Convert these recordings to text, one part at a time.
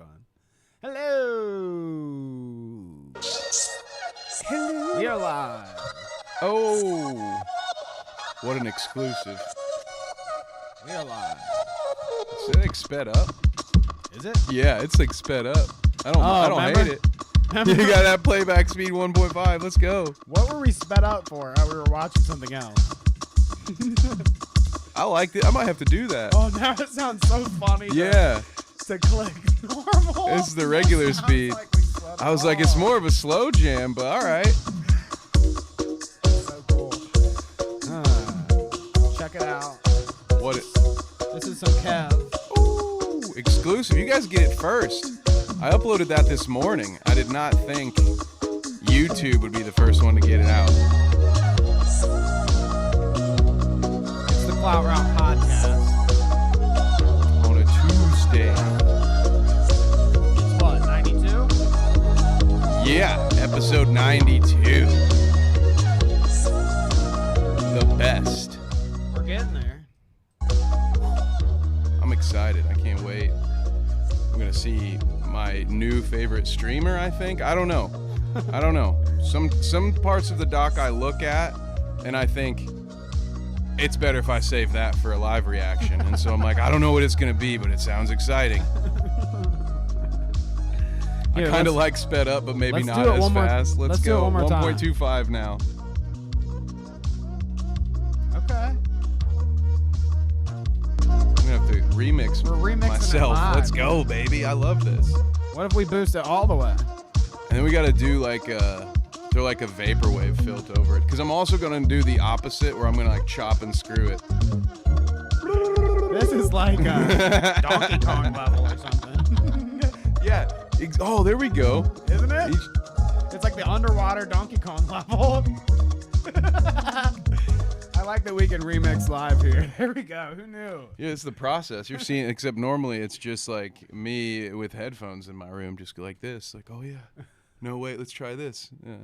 microphone. Hello. Hello. We are live. Oh, what an exclusive. We are live. Is it like sped up? Is it? Yeah, it's like sped up. I don't hate it. You got that playback speed 1.5. Let's go. What were we sped up for? Oh, we were watching something else. I liked it. I might have to do that. Oh, now it sounds so funny. Yeah. To click normal. This is the regular speed. I was like, it's more of a slow jam, but all right. So cool. Check it out. This is some Kev. Ooh, exclusive. You guys get it first. I uploaded that this morning. I did not think YouTube would be the first one to get it out. It's the Clout Route podcast. On a Tuesday. It's what, 92? Yeah, episode 92. The best. We're getting there. I'm excited. I can't wait. I'm going to see my new favorite streamer, I think. I don't know. Some parts of the doc I look at and I think it's better if I save that for a live reaction. And so I'm like, I don't know what it's going to be, but it sounds exciting. I kind of like sped up, but maybe not as fast. Let's go. 1.25 now. Okay. I'm going to have to remix myself. Let's go, baby. I love this. What if we boost it all the way? And then we got to do like throw like a vaporwave filter over it. Because I'm also going to do the opposite where I'm going to like chop and screw it. This is like a Donkey Kong level or something. Yeah. Oh, there we go. Isn't it? It's like the underwater Donkey Kong level. I like that we can remix live here. There we go. Who knew? Yeah, it's the process. You're seeing, except normally it's just like me with headphones in my room, just like this. Like, oh, yeah. No, wait, let's try this. Yeah.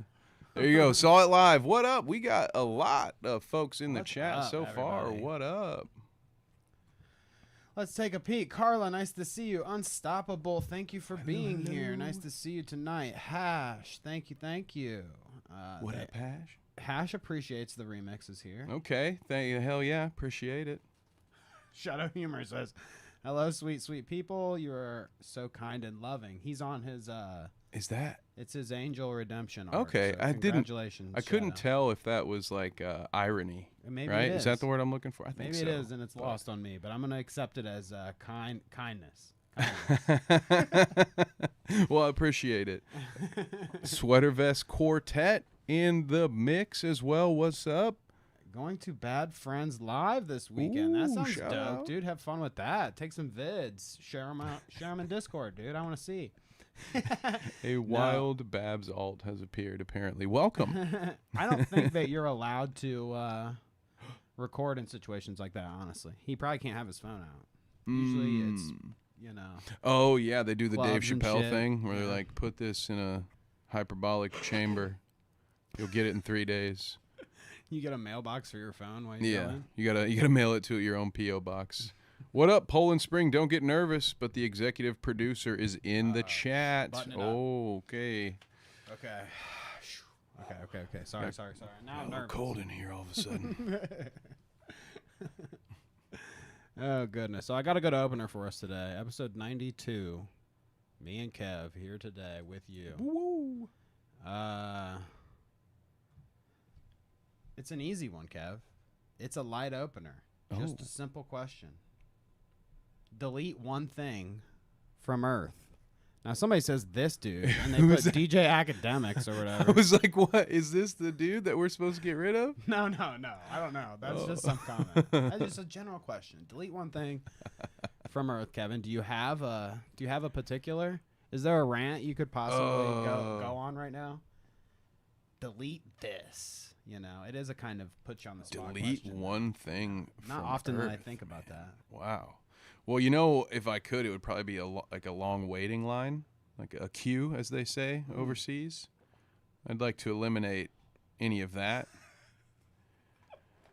There you go. Saw it live. What up? We got a lot of folks in the chat so far. What up? Let's take a peek. Carla, nice to see you. Unstoppable, thank you for being here. Nice to see you tonight. Hash, thank you. What up, Hash? Hash appreciates the remixes here. Okay, thank you. Hell yeah, appreciate it. Shadow Humor says, hello, sweet, sweet people. You are so kind and loving. He's on his... Is that? It's his Angel Redemption arc. Okay, so congratulations. I couldn't tell if that was like irony. Maybe right? It is. Is that the word I'm looking for? I think maybe so. It is, and it's lost on me. But I'm gonna accept it as kindness. Well, I appreciate it. Sweater Vest Quartet in the mix as well. What's up? Going to Bad Friends Live this weekend. That sounds dope, out. dude. Have fun with that. Take some vids. Share them out. Share them in Discord, dude. I want to see. A wild Babs alt has appeared, apparently. Welcome. I don't think that you're allowed to record in situations like that, honestly. He probably can't have his phone out. Usually it's, Oh, yeah, they do the Dave clubs and Chappelle shit. thing where they're like, put this in a hyperbolic chamber. You'll get it in 3 days. You get a mailbox for your phone while you're going? You gotta mail it to your own P.O. box. What up, Poland Spring? Don't get nervous, but the executive producer is in the chat. Oh, okay. Okay. Sorry. Now I'm nervous. Cold in here all of a sudden. Oh, goodness. So I got a good opener for us today. Episode 92. Me and Kev here today with you. Woo! It's an easy one, Kev. It's a light opener. Just a simple question. Delete one thing from Earth. Now, somebody says this dude, and they put DJ Academics or whatever. I was like, what? Is this the dude that we're supposed to get rid of? No. I don't know. That's just some comment. That's just a general question. Delete one thing from Earth, Kevin. Do you have a particular? Is there a rant you could possibly go on right now? Delete this. It is a kind of put you on the spot. Delete question. one thing. Not from often Earth. that I think about that. Wow. Well, if I could, it would probably be like a long waiting line, like a queue, as they say overseas. I'd like to eliminate any of that.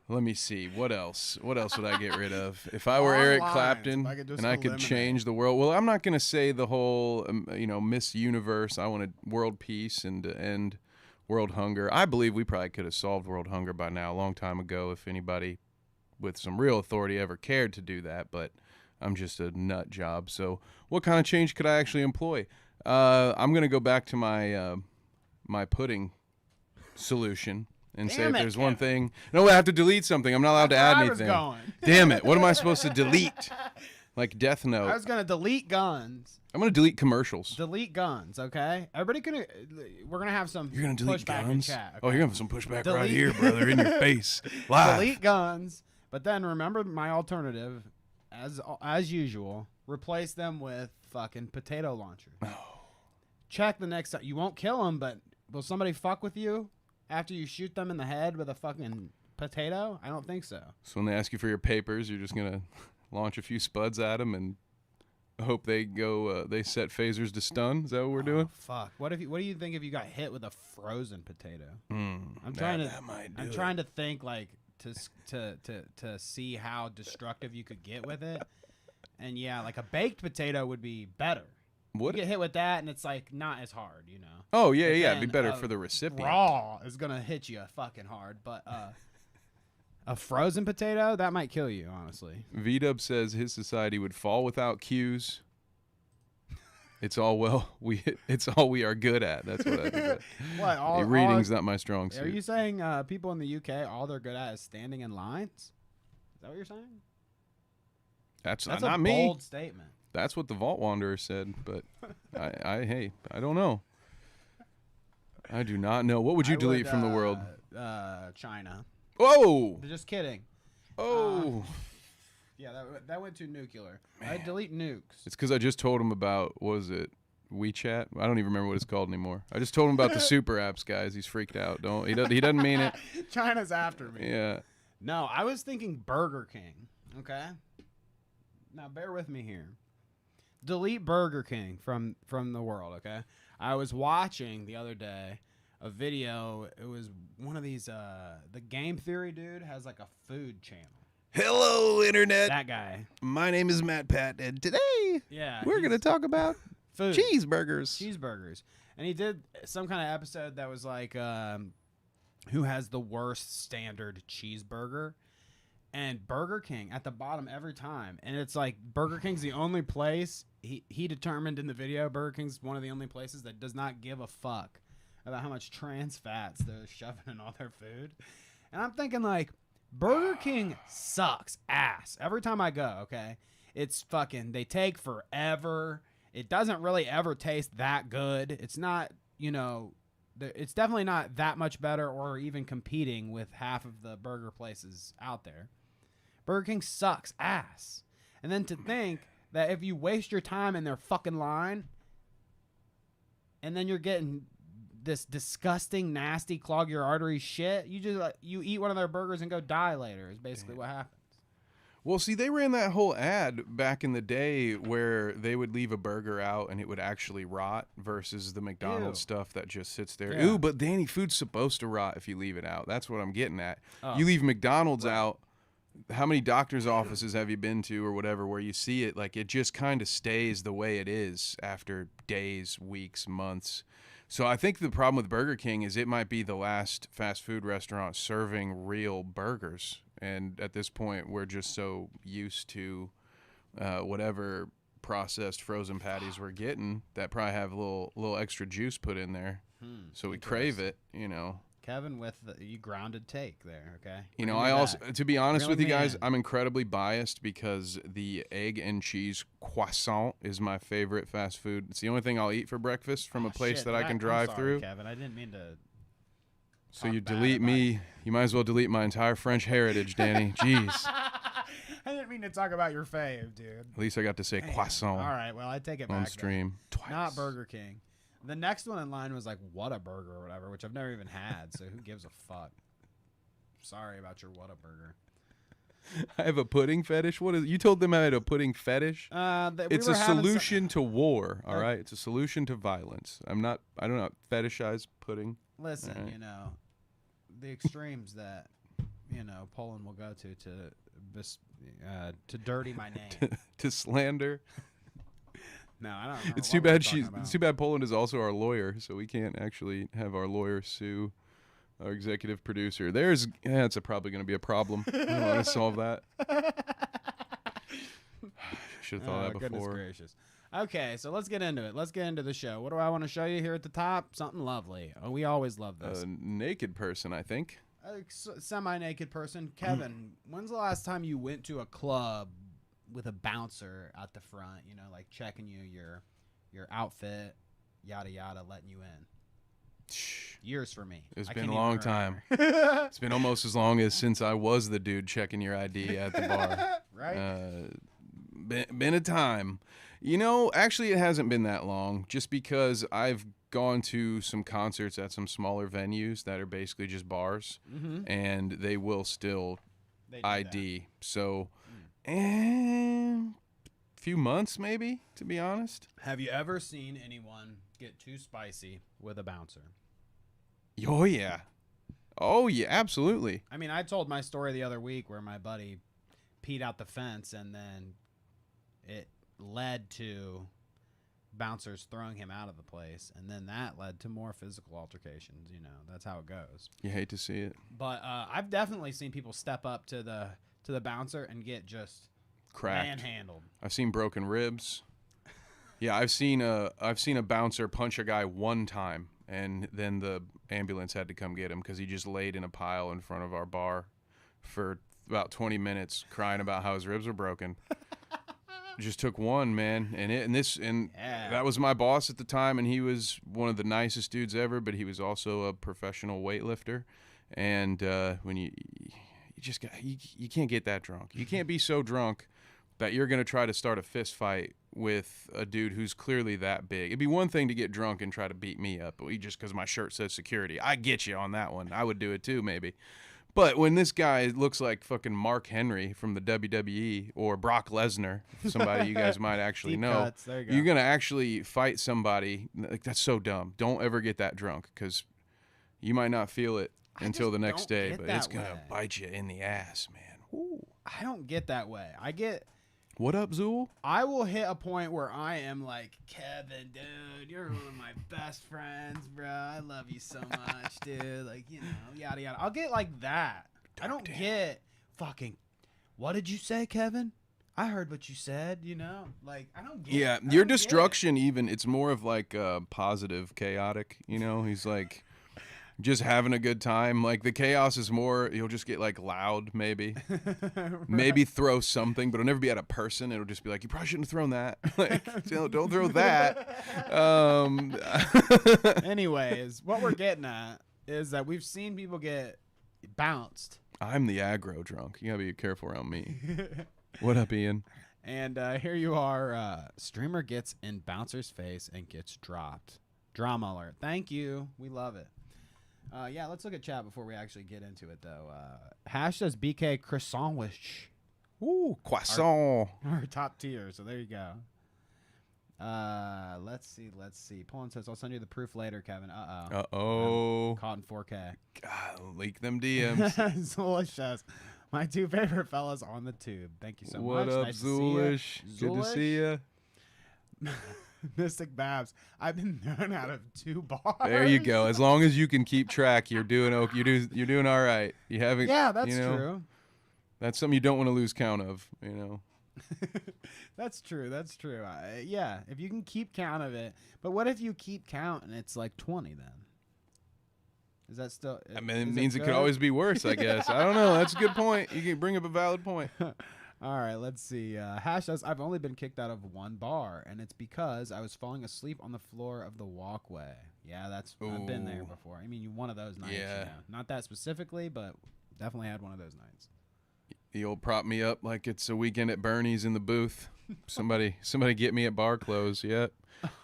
Let me see. What else? What else would I get rid of? If I were Long Eric lines, Clapton if I could just and I could eliminate. change the world. Well, I'm not going to say the whole, Miss Universe. I wanted world peace and to end world hunger. I believe we probably could have solved world hunger by now, a long time ago, if anybody with some real authority ever cared to do that. But I'm just a nut job. So what kind of change could I actually employ? I'm going to go back to my my pudding solution. And say if there's one thing. No, I have to delete something. I'm not allowed to add anything. Damn it. What am I supposed to delete? Like Death Note. I was going to delete guns. I'm going to delete commercials. Delete guns, okay? We're going to have some You're going to delete pushback in guns? chat. Okay? Oh, you're going to have some pushback Delete. right here, brother, in your face. Live. Delete guns, but then remember my alternative, as usual, replace them with fucking potato launchers. Oh. Check the next time. You won't kill them, but will somebody fuck with you after you shoot them in the head with a fucking potato? I don't think so. So when they ask you for your papers, you're just going to launch a few spuds at them and hope they go, they set phasers to stun? Is that what we're doing? Fuck. What do you think if you got hit with a frozen potato? I'm trying to think like to see how destructive you could get with it. And yeah, like a baked potato would be better. What? You get hit with that, and it's like not as hard, you know. Oh yeah, But yeah. It'd be then better a for the recipient. Raw is gonna hit you fucking hard, but a frozen potato that might kill you, honestly. V-Dub says his society would fall without cues. It's all we are good at. That's what I think. What? Reading's not my strong suit. Are you saying people in the UK all they're good at is standing in lines? Is that what you're saying? That's That's not a me. bold statement. That's what the Vault Wanderer said, but I don't know. I do not know. What would you delete from the world? China. Whoa! Just kidding. Oh. Yeah, that went too nuclear. I delete nukes. It's because I just told him about, what was it, WeChat? I don't even remember what it's called anymore. I just told him about the super apps, guys. He's freaked out. He doesn't mean it. China's after me. Yeah. No, I was thinking Burger King. Okay. Now bear with me here. Delete Burger King from the world. Okay. I was watching the other day a video. It was one of these. The Game Theory dude has like a food channel. Hello, Internet. That guy. My name is Matt Pat, and today we're going to talk about food. Cheeseburgers. And he did some kind of episode that was like, who has the worst standard cheeseburger? And Burger King at the bottom every time. And it's like Burger King's the only place, he determined in the video, Burger King's one of the only places that does not give a fuck about how much trans fats they're shoving in all their food. And I'm thinking like, Burger King sucks ass. Every time I go, okay? It's fucking, they take forever. It doesn't really ever taste that good. It's not, it's definitely not that much better or even competing with half of the burger places out there. Burger King sucks ass. And then to think that if you waste your time in their fucking line and then you're getting this disgusting, nasty, clog your arteries shit, you eat one of their burgers and go die later is basically what happens. Well, see, they ran that whole ad back in the day where they would leave a burger out and it would actually rot versus the McDonald's stuff that just sits there. Yeah. Ooh, but Danny, food's supposed to rot if you leave it out. That's what I'm getting at. Oh. You leave McDonald's out. How many doctor's offices have you been to or whatever where you see it? Like, it just kind of stays the way it is after days, weeks, months. So I think the problem with Burger King is it might be the last fast food restaurant serving real burgers. And at this point, we're just so used to whatever processed frozen patties we're getting that probably have a little extra juice put in there. So we crave it, Kevin, with you grounded take there, okay? I also, to be honest with you guys, I'm incredibly biased because the egg and cheese croissant is my favorite fast food. It's the only thing I'll eat for breakfast from a place that I can drive through. Kevin, I didn't mean to. So you delete me. You might as well delete my entire French heritage, Danny. Jeez. I didn't mean to talk about your fave, dude. At least I got to say croissant. All right, well, I take it back. On stream. Twice. Not Burger King. The next one in line was like Whataburger or whatever, which I've never even had, so who gives a fuck? Sorry about your Whataburger. I have a pudding fetish. What is? You told them I had a pudding fetish. It's a solution to war. All right, it's a solution to violence. I do not fetishize pudding. Listen, the extremes that Poland will go to dirty my name. to slander. No, I don't know. It's too bad it's too bad Poland is also our lawyer, so we can't actually have our lawyer sue our executive producer. That's probably going to be a problem. I don't want to solve that. Should have thought that before. Goodness gracious. Okay, so let's get into it. Let's get into the show. What do I want to show you here at the top? Something lovely. Oh, we always love this. A naked person, I think. A semi-naked person. Kevin, when's the last time you went to a club with a bouncer at the front, like checking your outfit, yada yada, letting you in? Years for me. It's been a long time. It's been almost as long as since I was the dude checking your ID at the bar. Right? Been a time. Actually it hasn't been that long, just because I've gone to some concerts at some smaller venues that are basically just bars, and they will still ID. That. So, few months maybe, to be honest. Have you ever seen anyone get too spicy with a bouncer? Oh yeah, absolutely. I mean, I told my story the other week where my buddy peed out the fence, and then it led to bouncers throwing him out of the place, and then that led to more physical altercations. That's how it goes. You hate to see it. But I've definitely seen people step up to the bouncer and get just cracked, manhandled. I've seen broken ribs. Yeah, I've seen a bouncer punch a guy one time, and then the ambulance had to come get him because he just laid in a pile in front of our bar for about 20 minutes crying about how his ribs were broken. Just took one, man, and that was my boss at the time, and he was one of the nicest dudes ever, but he was also a professional weightlifter, and when you can't get that drunk. You can't be so drunk that you're going to try to start a fist fight with a dude who's clearly that big. It'd be one thing to get drunk and try to beat me up, just because my shirt says security. I get you on that one. I would do it too, maybe. But when this guy looks like fucking Mark Henry from the WWE or Brock Lesnar, somebody you guys might actually know, you're going to actually fight somebody. Like, that's so dumb. Don't ever get that drunk, because you might not feel it until the next day, but it's going to bite you in the ass, man. Ooh. I don't get that way. What up, Zool? I will hit a point where I am like, Kevin, dude, you're one of my best friends, bro. I love you so much, dude. Like, yada, yada. I'll get like that. I don't get fucking, what did you say, Kevin? I heard what you said, Like, I don't get it. Yeah, your destruction even, it's more of like positive, chaotic, He's like just having a good time. Like, the chaos is more, he'll just get like loud, maybe. Right. Maybe throw something, but it'll never be at a person. It'll just be like, you probably shouldn't have thrown that. Like, don't throw that. Anyways, what we're getting at is that we've seen people get bounced. I'm the aggro drunk. You gotta be careful around me. What up, Ian? And here you are. Streamer gets in bouncer's face and gets dropped. Drama alert. Thank you. We love it. Yeah, let's look at chat before we actually get into it, though. Hash says BK croissant-wish. Ooh, croissant. Our top tier, so there you go. Let's see. Poland says, I'll send you the proof later, Kevin. Uh-oh. Caught in 4K. God, leak them DMs. Zulish says, my two favorite fellas on the tube. Thank you so much. What up, Zulish? Good to see you. Mystic Babs, I've been known out of 2 bars. There you go. As long as you can keep track, you're doing okay. You're doing all right. You haven't. Yeah, that's true. That's something you don't want to lose count of. That's true. That's true. Yeah, if you can keep count of it. But what if you keep count and it's like 20 then? Is that still? I mean, it means it could always be worse, I guess. I don't know. That's a good point. You can bring up a valid point. All right, let's see. Hash says, I've only been kicked out of 1 bar, and it's because I was falling asleep on the floor of the walkway. Yeah, I've been there before. I mean, one of those nights. Yeah. Not that specifically, but definitely had one of those nights. You'll prop me up like it's a weekend at Bernie's in the booth. Somebody get me at bar close. Yep.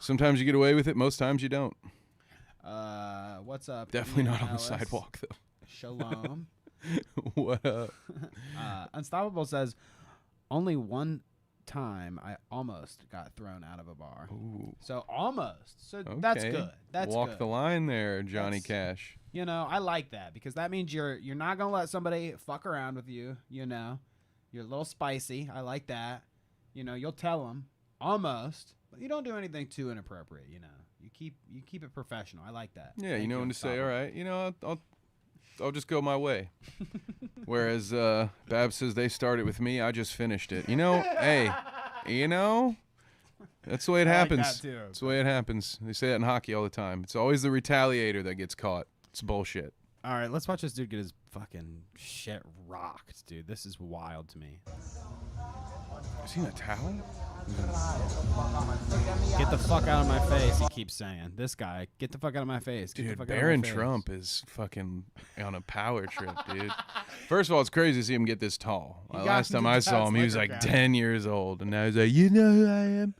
Sometimes you get away with it. Most times you don't. What's up? Definitely not on the sidewalk, though. Shalom. What up? Unstoppable says, only one time I almost got thrown out of a bar. Ooh. So almost. So Okay. that's good. That's Walk good. the line there, Johnny Cash. You know, I like that because that means you're not gonna let somebody fuck around with you. You know, you're a little spicy. I like that. You know, you'll tell them almost, but you don't do anything too inappropriate. You know, you keep it professional. I like that. Yeah, Thank you know when to say, Gustavo. all right, you know, I'll just go my way. Whereas Bab says they started with me, I just finished it. You know, hey, you know, that's the way it I like happens. that too. That's the way it happens. They say that in hockey all the time. It's always the retaliator that gets caught. It's bullshit. All right, let's watch this dude get his fucking shit rocked, dude. This is wild to me. Is he in a towel? Get the fuck out of my face, he keeps saying. This guy, get the fuck out of my face. Get the Dude, fuck out of my Barron face. Trump is fucking on a power trip, dude. First of all, it's crazy to see him get this tall. He got Last time into I the saw him, he was liquor like cabinet. 10 years old, and now he's like, you know who I am?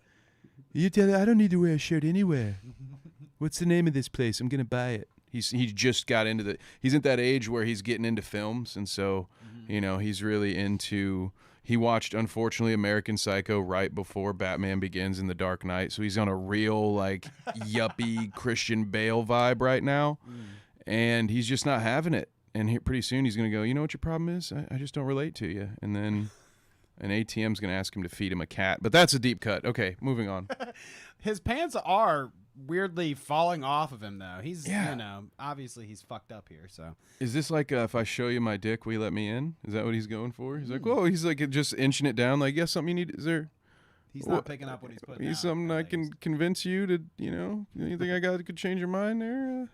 You tell I don't need to wear a shirt anywhere. What's the name of this place? I'm gonna buy it. He just got into he's at that age where he's getting into films, and so you know he's really into. He watched, unfortunately, American Psycho right before Batman Begins in The Dark Knight, so he's on a real like yuppie Christian Bale vibe right now, and he's just not having it. And pretty soon he's gonna go, you know what your problem is? I just don't relate to you, and then an ATM's gonna ask him to feed him a cat. But that's a deep cut. Okay, moving on. His pants are weirdly falling off of him, though. He's, Yeah. you know, obviously he's fucked up here, so. Is this like if I show you my dick, will you let me in? Is that what he's going for? He's like, whoa, he's like just inching it down. Like, yes, something you need. Is there? He's What- not picking up what he's putting He's out. something I Like, can convince you to, you know, anything I got that could change your mind there?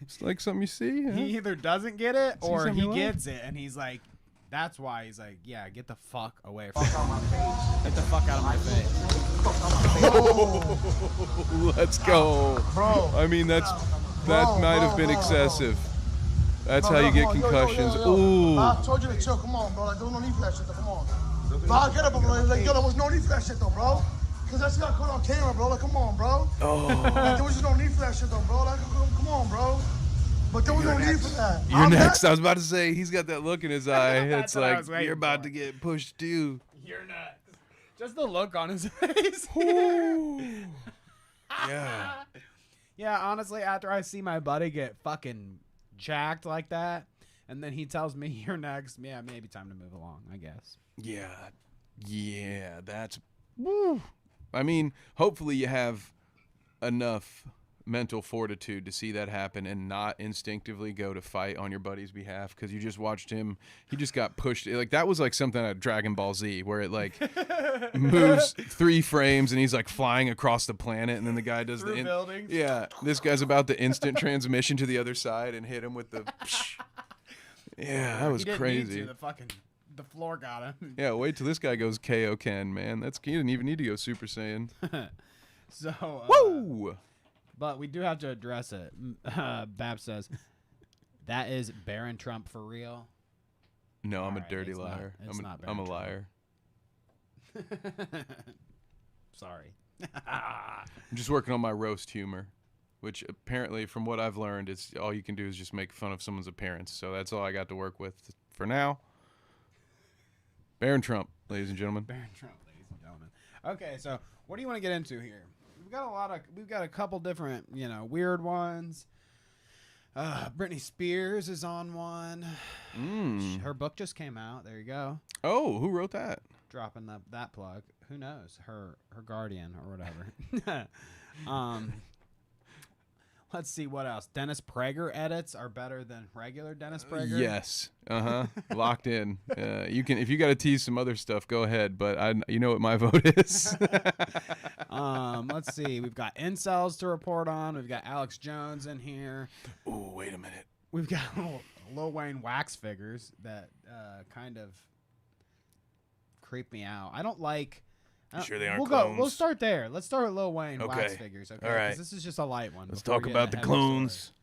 It's like something you see? Huh? He either doesn't get it See or something he you like? gets it, and he's like, that's why he's like, yeah, get the fuck away from me. Get the fuck out of my face. Let's go. Bro. I mean, that Bro, might have been bro. excessive. That's Bro, how you get come on, concussions. Yo. Ooh. I told you to chill. Come on, bro. Like, there's no need for that shit, though. Come on. Bro, I get it, bro. Like, yo, there was no need for that shit, though, bro. Because that shit got caught on camera, bro. Like, come on, bro. Oh. Like, there was just no need for that shit, though, bro. Like, come on, bro. But there was no need for that. You're I'm next. next. I was about to say, he's got that look in his eye. That's It's what I like, was waiting you're about for. to get pushed too. You're nuts. Just the look on his face. Yeah. Yeah, honestly, after I see my buddy get fucking jacked like that, and then he tells me you're next, yeah, maybe time to move along, I guess. Yeah, that's woo. I mean, hopefully you have enough mental fortitude to see that happen and not instinctively go to fight on your buddy's behalf, because you just watched him. He just got pushed. Like, that was like something at Dragon Ball Z where it like moves 3 frames and he's like flying across the planet, and then the guy does Through the buildings. yeah, this guy's about to instant transmission to the other side and hit him with the yeah, that was He didn't crazy. Need to, the floor got him. Yeah, wait till this guy goes KO Ken, man. He didn't even need to go Super Saiyan. So, Woo! but we do have to address it. Bab says, that is Barron Trump for real. No, I'm a Alright, dirty it's not- liar. it's not I'm a Barron liar. Sorry. I'm just working on my roast humor, which apparently, from what I've learned, it's all you can do is just make fun of someone's appearance. So that's all I got to work with for now. Barron Trump, ladies and gentlemen. Barron Trump, ladies and gentlemen. Okay, so what do you want to get into here? We've got a couple different, weird ones. Britney Spears is on one. Her book just came out. There you go. Oh, who wrote that? Dropping that plug. Who knows? Her guardian or whatever. Let's see what else. Dennis Prager edits are better than regular Dennis Prager. Yes. Locked in. You can, if you got to tease some other stuff, go ahead. But you know what my vote is. Let's see. We've got incels to report on. We've got Alex Jones in here. Oh, wait a minute. We've got Lil Wayne wax figures that kind of creep me out. I don't like. Sure they aren't We'll clones? We'll start there. Let's start with Lil Wayne wax Okay. figures. Okay. All right. 'Cause this is just a light one. Let's before talk we get about the into heavy clones story.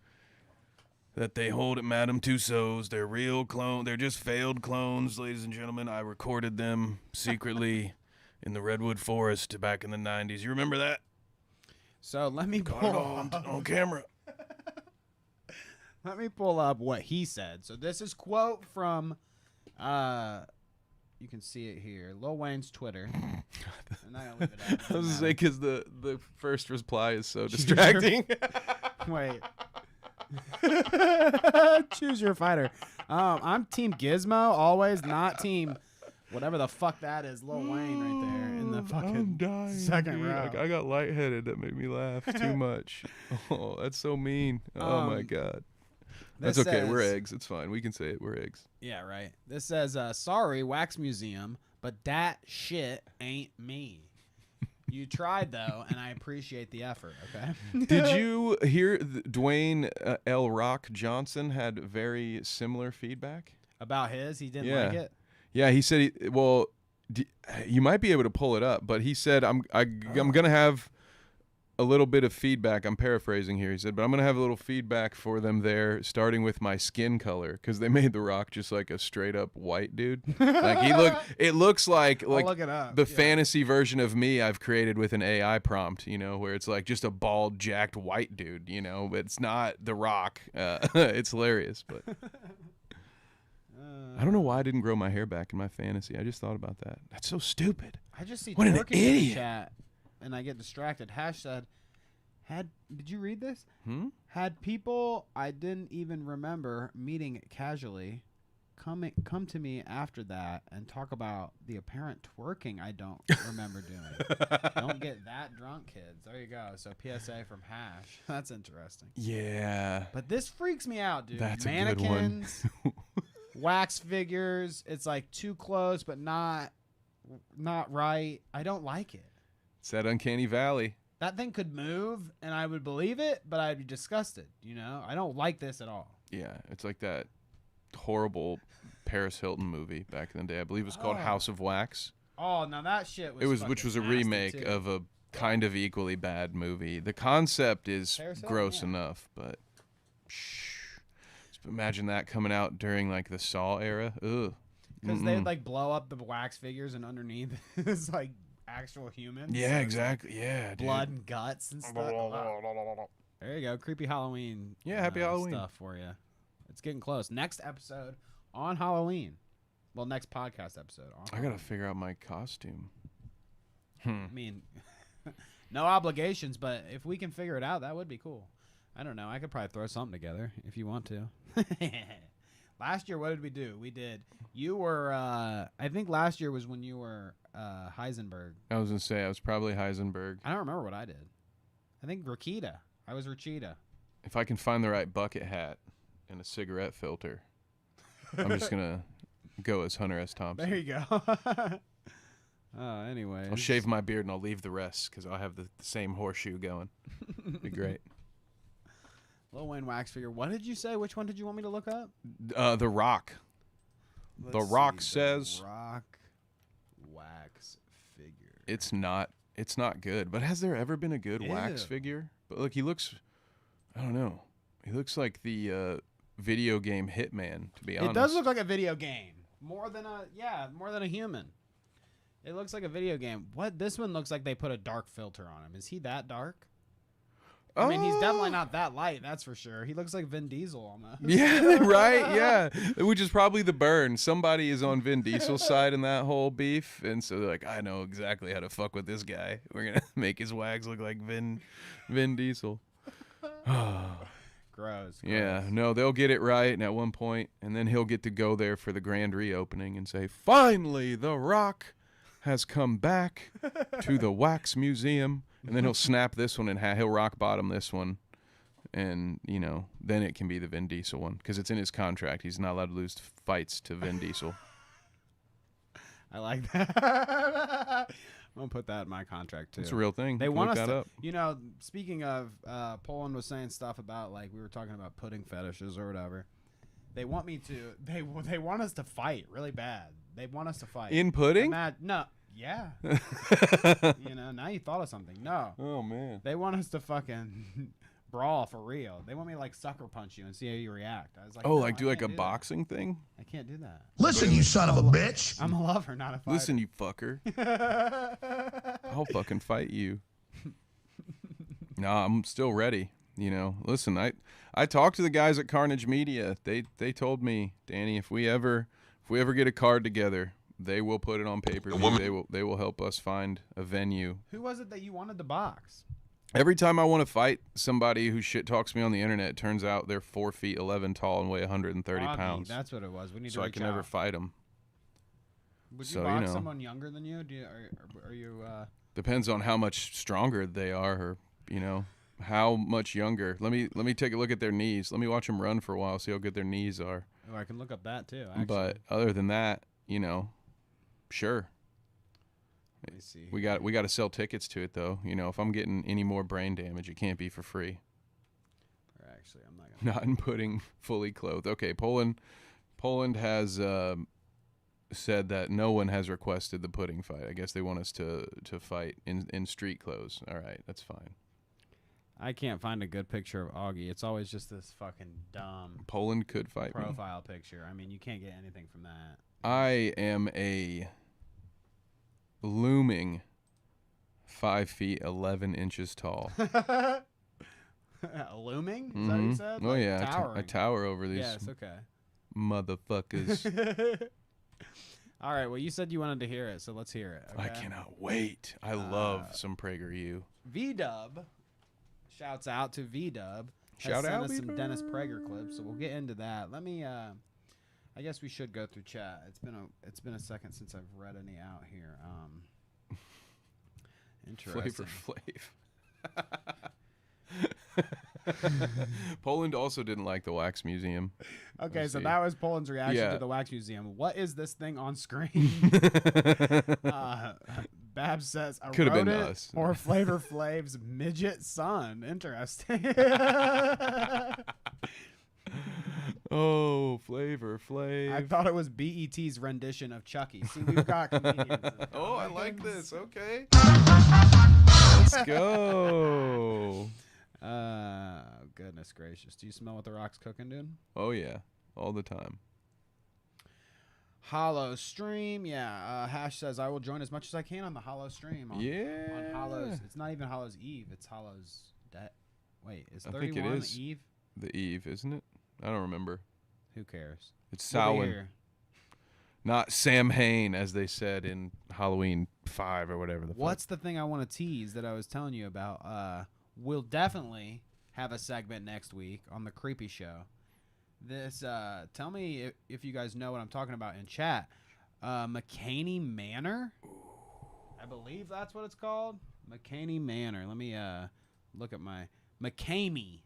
that they hold at Madame Tussauds. They're real clones. They're just failed clones, ladies and gentlemen. I recorded them secretly in the Redwood Forest back in the 90s. You remember that? So let me Got it pull all on camera. Let me pull up what he said. So this is quote from, you can see it here, Lil Wayne's Twitter. I'm not gonna leave it out. I was going to say, because the first reply is so Sure. distracting. Wait. Choose your fighter. I'm Team Gizmo, always, not Team whatever the fuck that is. Lil Wayne right there in the fucking I'm dying, second dude. row. I got lightheaded. That made me laugh too much. Oh, that's so mean. Oh my god. That's okay. We're eggs. It's fine. We can say it. We're eggs. Yeah, right. This says, sorry, Wax Museum, but that shit ain't me. You tried, though, and I appreciate the effort, okay? Did you hear Dwayne L. Rock Johnson had very similar feedback? About his? He didn't Yeah. like it? Yeah, he said, you might be able to pull it up, but he said, I'm going to have a little bit of feedback. I'm paraphrasing here. He said, but I'm going to have a little feedback for them there, starting with my skin color, because they made The Rock just like a straight up white dude. Like it looks like look it up. the fantasy version of me I've created with an AI prompt, you know, where it's like just a bald, jacked white dude, you know, but it's not The Rock. It's hilarious, but I don't know why I didn't grow my hair back in my fantasy. I just thought about that. That's so stupid. I just see What an twerking in the idiot. chat, and I get distracted. Hash said, did you read this? Had people I didn't even remember meeting casually come to me after that and talk about the apparent twerking I don't remember doing. Don't get that drunk, kids. There you go. So PSA from Hash. That's interesting. Yeah. But this freaks me out, dude. That's a good one. Mannequins, wax figures. It's like too close, but not right. I don't like it. It's that uncanny valley. That thing could move, and I would believe it, but I'd be disgusted. You know, I don't like this at all. Yeah, it's like that horrible Paris Hilton movie back in the day. I believe it was called House of Wax. Oh, now that shit was. Which was a nasty, remake too. of a kind of equally bad movie. The concept is Paris Hilton, gross yeah. enough, but just imagine that coming out during like the Saw era. Ugh. Because they'd like blow up the wax figures, and underneath is like actual humans. Yeah, exactly. Yeah, dude. Blood and guts and stuff. There you go. Creepy Halloween. Yeah, happy Halloween stuff for you. It's getting close. Next episode on Halloween. Well, next podcast episode. I gotta figure out my costume. I mean, no obligations, but if we can figure it out, that would be cool. I don't know. I could probably throw something together if you want to. Last year, what did we do? You were, I think last year was when you were Heisenberg. I was gonna say I was probably Heisenberg. I don't remember what I did. I think Rachita. I was Rachita. If I can find the right bucket hat and a cigarette filter, I'm just gonna go as Hunter S. Thompson. There you go. Anyway. I'll shave my beard and I'll leave the rest because I'll have the same horseshoe going. Be great. Lil Wayne wax figure. What did you say? Which one did you want me to look up? The Rock. Let's The Rock see, says The Rock wax figure. it's not good. But has there ever been a good wax Ew. figure? But look, he looks, I don't know. He looks like the video game Hitman, to be honest. It does look like a video game. More than a human. It looks like a video game. What? This one looks like they put a dark filter on him. Is he that dark? I mean, he's definitely not that light, that's for sure. He looks like Vin Diesel almost. Yeah, right? Yeah. Which is probably the burn. Somebody is on Vin Diesel's side in that whole beef. And so they're like, I know exactly how to fuck with this guy. We're going to make his wags look like Vin Diesel. Gross. Yeah. No, they'll get it right. And at one point, and then he'll get to go there for the grand reopening and say, finally, The Rock has come back to the Wax Museum. And then he'll snap this one and he'll rock bottom this one. And, you know, then it can be the Vin Diesel one. Because it's in his contract. He's not allowed to lose fights to Vin Diesel. I like that. I'm going to put that in my contract, too. It's a real thing. They want Look us that to, up. you know, speaking of, Poland was saying stuff about, like, we were talking about pudding fetishes or whatever. They want me to, they want us to fight really bad. They want us to fight. In pudding? No. Yeah. You know, now you thought of something. No. Oh, man. They want us to fucking brawl for real. They want me to, like, sucker punch you and see how you react. I was like, Oh, no, like I do like a can't do boxing thing? that. I can't do that. Listen, you son of a bitch. I'm a lover, not a fighter. Listen, you fucker. I'll fucking fight you. No, I'm still ready. You know, listen, I talked to the guys at Carnage Media. They told me, Danny, if we ever get a card together, they will put it on pay-per-view. They will help us find a venue. Who was it that you wanted to box? Every time I want to fight somebody who shit talks me on the internet, it turns out they're 4'11" tall and weigh 130 pounds. That's what it was. We need so to I can never fight them. Would you box someone younger than you? Are you? Depends on how much stronger they are, or how much younger. Let me take a look at their knees. Let me watch them run for a while, see how good their knees are. Oh, I can look up that too. Actually. But other than that, sure. Let me see. We got to sell tickets to it though. If I'm getting any more brain damage, it can't be for free. Or actually, I'm not gonna. Not in pudding, fully clothed. Okay, Poland has said that no one has requested the pudding fight. I guess they want us to fight in street clothes. All right, that's fine. I can't find a good picture of Augie. It's always just this fucking dumb Poland could fight profile picture. I mean, you can't get anything from that. I am a looming 5 feet 11 inches tall. Looming? Is that what you said? Oh yeah, I tower over these. Yes, okay. Motherfuckers. All right, well, you said you wanted to hear it, so let's hear it. Okay? I cannot wait. I love some PragerU. V-Dub, shouts out to V-Dub. Shout out, sent us some Dennis Prager clips, so we'll get into that. Let me, I guess we should go through chat. It's been a second since I've read any out here. Interesting. Flavor Flav. Poland also didn't like the Wax Museum. Okay, so that was Poland's reaction to the Wax Museum. What is this thing on screen? Babs says, a could have been rodent us. Or Flavor Flav's midget son. Interesting. Oh, Flavor Flav. I thought it was BET's rendition of Chucky. See, we've got comedians. Oh, I like this. Okay. Let's go. Goodness gracious. Do you smell what the Rock's cooking, dude? Oh, yeah. All the time. Hollow stream. Yeah. Hash says, I will join as much as I can on the Hollow stream. On Hollow's. It's not even Hollow's Eve. It's Hollow's. Wait, is 31 I think it is Eve? The Eve, isn't it? I don't remember. Who cares? It's Samhain. Not Sam Hain, as they said in Halloween 5 or whatever. What's the thing I want to tease that I was telling you about? We'll definitely have a segment next week on the Creepy Show. This, tell me if you guys know what I'm talking about in chat. McCaney Manor? I believe that's what it's called. McCaney Manor. Let me look at my... McCamey.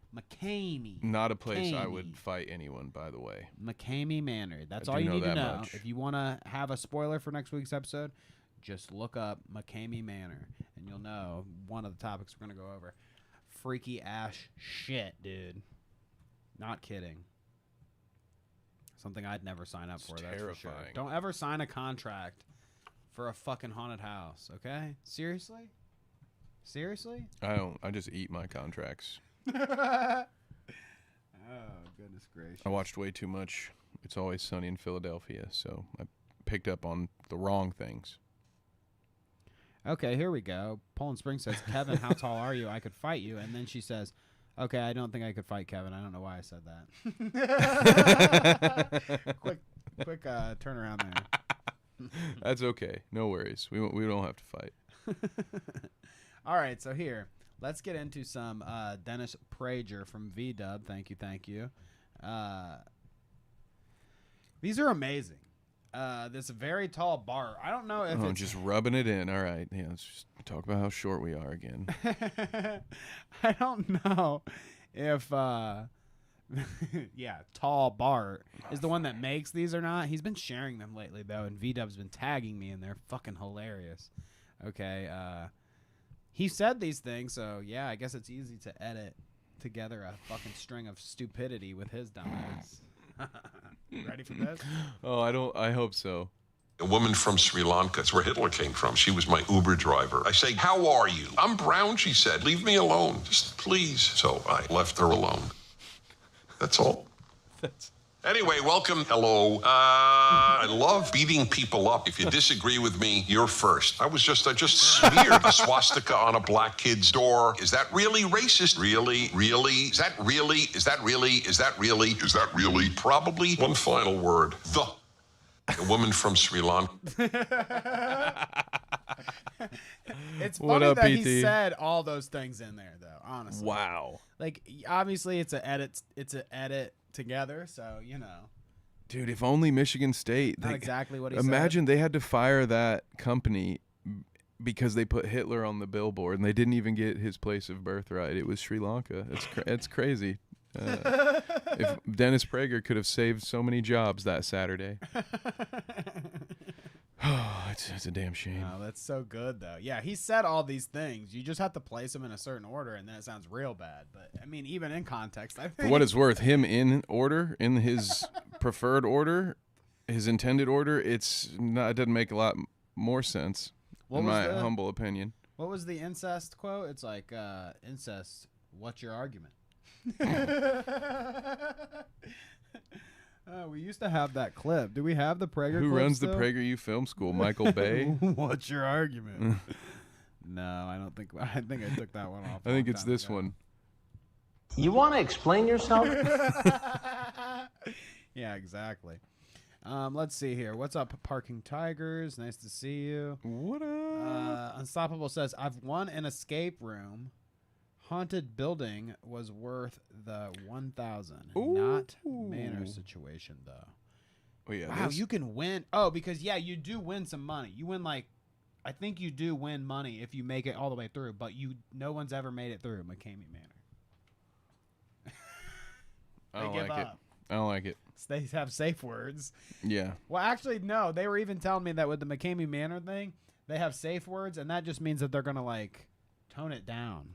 Not a place I would fight anyone, by the way. McCamey Manor. That's all you need to know. If you want to have a spoiler for next week's episode, just look up McCamey Manor, and you'll know one of the topics we're going to go over. Freaky ass shit, dude. Not kidding. Something I'd never sign up for. That's terrifying. For sure. Don't ever sign a contract for a fucking haunted house, okay? Seriously? I don't. I just eat my contracts. Oh, goodness gracious. I watched way too much It's Always Sunny in Philadelphia, so I picked up on the wrong things. Okay, here we go. Poland Spring says, Kevin, how tall are you? I could fight you. And then she says, okay, I don't think I could fight Kevin. I don't know why I said that. quick turnaround there. That's okay. No worries. We don't have to fight. All right, so here, let's get into some Dennis Prager from V-Dub. Thank you. These are amazing. This very tall bar. I don't know if it's... just rubbing it in. All right. Yeah, let's just talk about how short we are again. I don't know if... Tall Bart is the one that makes these or not. He's been sharing them lately, though, and V-Dub's been tagging me, and they're fucking hilarious. Okay, he said these things, so yeah, I guess it's easy to edit together a fucking string of stupidity with his dumbass. Ready for this? Oh, I hope so. A woman from Sri Lanka. That's where Hitler came from. She was my Uber driver. I say, how are you? I'm brown, she said. Leave me alone. Just please. So I left her alone. That's all. Anyway, welcome. Hello. I love beating people up. If you disagree with me, you're first. I just smeared a swastika on a black kid's door. Is that really racist? Really? Is that really? Is that really? Probably. One final word. A woman from Sri Lanka. It's What funny up, that he PT? said all those things in there, though. Honestly, Wow. like obviously it's an edit. It's an edit together, so you know. Dude, if only Michigan State. Not exactly what he Imagine they had to fire that company because they put Hitler on the billboard and they didn't even get his place of birth right. It was Sri Lanka. It's crazy. If Dennis Prager could have saved so many jobs that Saturday. It's a damn shame. Oh, that's so good, though. Yeah, he said all these things. You just have to place them in a certain order, and then it sounds real bad. But, I mean, even in context, I think... For what it's worth, him in order, in his preferred order, his intended order, it doesn't make a lot more sense, in my humble opinion. What was the incest quote? It's like, incest, what's your argument? We used to have that clip. Do we have the Prager Who clip runs still? the PragerU Film School? Michael Bay? What's your argument? No, I don't think. I think I took that one off. I think it's this one. You want to explain yourself? Yeah, exactly. Let's see here. What's up, Parking Tigers? Nice to see you. What up? Unstoppable says, I've won an escape room. Haunted building was worth the 1,000. Not manor situation though. Oh yeah. Wow, you can win. Oh, because yeah, you do win some money. You win I think you do win money if you make it all the way through. But no one's ever made it through McCamey Manor. I don't like it. I don't like it. They have safe words. Yeah. Well, actually, no. They were even telling me that with the McCamey Manor thing, they have safe words, and that just means that they're gonna tone it down.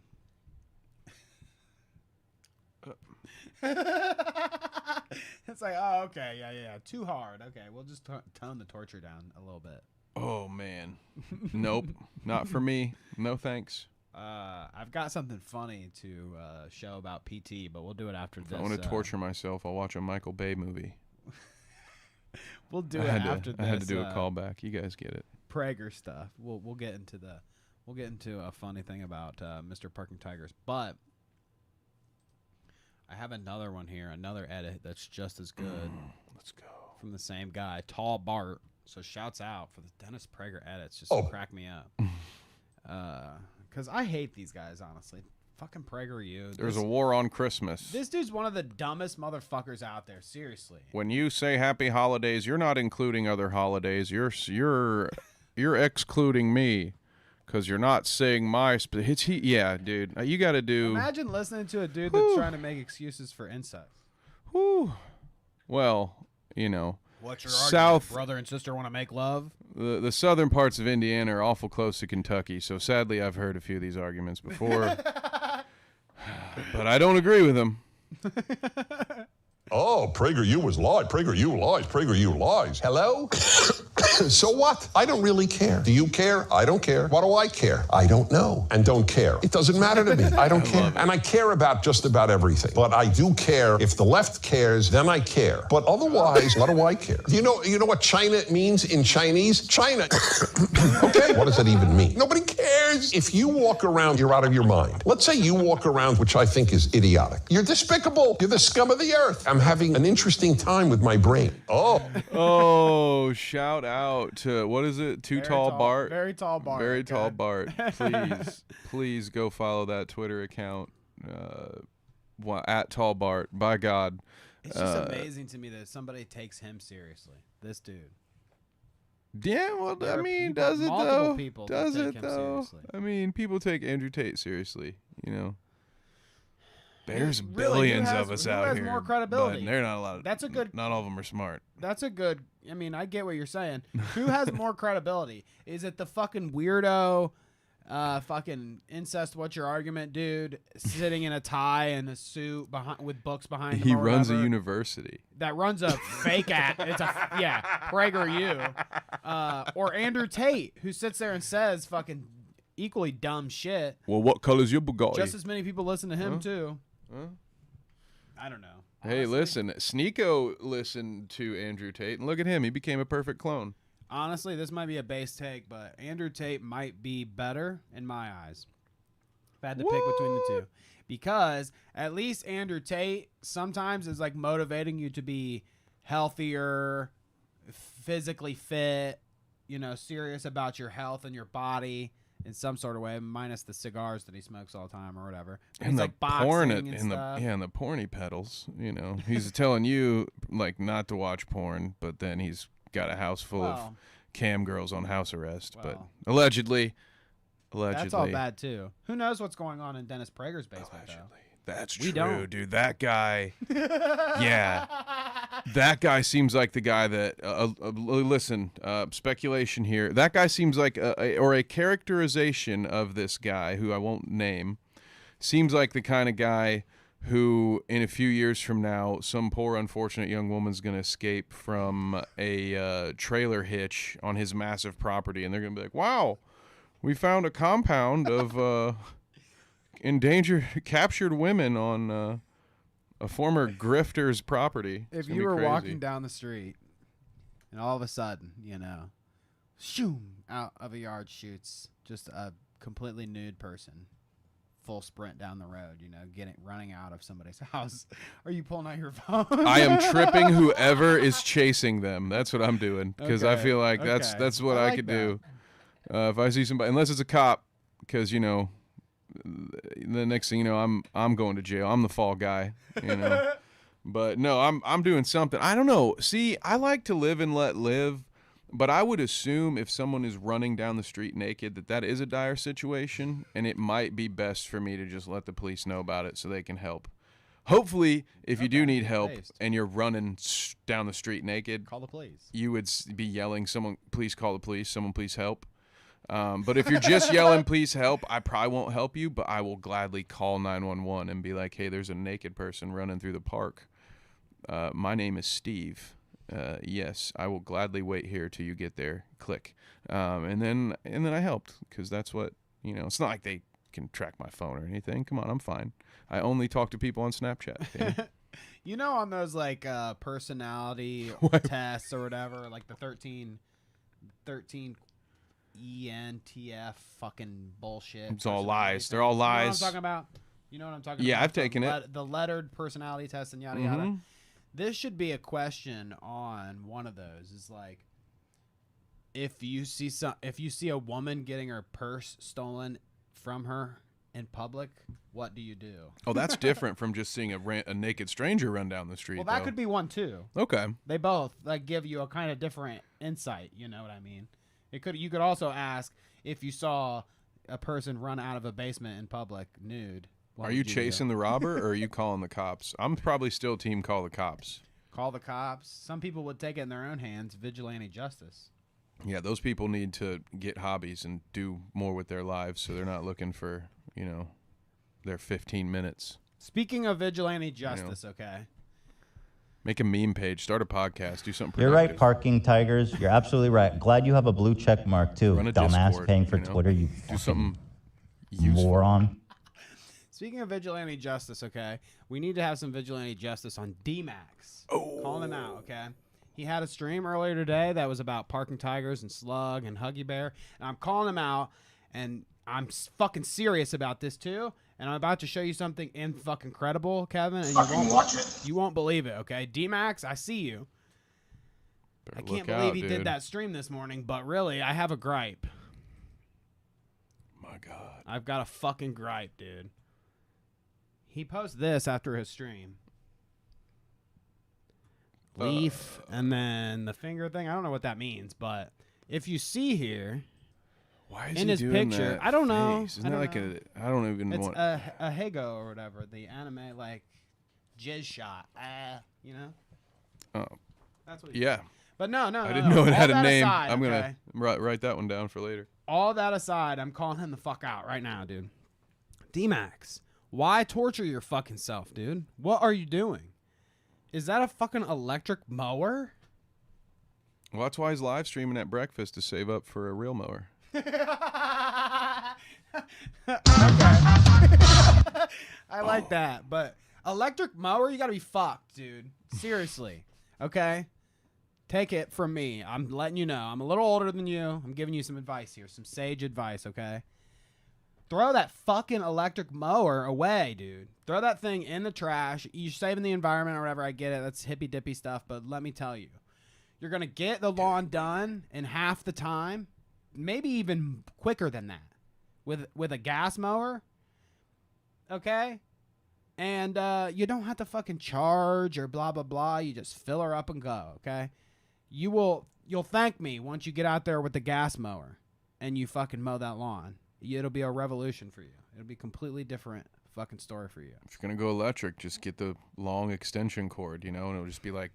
It's like, oh, okay, yeah, too hard. Okay, we'll just tone the torture down a little bit. Oh man. Nope. Not for me. No thanks. I've got something funny to show about PT, but we'll do it after this. If I want to torture myself, I'll watch a Michael Bay movie. We'll do it after this. I had to do a callback. You guys get it. Prager stuff. We'll get into a funny thing about Mr. Parking Tigers, but I have another one here, another edit that's just as good. Let's go. From the same guy, Tall Bart. So shouts out for the Dennis Prager edits. Just crack me up. Because I hate these guys, honestly. Fucking PragerU. There's a war on Christmas. This dude's one of the dumbest motherfuckers out there. Seriously. When you say happy holidays, you're not including other holidays. You're excluding me. Because you're not saying my... Yeah, dude. You got to do... Imagine listening to a dude that's trying to make excuses for incest. Whew. Well, you know... What's your argument? Brother and sister want to make love? The southern parts of Indiana are awful close to Kentucky, so sadly I've heard a few of these arguments before. But I don't agree with them. Oh, PragerU was lies. PragerU lies. PragerU lies. Hello? So what? I don't really care. Do you care? I don't care. What do I care? I don't know and don't care. It doesn't matter to me. I don't care. And I care about just about everything. But I do care. If the left cares, then I care. But otherwise, what do I care? You know what China means in Chinese? China. Okay, what does that even mean? Nobody cares. If you walk around, you're out of your mind. Let's say you walk around, which I think is idiotic. You're despicable. You're the scum of the earth. I'm having an interesting time with my brain. Oh, shout out to, what is it? Very Tall Bart? Very Tall Bart. Very Tall Bart. Please go follow that Twitter account. At Tall Bart. By God. It's just amazing to me that somebody takes him seriously. This dude. Yeah, well, I mean, does it though? Does it though? I mean, people take Andrew Tate seriously, you know. There's billions of us out here. Who has more credibility? But they're not a lot of, That's a good. Not all of them are smart. That's a good. I mean, I get what you're saying. Who has more credibility? Is it the fucking weirdo, fucking incest? What's your argument, dude? Sitting in a tie and a suit with books behind him. He runs a university. That runs a fake It's PragerU. Or Andrew Tate, who sits there and says fucking equally dumb shit. Well, what color's your Bugatti? Just as many people listen to him too. I don't know. Hey, listen, Sneeko listened to Andrew Tate, and look at him. He became a perfect clone. Honestly, this might be a base take, but Andrew Tate might be better in my eyes. If I had to pick between the two. Because at least Andrew Tate sometimes is like motivating you to be healthier, physically fit, serious about your health and your body in some sort of way, minus the cigars that he smokes all the time or whatever. And he's the like boxing porn and in stuff. and the porn he peddles. He's telling you like not to watch porn, but then he's got a house full of cam girls on house arrest. But allegedly, that's all bad too. Who knows what's going on in Dennis Prager's basement? Though? That's We true, don't. dude. That guy, yeah, that guy seems like the guy that. Listen, speculation here. That guy seems like a characterization of this guy who I won't name. Seems like the kind of guy who, in a few years from now, some poor unfortunate young woman's gonna escape from a trailer hitch on his massive property, and they're gonna be like, "Wow, we found a compound of." Captured women on a former grifter's property. If you were walking down the street and all of a sudden, shoom, out of a yard shoots just a completely nude person, full sprint down the road, running out of somebody's house, are you pulling out your phone? I am tripping whoever is chasing them. That's what I'm doing because I feel like that's what I could do. If I see somebody, unless it's a cop, because the next thing you know, I'm going to jail. I'm the fall guy, But no, I'm doing something. I don't know. See, I like to live and let live, but I would assume if someone is running down the street naked that is a dire situation, and it might be best for me to just let the police know about it so they can help. Hopefully, if you do need help and you're running down the street naked, call the police. You would be yelling, "Someone, please call the police. Someone, please help." But if you're just yelling, please help, I probably won't help you, but I will gladly call 911 and be like, hey, there's a naked person running through the park. My name is Steve. Yes, I will gladly wait here till you get there. Click. And then I helped because that's what, it's not like they can track my phone or anything. Come on, I'm fine. I only talk to people on Snapchat. On those like personality tests or whatever, like the 13 ENTF fucking bullshit. It's all lies. They're all lies. You know what I'm talking about? You know what I'm talking about? Yeah, I've taken it. The lettered personality test and yada yada. This should be a question on one of those. Is like, if you see a woman getting her purse stolen from her in public, what do you do? Oh, that's different from just seeing a naked stranger run down the street. Well, that could be one too. Okay. They both give you a kind of different insight. You know what I mean? You could also ask if you saw a person run out of a basement in public nude. Are you chasing the robber or are you calling the cops? I'm probably still team call the cops. Call the cops. Some people would take it in their own hands. Vigilante justice. Yeah, those people need to get hobbies and do more with their lives so they're not looking for, their 15 minutes. Speaking of vigilante justice, okay. Make a meme page, start a podcast, do something productive. You're right, parking tigers. You're absolutely right. Glad you have a blue check mark too. Run a Dumbass Discord, paying for Twitter, you do something useful. moron. Speaking of vigilante justice, okay, we need to have some vigilante justice on D-Max. Oh. Calling him out, okay? He had a stream earlier today that was about parking tigers and Slug and Huggy Bear, and I'm calling him out, and I'm fucking serious about this too. And I'm about to show you something fucking incredible, Kevin. And you won't believe it, okay? D-Max, I see you. I can't believe he did that stream this morning, but really, I have a gripe. My God. I've got a fucking gripe, dude. He posted this after his stream. Leaf, and then the finger thing. I don't know what that means, but if you see here... Why is in he his doing picture, that I don't know. Isn't that like I don't even it's want. It's a Hego or whatever, the anime like jizz shot. Oh, that's what. Yeah. But no. I didn't know it had a name. Aside, I'm gonna write that one down for later. All that aside, I'm calling him the fuck out right now, dude. D-Max, why torture your fucking self, dude? What are you doing? Is that a fucking electric mower? Well, that's why he's live streaming at breakfast to save up for a real mower. Okay. I like that, but electric mower, you gotta be fucked, dude. Seriously. Okay? Take it from me. I'm letting you know. I'm a little older than you. I'm giving you some advice here, some sage advice, okay? Throw that fucking electric mower away, dude. Throw that thing in the trash. You're saving the environment or whatever. I get it. That's hippy-dippy stuff, but let me tell you. You're going to get the lawn done in half the time, maybe even quicker than that with a gas mower. Okay? And you don't have to fucking charge or blah, blah, blah. You just fill her up and go, okay? You'll thank me once you get out there with the gas mower and you fucking mow that lawn. It'll be a revolution for you. It'll be a completely different fucking story for you. If you're going to go electric, just get the long extension cord, and it'll just be like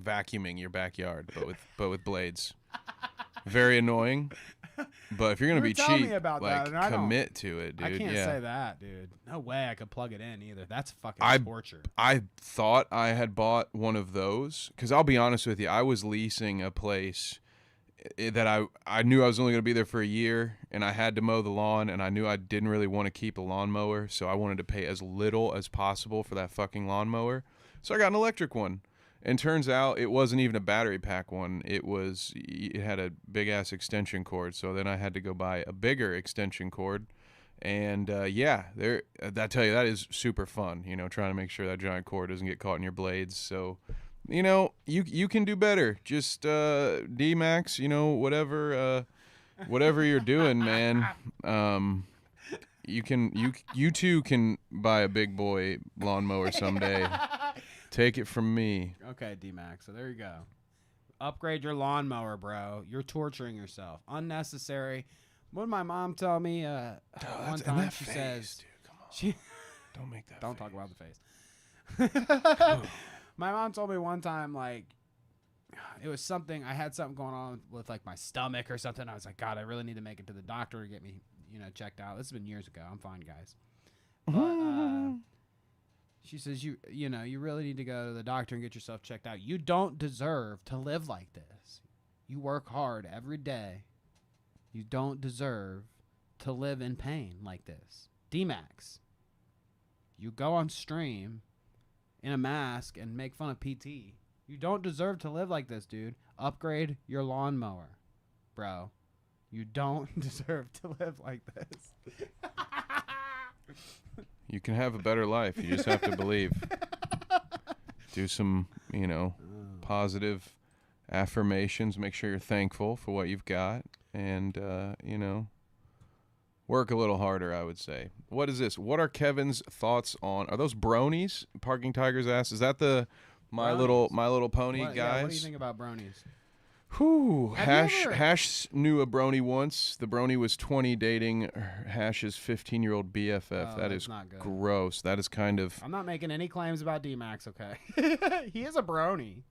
vacuuming your backyard, but with blades. Very annoying. But if you're gonna be cheap, commit to it, dude. I can't say that, dude. No way I could plug it in either. That's fucking torture. I thought I had bought one of those because I'll be honest with you, I was leasing a place that I knew I was only gonna be there for a year, and I had to mow the lawn, and I knew I didn't really want to keep a lawnmower, so I wanted to pay as little as possible for that fucking lawnmower. So I got an electric one. And turns out it wasn't even a battery pack one. It had a big ass extension cord. So then I had to go buy a bigger extension cord. And I tell you, that is super fun. Trying to make sure that giant cord doesn't get caught in your blades. So, you can do better. Just D-Max, whatever you're doing, man. You too can buy a big boy lawnmower someday. Take it from me. Okay, D-Max. So there you go. Upgrade your lawnmower, bro. You're torturing yourself. Unnecessary. What did my mom tell me one time? She says, dude, come on. Don't make that Don't face. talk about the face. My mom told me one time, like, it was something, I had something going on with, like, my stomach or something. I was like, God, I really need to make it to the doctor to get me, checked out. This has been years ago. I'm fine, guys. But, she says, you really need to go to the doctor and get yourself checked out. You don't deserve to live like this. You work hard every day. You don't deserve to live in pain like this. D-Max, you go on stream in a mask and make fun of PT. You don't deserve to live like this, dude. Upgrade your lawnmower, bro. You don't deserve to live like this. You can have a better life. You just have to believe. Do some, positive affirmations. Make sure you're thankful for what you've got. And, work a little harder, I would say. What is this? What are Kevin's thoughts on? Are those bronies? Parking Tiger's ass. Is that the My Little Pony guys? Yeah, what do you think about bronies? Whew. Hash knew a brony once. The brony was 20 dating Hash's 15-year-old BFF. That is not good. Gross. That is kind of... I'm not making any claims about D-Max, okay? He is a brony.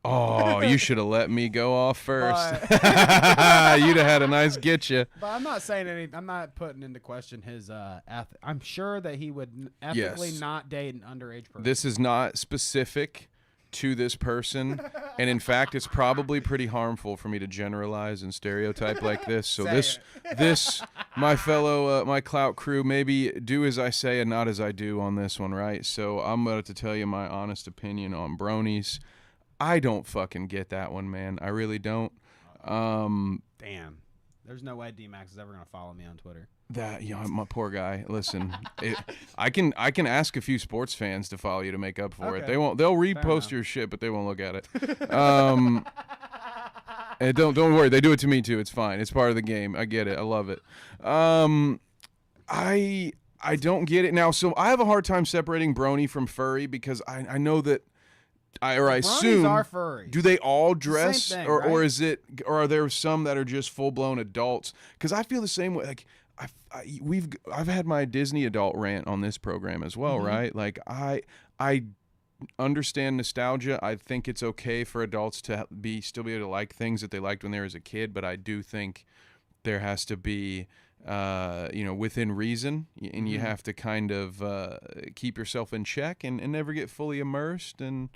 Oh, you should have let me go off first. You'd have had a nice get you. But I'm not saying anything. I'm not putting into question his ethic. I'm sure that he would ethically not date an underage person. This is not specific to this person, and in fact it's probably pretty harmful for me to generalize and stereotype like this. So this my fellow my Clout crew, maybe do as I say and not as I do on this one, right? So I'm about to tell you my honest opinion on bronies. I don't fucking get that one, man. I really don't. Damn, there's no way D-Max is ever gonna follow me on Twitter. My poor guy. Listen, I can ask a few sports fans to follow you to make up for it. They won't. They'll repost your shit, but they won't look at it. And don't worry. They do it to me too. It's fine. It's part of the game. I get it. I love it. I don't get it now. So I have a hard time separating brony from furry because I know that. I assume are furry. Do they all dress, Same thing, or right? or are there some that are just full blown adults? Because I feel the same way. Like I've had my Disney adult rant on this program as well, right? Like I understand nostalgia. I think it's okay for adults to still be able to like things that they liked when they were as a kid, but I do think there has to be within reason, and you have to kind of keep yourself in check and never get fully immersed. And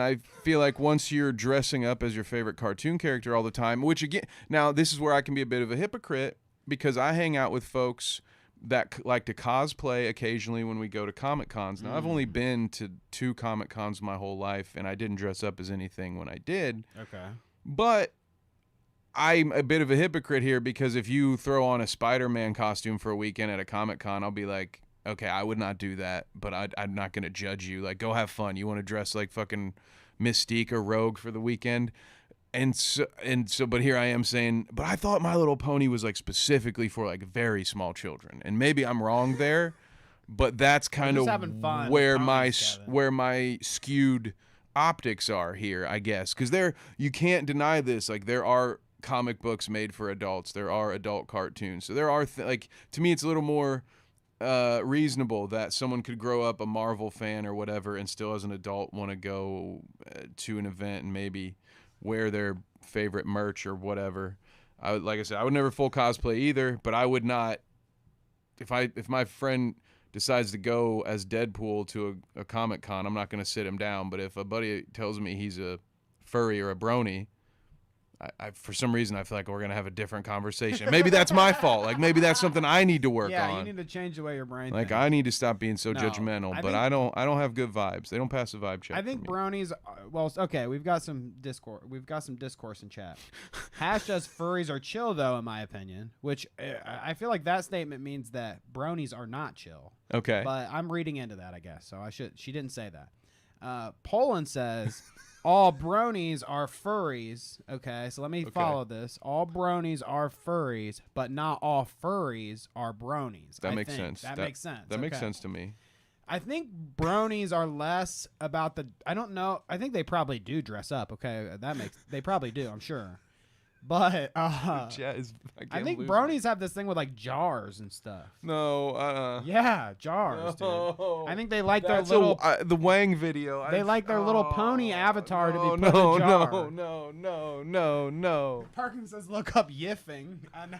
I feel like once you're dressing up as your favorite cartoon character all the time, which again, now this is where I can be a bit of a hypocrite because I hang out with folks that like to cosplay occasionally when we go to Comic Cons. Now, I've only been to 2 Comic Cons my whole life, and I didn't dress up as anything when I did. Okay. But I'm a bit of a hypocrite here because if you throw on a Spider-Man costume for a weekend at a Comic-Con, I'll be like, okay, I would not do that, but I'm not going to judge you. Like, go have fun. You want to dress like fucking Mystique or Rogue for the weekend. And so, but here I am saying, but I thought My Little Pony was like specifically for like very small children, and maybe I'm wrong there, but that's kind of where my skewed optics are here, I guess, because you can't deny this. Like there are comic books made for adults, there are adult cartoons, so there are like to me it's a little more reasonable that someone could grow up a Marvel fan or whatever and still as an adult want to go to an event and maybe wear their favorite merch or whatever. Like I said, I would never full cosplay either, but I would not, if my friend decides to go as Deadpool to a Comic Con, I'm not going to sit him down. But if a buddy tells me he's a furry or a brony, I for some reason I feel like we're gonna have a different conversation. Maybe that's my fault. Like maybe that's something I need to work on. Yeah, you need to change the way your brain thinks. I need to stop being so judgmental. I don't have good vibes. They don't pass the vibe check. I think bronies. Well, okay, we've got some discourse. We've got some discourse in chat. Hash says furries are chill, though, in my opinion. Which I feel like that statement means that bronies are not chill. Okay. But I'm reading into that, I guess. So I should. She didn't say that. Poland says. All bronies are furries. Okay, so let me follow this. All bronies are furries, but not all furries are bronies. That makes sense. That makes sense. That makes sense to me. I think bronies are less about the. I don't know. I think they probably do dress up. Okay, they probably do. I'm sure. But I think bronies have this thing with like jars and stuff. No, yeah, jars. No. Dude. I think they like their little the Wang video. They like their little pony avatar to be put in a jar. No. Parkin says, "Look up yiffing." No.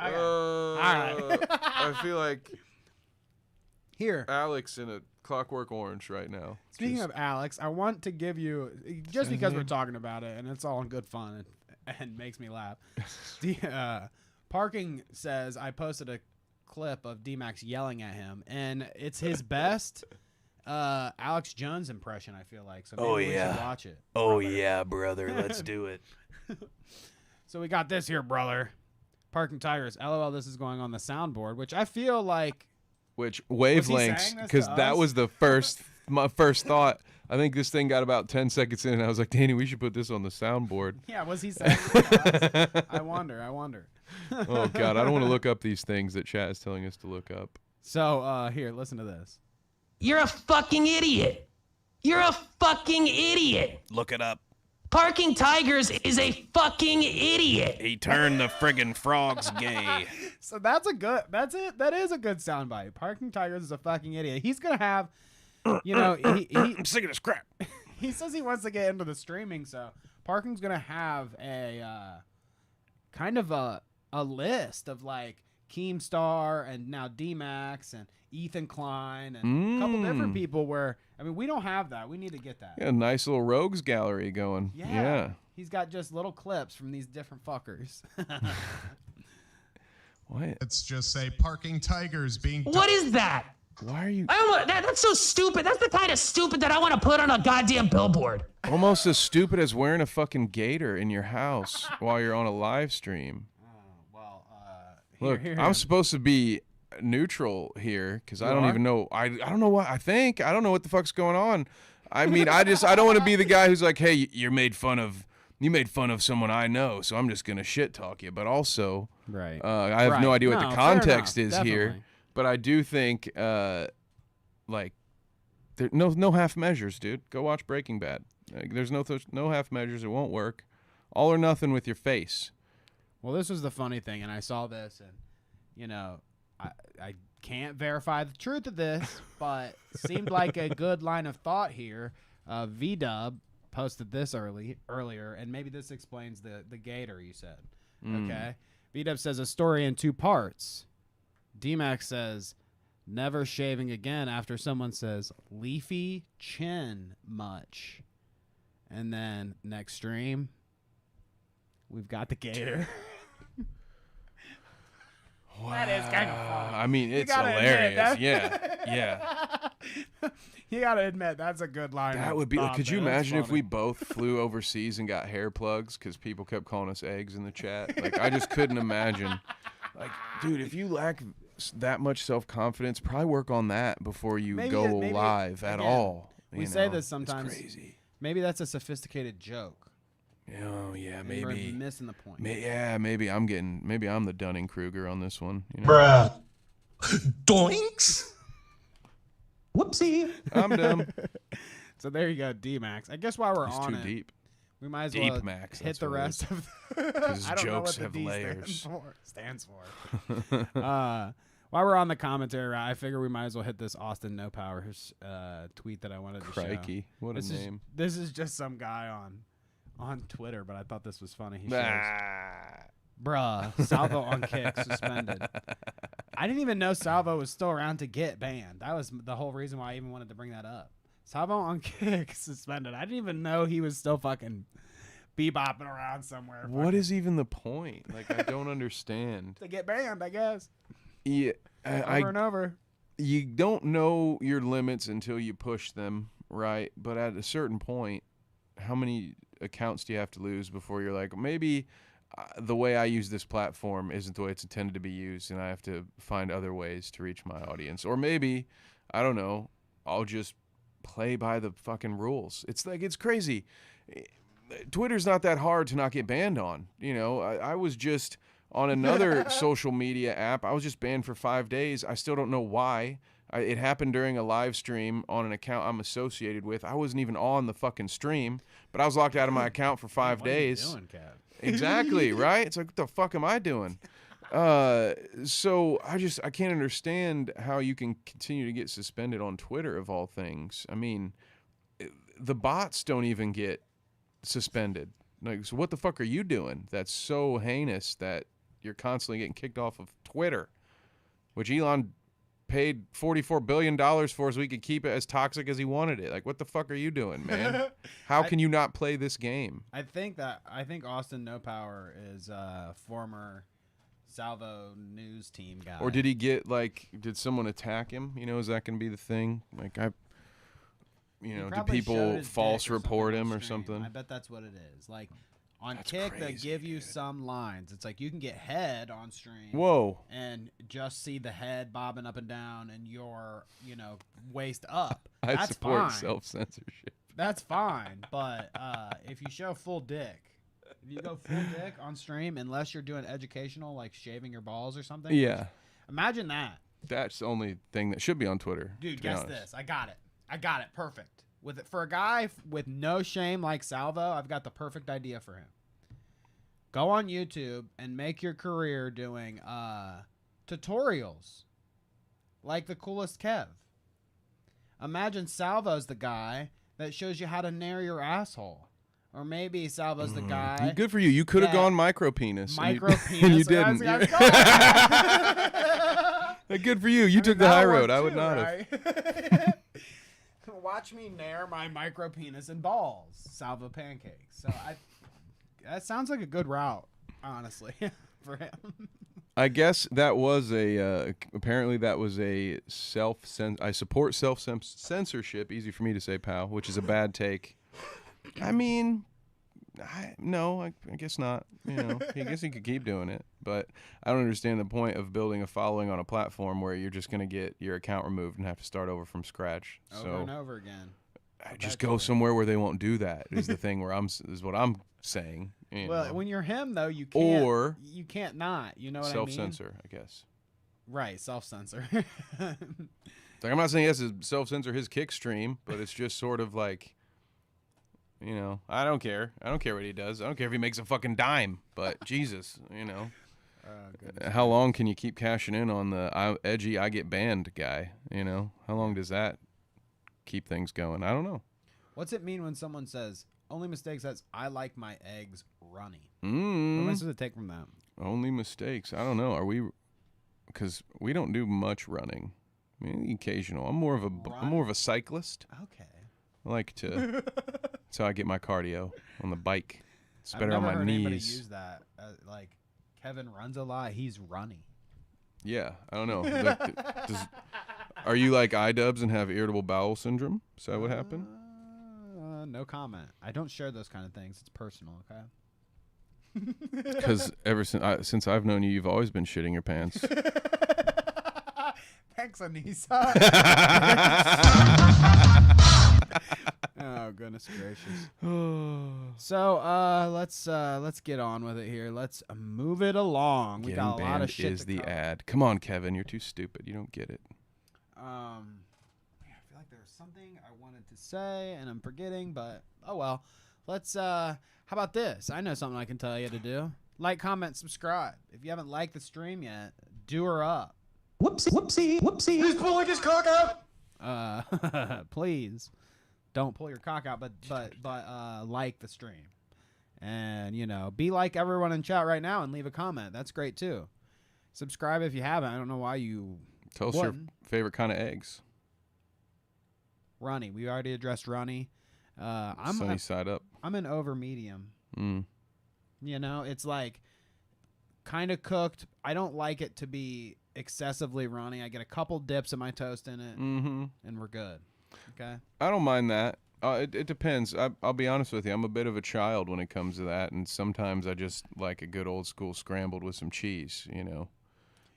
All right. I feel like here, Alex in a Clockwork Orange right now. Speaking of Alex, I want to give you just because we're talking about it and it's all in good fun. And makes me laugh. Parking says I posted a clip of D-Max yelling at him, and it's his best Alex Jones impression, I feel like. So maybe we should watch it. Oh, yeah, brother. Let's do it. So we got this here, brother. Parking Tigers. LOL, this is going on the soundboard, which I feel like... Which wavelengths, because that was my first thought. I think this thing got about 10 seconds in, and I was like, Danny, we should put this on the soundboard. Yeah, was he saying that? I wonder. Oh, God, I don't want to look up these things that chat is telling us to look up. So, here, listen to this. You're a fucking idiot. You're a fucking idiot. Look it up. Parking Tigers is a fucking idiot. He turned the friggin' frogs gay. So that's it. That is a good soundbite. Parking Tigers is a fucking idiot. He's going to have... I'm sick of this crap. He says he wants to get into the streaming, so Parking's gonna have a kind of a list of like Keemstar and now D-Max and Ethan Klein and a couple different people. Where we don't have that. We need to get that. Yeah, nice little rogues gallery going. Yeah. He's got just little clips from these different fuckers. What? Let's just say Parking Tigers being. What is that? Why are you? I don't know. That's so stupid. That's the kind of stupid that I want to put on a goddamn billboard. Almost as stupid as wearing a fucking gator in your house while you're on a live stream. Look, I'm supposed to be neutral here because I don't even know. I don't know what I think. I don't know what the fuck's going on. I mean, I don't want to be the guy who's like, hey, you made fun of someone I know, so I'm just gonna shit talk you. But also, right? I have no idea what the context is definitely. here. But I do think, like, there no half measures, dude. Go watch Breaking Bad. Like, there's no half measures. It won't work. All or nothing with your face. Well, this was the funny thing, and I saw this, and I can't verify the truth of this, but seemed like a good line of thought here. V-Dub posted this earlier, and maybe this explains the gator you said. Okay, V-Dub says a story in 2 parts. D-Max says, never shaving again after someone says, leafy chin much. And then next stream, we've got the gator. Wow. That is kind of fun. I mean, it's hilarious. Yeah. You got to admit, that's a good line. That would be. Could you imagine if we both flew overseas and got hair plugs because people kept calling us eggs in the chat? Like, I just couldn't imagine. Like, dude, if you lack that much probably work on that before you go live at all. We say this sometimes. It's crazy. Maybe that's a sophisticated joke. Oh yeah, And maybe. we're missing the point. Maybe I'm the Dunning-Kruger on this one. You know? Bruh. Doinks. Whoopsie. I'm dumb. So there you go, D-Max. I guess while we're He's on too it, deep. we might as Deep well Max, hit that's the what it rest is. of His I don't know jokes what the have D layers. stands for. While we're on the commentary route, I figure we might as well hit this Austin No Powers tweet that I wanted to show. Crikey, what a name. This is just some guy on Twitter, but I thought this was funny. He shows, bruh, Salvo on kick suspended. I didn't even know Salvo was still around to get banned. That was the whole reason why I even wanted to bring that up. Salvo on kick suspended. I didn't even know he was still fucking bebopping around somewhere. What is even the point? Like, I don't understand. To get banned, I guess. Yeah, Over and over. You don't know your limits until you push them, right? But at a certain point, how many accounts do you have to lose before you're like, maybe the way I use this platform isn't the way it's intended to be used, and I have to find other ways to reach my audience? Or maybe, I don't know, I'll just play by the fucking rules. It's like, it's crazy. Twitter's not that hard to not get banned on. You know, I was just on another social media app. I was just banned for 5 days. I still don't know why. It happened during a live stream on an account I'm associated with. I wasn't even on the fucking stream, but I was locked out of my account for 5 days. What are you doing, Kev? Exactly, right? It's like, what the fuck am I doing? So I can't understand how you can continue to get suspended on Twitter, of all things. I mean, the bots don't even get suspended. Like, so what the fuck are you doing that's so heinous that you're constantly getting kicked off of Twitter, which Elon paid $44 billion for so he could keep it as toxic as he wanted it? Like, what the fuck are you doing, man? How can you not play this game? I think Austin No Power is a former Salvo news team guy. Or did he get, like, did someone attack him? You know, is that going to be the thing? Like, do probably showed people his false dick or report something him on or stream. something? I bet that's what it is. Like, on That's Kick, they crazy, give you dude. some lines. It's like you can get head on stream. Whoa. And just see the head bobbing up and down and your, waist up. I That's support fine. self-censorship. That's fine. But if you show full dick, if you go full dick on stream, unless you're doing educational, like shaving your balls or something. Yeah. Imagine that. That's the only thing that should be on Twitter. Dude, to be guess honest. this. I got it. Perfect. For a guy with no shame like Salvo, I've got the perfect idea for him. Go on YouTube and make your career doing tutorials like the coolest Kev. Imagine Salvo's the guy that shows you how to nair your asshole. Or maybe Salvo's the guy. Good for you. You could have that- gone micro penis. Micro and penis. you didn't. Good for you. You took the high road. I would not have. Watch me nair my micro penis and balls, Salvo pancakes. So that sounds like a good route, honestly, for him. I guess that was apparently that was a I support self-censorship, easy for me to say, pal, which is a bad take. I mean, I guess not. I guess he could keep doing it, but I don't understand the point of building a following on a platform where you're just going to get your account removed and have to start over from scratch. Over and over again. Just go somewhere where they won't do that. Is the thing is what I'm saying. Well, when you're him though, you can't. Or you can't not. You know what I mean? Self-censor, I guess. Right, self-censor. Like, I'm not saying he has to self-censor his kick stream, but it's just sort of like, I don't care. I don't care what he does. I don't care if he makes a fucking dime, but Jesus, how long can you keep cashing in on the edgy I get banned guy? How long does that keep things going? I don't know. What's it mean when someone says, only mistake says, I like my eggs runny? What am I supposed to take from that? Only mistakes. I don't know. Are we, because we don't do much running. I mean, occasional. I'm more of a cyclist. Okay. I like to. That's how I get my cardio on the bike. It's I've better never on my heard anybody knees. use that. Like, Kevin runs a lot. He's runny. Yeah, I don't know. Are you like iDubbbz and have irritable bowel syndrome? Is that what happened? No comment. I don't share those kind of things. It's personal, okay? Because ever since I've known you, you've always been shitting your pants. Thanks, Anissa. Oh, goodness. Goodness gracious. So let's get on with it here. Let's move it along. We got a lot of shit is to the cover. ad. Come on, Kevin. You're too stupid. You don't get it. I feel like there was something I wanted to say and I'm forgetting, but oh well. Let's how about this? I know something I can tell you to do. Like, comment, subscribe. If you haven't liked the stream yet, do her up. Whoopsie, whoopsie, whoopsie. He's pulling his cock out. Please don't pull your cock out, but like the stream. And, you know, be like everyone in chat right now and leave a comment. That's great too. Subscribe if you haven't. I don't know why you Tell us your favorite kind of eggs. Runny. We already addressed runny. Sunny side up. I'm an over medium. Mm. You know, it's like kind of cooked. I don't like it to be excessively runny. I get a couple dips of my toast in it, and we're good. Okay. I don't mind that. It depends. I'll be honest with you. I'm a bit of a child when it comes to that, and sometimes I just like a good old school scrambled with some cheese, you know.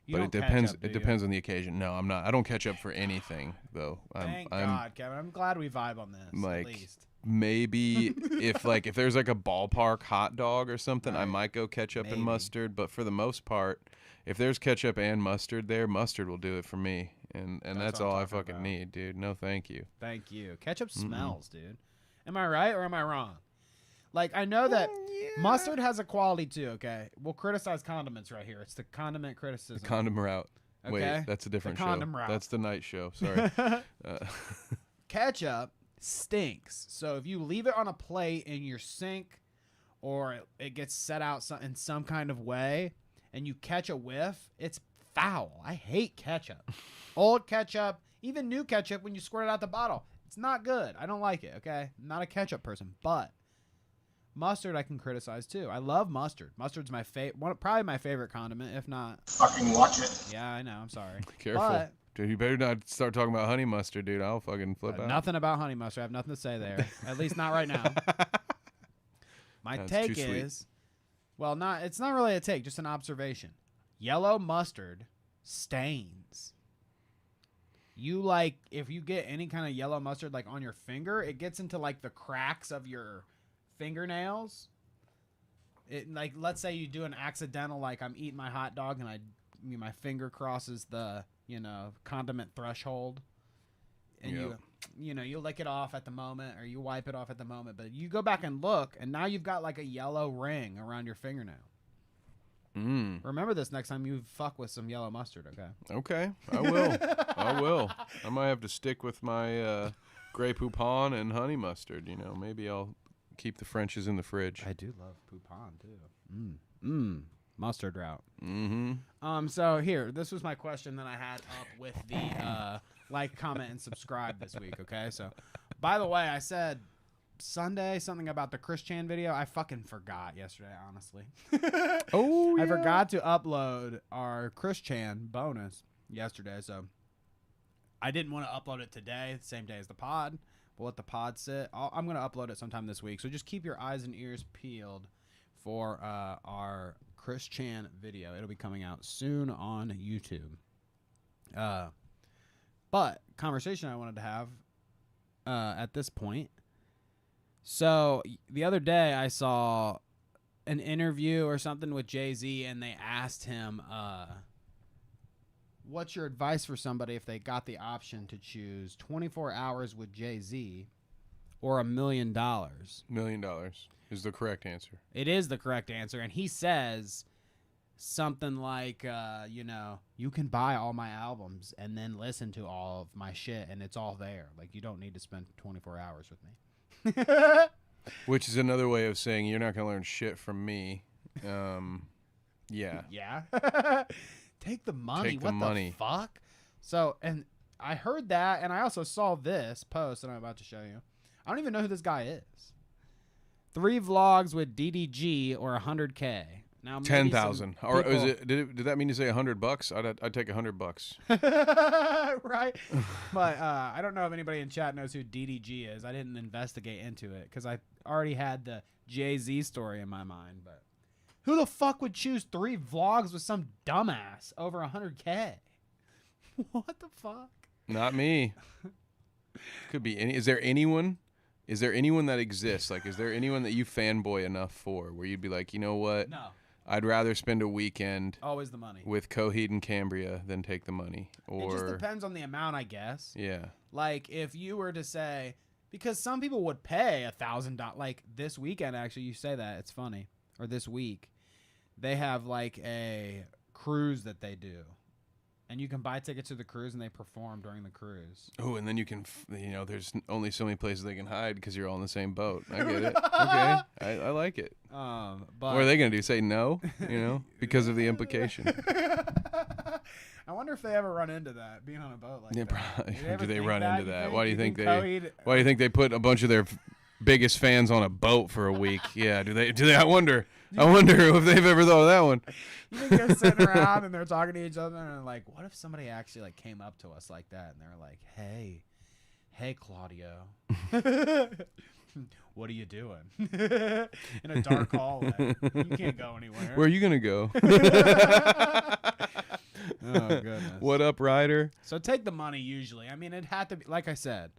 But it depends. It depends on the occasion. No, I'm not. I don't catch up for anything though. Thank God, Kevin. I'm glad we vibe on this. Like, at least. Maybe if there's like a ballpark hot dog or something, I might go ketchup and mustard. But for the most part, if there's ketchup and mustard there, mustard will do it for me. And that's all I fucking need, dude. No, thank you. Thank you. Ketchup smells, dude. Am I right or am I wrong? Like, I know that mustard has a quality too, okay? We'll criticize condiments right here. It's the condiment criticism. The condom route. Okay? Wait, that's a different the show. condom route. That's the night show. Sorry. Ketchup stinks. So if you leave it on a plate in your sink or it gets set out in some kind of way and you catch a whiff, it's foul. I hate ketchup. Old ketchup, even new ketchup when you squirt it out the bottle. It's not good. I don't like it, okay? I'm not a ketchup person, but mustard I can criticize too. I love mustard. Mustard's my probably my favorite condiment, if not. Fucking watch it. Yeah, I know. I'm sorry. Careful. But, dude, you better not start talking about honey mustard, dude. I'll fucking flip out. Nothing about honey mustard. I have nothing to say there. At least not right now. My take is, well, it's not really a take, just an observation. Yellow mustard stains. If you get any kind of yellow mustard like on your finger, it gets into like the cracks of your fingernails. It, like, let's say you do an accidental, like I'm eating my hot dog and my finger crosses the, condiment threshold, and you lick it off at the moment or you wipe it off at the moment, but you go back and look and now you've got like a yellow ring around your fingernail. Remember this next time you fuck with some yellow mustard, okay? Okay, I will. I will. I might have to stick with my Grey Poupon and honey mustard, Maybe I'll keep the Frenches in the fridge. I do love Poupon too. Mustard route. So here, this was my question that I had up with the like, comment, and subscribe this week, okay? So, by the way, I said Sunday something about the Chris Chan video. I fucking forgot yesterday, honestly. Oh, yeah. I forgot to upload our Chris Chan bonus yesterday, so I didn't want to upload it today, the same day as the pod. We'll let the pod sit. I'm going to upload it sometime this week, so just keep your eyes and ears peeled for our Chris Chan video. It'll be coming out soon on YouTube. But conversation I wanted to have at this point. So the other day I saw an interview or something with Jay-Z, and they asked him, what's your advice for somebody if they got the option to choose 24 hours with Jay-Z or $1 million? $1 million is the correct answer. It is the correct answer. And he says something like, you can buy all my albums and then listen to all of my shit, and it's all there. Like, you don't need to spend 24 hours with me. Which is another way of saying you're not going to learn shit from me. Yeah. Yeah. Take the money. Take the what money. The fuck? So, and I heard that, and I also saw this post that I'm about to show you. I don't even know who this guy is. 3 vlogs with DDG or 100K. Now 10,000. Or is it? Did that mean to say $100? I'd take $100. Right. But I don't know if anybody in chat knows who DDG is. I didn't investigate into it because I already had the Jay-Z story in my mind. But who the fuck would choose 3 vlogs with some dumbass over 100K? What the fuck? Not me. Could be any. Is there anyone Is there anyone that exists? Like, is there anyone that you fanboy enough for where you'd be like, you know what? No. I'd rather spend a weekend Always the money. with Coheed and Cambria than take the money. Or It just depends on the amount, I guess. yeah. Like, if you were to say, because some people would pay $1,000, like this weekend, actually, you say that, it's funny, or this week, they have like a cruise that they do. And you can buy tickets to the cruise, and they perform during the cruise. Oh, and then you can, there's only so many places they can hide because you're all in the same boat. I get it. Okay, I like it. But What are they gonna do? Say no? Because of the implication. I wonder if they ever run into that, being on a boat like that. Probably. Do they run into that? Why do you think Coheed- Why do you think they put a bunch of their biggest fans on a boat for a week? Yeah. Do they? I wonder if they've ever thought of that one. You think they're sitting around and they're talking to each other and they're like, what if somebody actually like came up to us like that and they're like, hey Claudio, what are you doing? In a dark hallway. You can't go anywhere. Where are you gonna go? Oh goodness. What up, Ryder? So take the money usually. I mean, it had to be, like I said,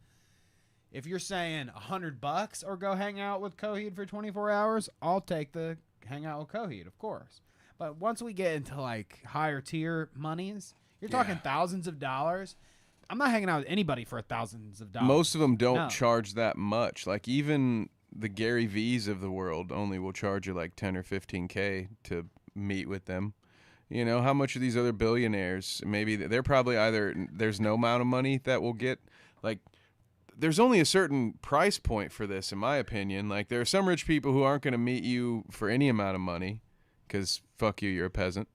if you're saying $100 or go hang out with Coheed for 24 hours, I'll take the hang out with Coheed, of course. But once we get into like higher tier monies, you're talking thousands of dollars. I'm not hanging out with anybody for thousands of dollars. Most of them don't charge that much. Like even the Gary V's of the world only will charge you like 10 or 15K to meet with them. How much of these other billionaires, maybe they're probably either there's no amount of money that will get, like, there's only a certain price point for this, in my opinion. Like, there are some rich people who aren't going to meet you for any amount of money because fuck you, you're a peasant.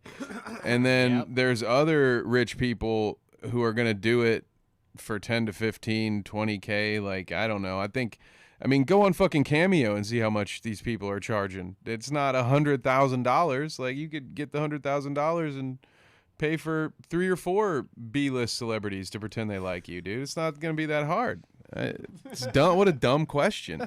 And then there's other rich people who are going to do it for 10 to 15, 20K. Like, I don't know. Go on fucking Cameo and see how much these people are charging. It's not $100,000. Like, you could get the $100,000 and pay for 3 or 4 B-list celebrities to pretend they like you, dude. It's not going to be that hard. It's dumb. What a dumb question.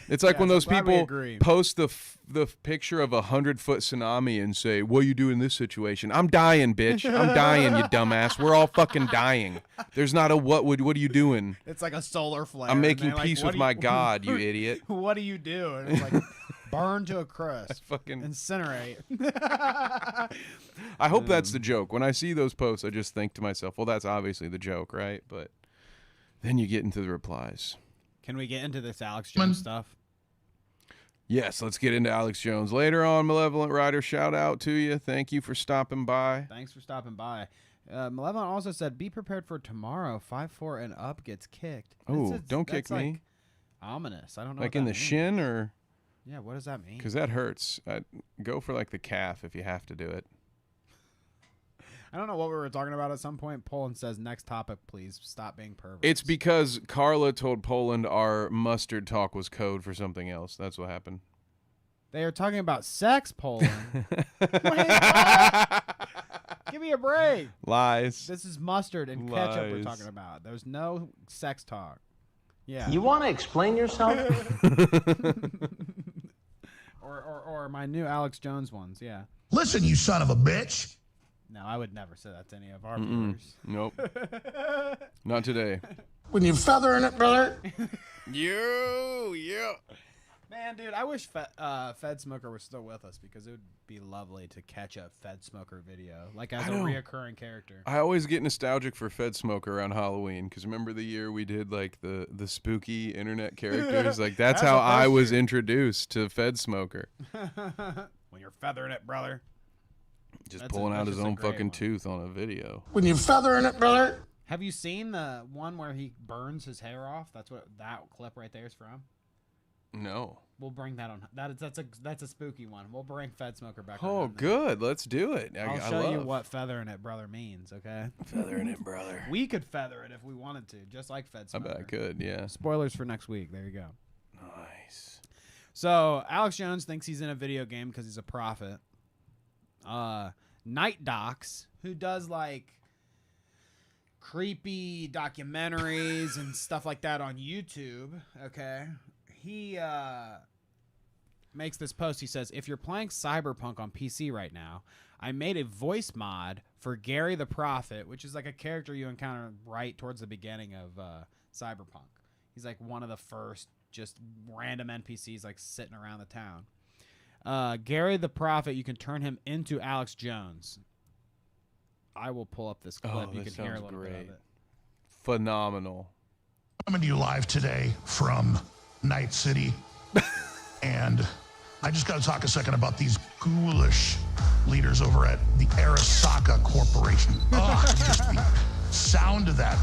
It's like when those people post the picture of a 100-foot tsunami and say, what do you do in this situation? I'm dying, bitch. I'm dying, you dumbass. We're all fucking dying. There's not a what are you doing? It's like a solar flare. I'm making peace with my God, you idiot. What do you do? And it's like, burn to a crust. Fucking incinerate. I hope that's the joke. When I see those posts, I just think to myself, well, that's obviously the joke, right? But then you get into the replies. Can we get into this Alex Jones stuff? Yes, let's get into Alex Jones. Later on, Malevolent Rider, shout out to you. Thank you for stopping by. Thanks for stopping by. Malevolent also said, be prepared for tomorrow. 5'4" and up gets kicked. Oh, don't kick me. Like ominous. I don't know. Like in the shin or? Yeah, what does that mean? Because that hurts. Go for like the calf if you have to do it. I don't know what we were talking about at some point. Poland says, next topic, please. Stop being perverts. It's because Carla told Poland our mustard talk was code for something else. That's what happened. They are talking about sex, Poland. Wait, what? Give me a break. Lies. This is mustard and ketchup we're talking about. There's no sex talk. Yeah. You want to explain yourself? or my new Alex Jones ones, yeah. Listen, you son of a bitch. No, I would never say that to any of our viewers. Nope. Not today. When you're feathering it, brother. Yeah. Man, dude, I wish Fed Smoker was still with us because it would be lovely to catch a Fed Smoker video, like as a reoccurring character. I always get nostalgic for Fed Smoker around Halloween because remember the year we did like the spooky internet characters? Like that's how I was introduced to Fed Smoker. When you're feathering it, brother. Just pulling out his own fucking tooth on a video. When you're feathering it, brother. Have you seen the one where he burns his hair off? That's what that clip right there is from. No. We'll bring that on. That's a spooky one. We'll bring Fed Smoker back. Oh, good. Let's do it. I'll show you what feathering it, brother, means. Okay. Feathering it, brother. We could feather it if we wanted to, just like Fed Smoker. I bet I could. Yeah. Spoilers for next week. There you go. Nice. So Alex Jones thinks he's in a video game because he's a prophet. Night Docs, who does like creepy documentaries and stuff like that on YouTube, okay? He makes this post. He says, if you're playing Cyberpunk on PC right now, I made a voice mod for Gary the Prophet, which is like a character you encounter right towards the beginning of Cyberpunk. He's like one of the first just random NPCs like sitting around the town. Gary the Prophet, you can turn him into Alex Jones. I will pull up this clip. You can hear a little bit of it. Phenomenal. Coming to you live today from Night City. And I just got to talk a second about these ghoulish leaders over at the Arasaka Corporation. Just the sound of that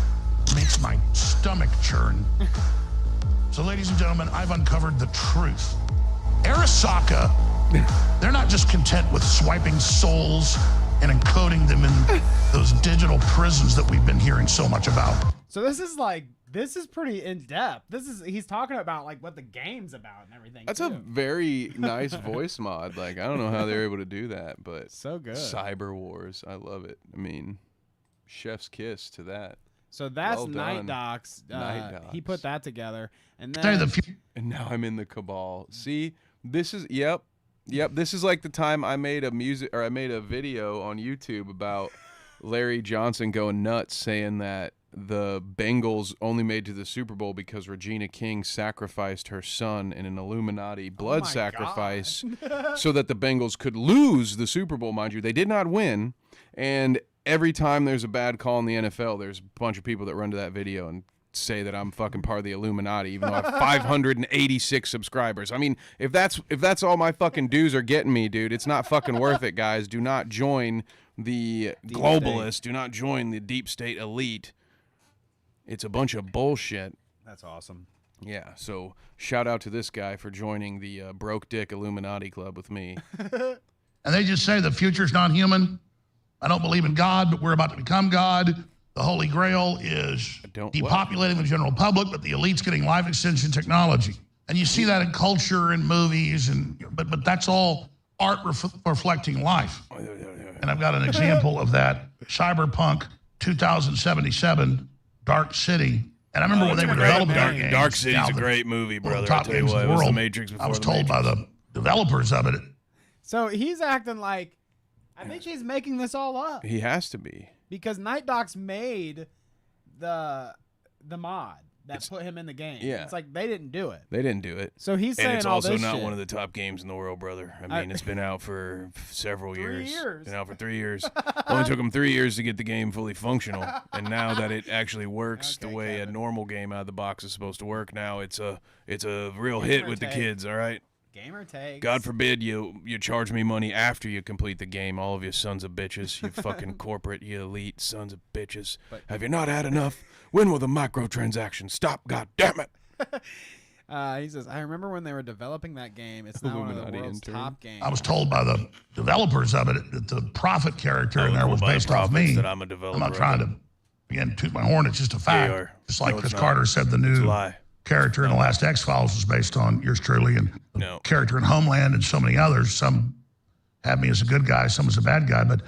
makes my stomach churn. So, ladies and gentlemen, I've uncovered the truth. Arasaka, they're not just content with swiping souls and encoding them in those digital prisons that we've been hearing so much about. So this is pretty in depth. He's talking about like what the game's about and everything. That's a very nice voice mod. Like, I don't know how they're able to do that, but so good. Cyber Wars, I love it. I mean, chef's kiss to that. So that's well Night Docs. He put that together, and then and now I'm in the cabal. See, this is yep. This is like the time I made a video on YouTube about Larry Johnson going nuts, saying that the Bengals only made to the Super Bowl because Regina King sacrificed her son in an Illuminati blood sacrifice so that the Bengals could lose the Super Bowl. Mind you, they did not win. And every time there's a bad call in the NFL, there's a bunch of people that run to that video and say that I'm fucking part of the Illuminati, even though I have 586 subscribers. I mean, if that's all my fucking dues are getting me, dude, it's not fucking worth it, guys. Do not join the globalists. Do not join the deep state elite. It's a bunch of bullshit. That's awesome. Yeah, so shout out to this guy for joining the broke dick Illuminati club with me. And they just say the future's not human. I don't believe in God, but we're about to become God. The Holy Grail is depopulating the general public, but the elite's getting life extension technology. And you see that in culture and movies, but that's all art reflecting life. And I've got an example of that. Cyberpunk 2077, Dark City. And I remember when they were developing our game. Dark City's a great movie, brother. I'll tell you what, it was The Matrix before I was told by the developers of it. So he's acting like, I think he's making this all up. He has to be. Because Night Docs made the mod that put him in the game. Yeah. It's like they didn't do it. They didn't do it. So he's saying all this shit. And it's also not one of the top games in the world, brother. I mean, it's been out for several years. 3 years. Been out for 3 years. Only took them 3 years to get the game fully functional. And now that it actually works the way a normal game out of the box is supposed to work, now it's a real hit with the kids, all right? Gamer takes. God forbid you charge me money after you complete the game, all of you sons of bitches, you fucking corporate, you elite sons of bitches. Have you not had enough? When will the microtransactions stop? God damn it! He says, I remember when they were developing that game. It's now one of the world's top games. I was told by the developers of it that the Prophet character in there was based off me. That I'm a developer. I'm not trying to, again, toot my horn. It's just a fact. Just like Chris Carter said, the new character in the last X-Files was based on yours truly, and the character in Homeland and so many others. Some have me as a good guy, some as a bad guy, but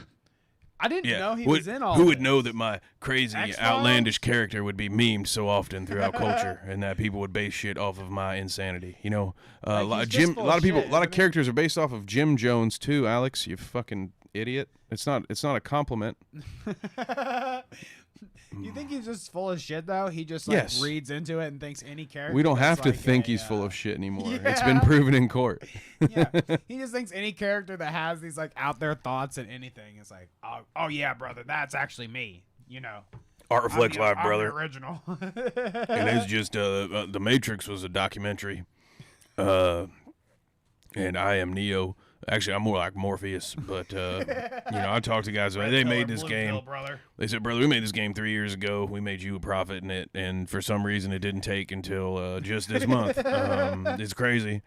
I didn't know he was in all Who would know that my crazy, outlandish character would be memed so often throughout culture, and that people would base shit off of my insanity? You know, a lot of characters are based off of Jim Jones too. Alex, you fucking idiot! It's not a compliment. You think he's just full of shit though? He just like reads into it and thinks any character. We don't have to think he's full of shit anymore. Yeah. It's been proven in court. Yeah, he just thinks any character that has these like out there thoughts and anything is like, oh yeah, brother, that's actually me. You know, Art reflects life, brother. I'm the original. And it's just The Matrix was a documentary, and I am Neo. Actually, I'm more like Morpheus, but, you know, I talked to guys about they made this game. They said, brother, we made this game 3 years ago. We made you a profit in it, and for some reason it didn't take until just this month. It's crazy.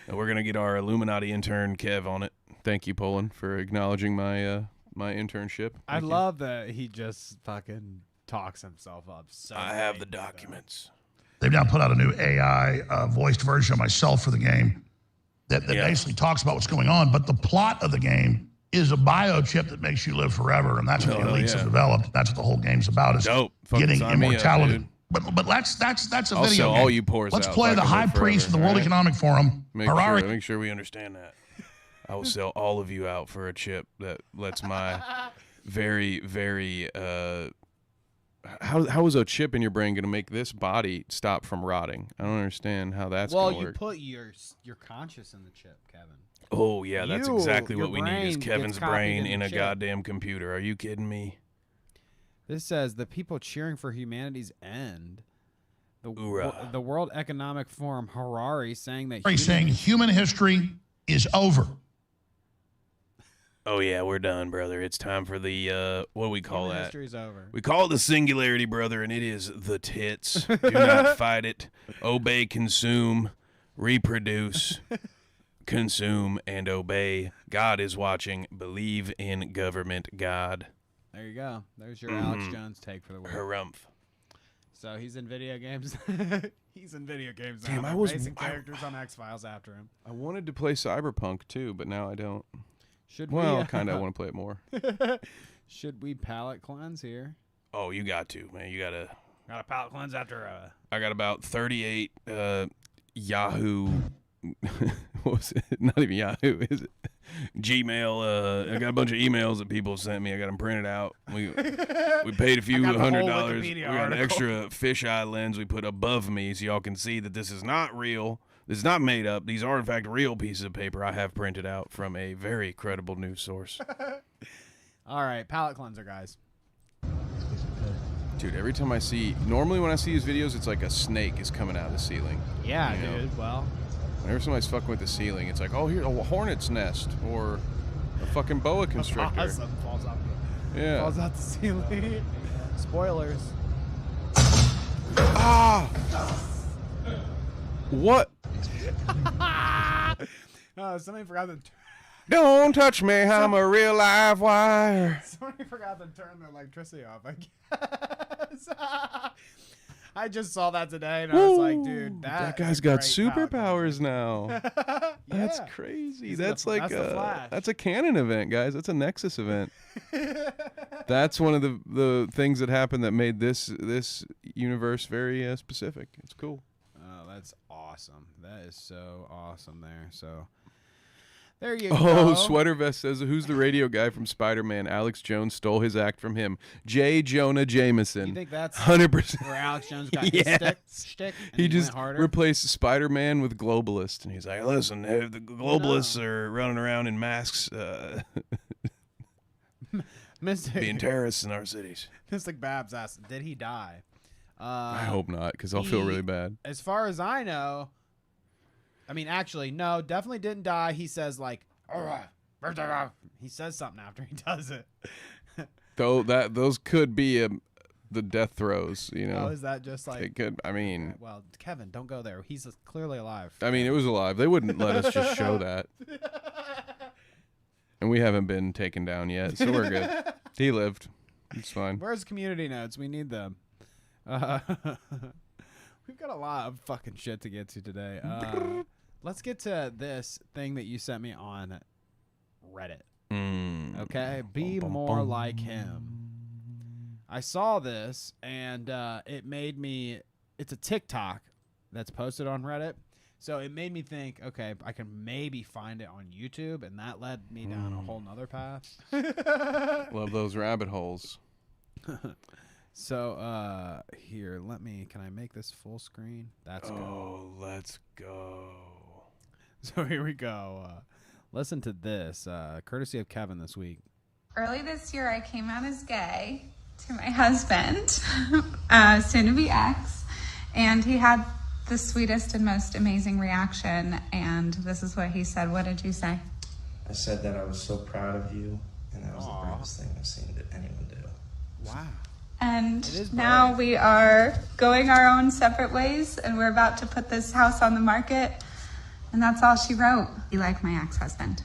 We're going to get our Illuminati intern, Kev, on it. Thank you, Poland, for acknowledging my my internship. I love that he just fucking talks himself up. So I have the documents. They've now put out a new AI voiced version of myself for the game. That basically talks about what's going on, but the plot of the game is a biochip that makes you live forever, and that's what the elites have developed. That's what the whole game's about, is getting immortality. But that's a I'll video sell game. all you pours Let's out play the high priest of the World Economic Forum. Make sure we understand that. I will sell all of you out for a chip that lets my very, very how is a chip in your brain going to make this body stop from rotting? I don't understand how that's going to work. Well, you put your conscious in the chip, Kevin. Oh, yeah, that's exactly your what we need is brain Kevin's gets copied brain in in the a chip. goddamn computer. Are you kidding me? This says the people cheering for humanity's end. Hoorah. The World Economic Forum, Harari, saying that human history is over. Oh, yeah, we're done, brother. It's time for the, what do we call human that? history's over. We call it the singularity, brother, and it is the tits. Do not fight it. Obey, consume, reproduce, consume, and obey. God is watching. Believe in government, God. There you go. There's your Alex Jones take for the week. Harumph. So he's in video games. He's in video games now. Damn, They're basing characters on X-Files after him. I wanted to play Cyberpunk, too, but now I don't. Should Well, we, kind of. I want to play it more. Should we palate cleanse here? Oh, you got to, man. You got to. Got a palate cleanse after I got about 38 Yahoo. What was it? Not even Yahoo, is it? Gmail. I got a bunch of emails that people sent me. I got them printed out. We paid a few $100. We got an extra fisheye lens we put above me so y'all can see that this is not real. This is not made up. These are, in fact, real pieces of paper I have printed out from a very credible news source. All right, palate cleanser, guys. Dude, every time I see... Normally when I see these videos, it's like a snake is coming out of the ceiling. Yeah, you know? dude. Well... Whenever somebody's fucking with the ceiling, it's like, oh, here's a hornet's nest or a fucking boa constrictor. Awesome. Falls out the ceiling. Spoilers. Ah! What? Somebody forgot to... Don't touch me, I'm a real live wire. Somebody forgot to turn the electricity off, I guess. I just saw that today, and I was like, dude, that guy's got superpowers now. That's crazy. That's like that's a canon event, guys. That's a Nexus event. That's one of the things that happened that made this universe very specific. It's cool. Oh, that's awesome. That is so awesome there. So there you go. go. Sweater Vest says, who's the radio guy from Spider-Man? Alex Jones stole his act from him. J. Jonah Jameson. You think that's 100% where Alex Jones got his shtick? He just replaced Spider-Man with globalist. And he's like, listen, the globalists are running around in masks being terrorists in our cities. Mystic Babs asked, did he die? I hope not, because I'll feel really bad. As far as I know, I mean, actually, no, definitely didn't die. He says, like, he says something after he does it. Though those could be the death throes, you know. Oh, is that just like... It could, I mean... Well, Kevin, don't go there. He's clearly alive. I mean, it was alive. They wouldn't let us just show that. And we haven't been taken down yet, so we're good. He lived. It's fine. Where's community notes? We need them. We've got a lot of fucking shit to get to today. Let's get to this thing that you sent me on Reddit. Okay? Be more like him. I saw this, and it made me... It's a TikTok that's posted on Reddit. So it made me think, okay, I can maybe find it on YouTube, and that led me down a whole nother path. Love those rabbit holes. So, here, can I make this full screen? That's good. Oh, let's go. So here we go. Listen to this, courtesy of Kevin this week. Early this year, I came out as gay to my husband, soon to be ex, and he had the sweetest and most amazing reaction, and this is what he said. What did you say? I said that I was so proud of you, and that was the bravest thing I've seen that anyone do. Wow. And now we are going our own separate ways, and we're about to put this house on the market, and that's all she wrote. Be like my ex-husband.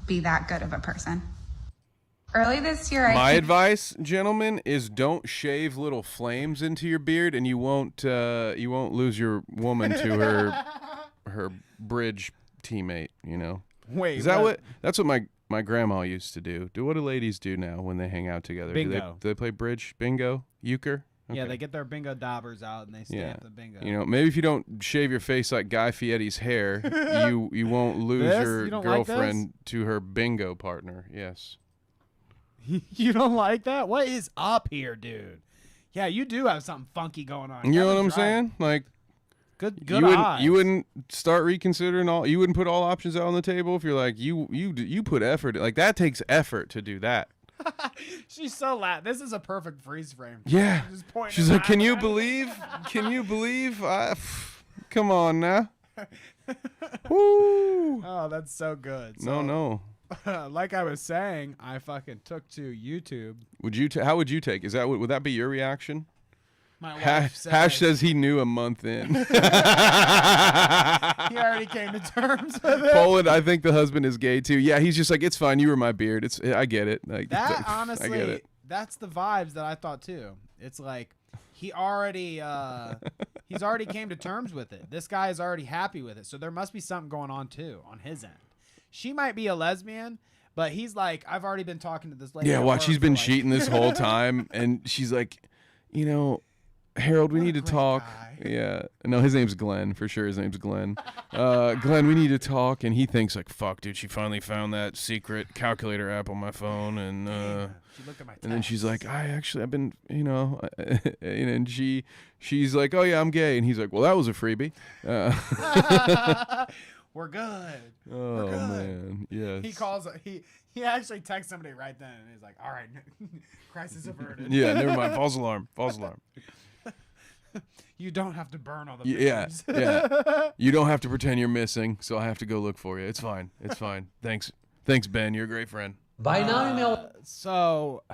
Be that good of a person. Early this year, my advice, gentlemen, is don't shave little flames into your beard, and you won't lose your woman to her bridge teammate. You know. Wait, is that what? That's what my grandma used to do. What do ladies do now when they hang out together? Bingo. Do they play bridge? Bingo? Euchre? Okay. Yeah, they get their bingo daubers out and they stamp the bingo. You know, maybe if you don't shave your face like Guy Fieri's hair, you won't lose your girlfriend to her bingo partner. Yes. You don't like that? What is up here, dude? Yeah, you do have something funky going on. You know what I'm saying? Like, good you wouldn't start reconsidering all. You wouldn't put all options out on the table if you're like you put effort. Like that takes effort to do that. She's so loud. This is a perfect freeze frame. Yeah. She's like, can you believe? Can you believe? Come on now. Woo. Oh, that's so good. No. Like I was saying, I fucking took to YouTube. Would you? How would you take? Is that would that be your reaction? My wife Hash says he knew a month in. He already came to terms with it. Poland, I think the husband is gay too. Yeah, he's just like, it's fine. You were my beard. I get it. Like that. Honestly, I get it. That's the vibes that I thought too. It's like he's already came to terms with it. This guy is already happy with it. So there must be something going on too on his end. She might be a lesbian, but he's like, I've already been talking to this lady. Yeah, watch. She's been cheating this whole time, and she's like, Harold, we need to talk. Guy. Yeah. No, his name's Glenn. For sure his name's Glenn. Glenn, we need to talk. And he thinks like, fuck, dude, she finally found that secret calculator app on my phone. And she looked at my text. And then she's like, I've been, and she's like, oh, yeah, I'm gay. And he's like, well, that was a freebie. We're good. Oh, We're good. Man. Yes. He actually texts somebody right then. And he's like, all right, crisis averted. Yeah, never mind. False alarm. False alarm. You don't have to burn all the pictures. Yeah. You don't have to pretend you're missing, so I have to go look for you. It's fine. It's fine. Thanks, Ben. You're a great friend. By now, so,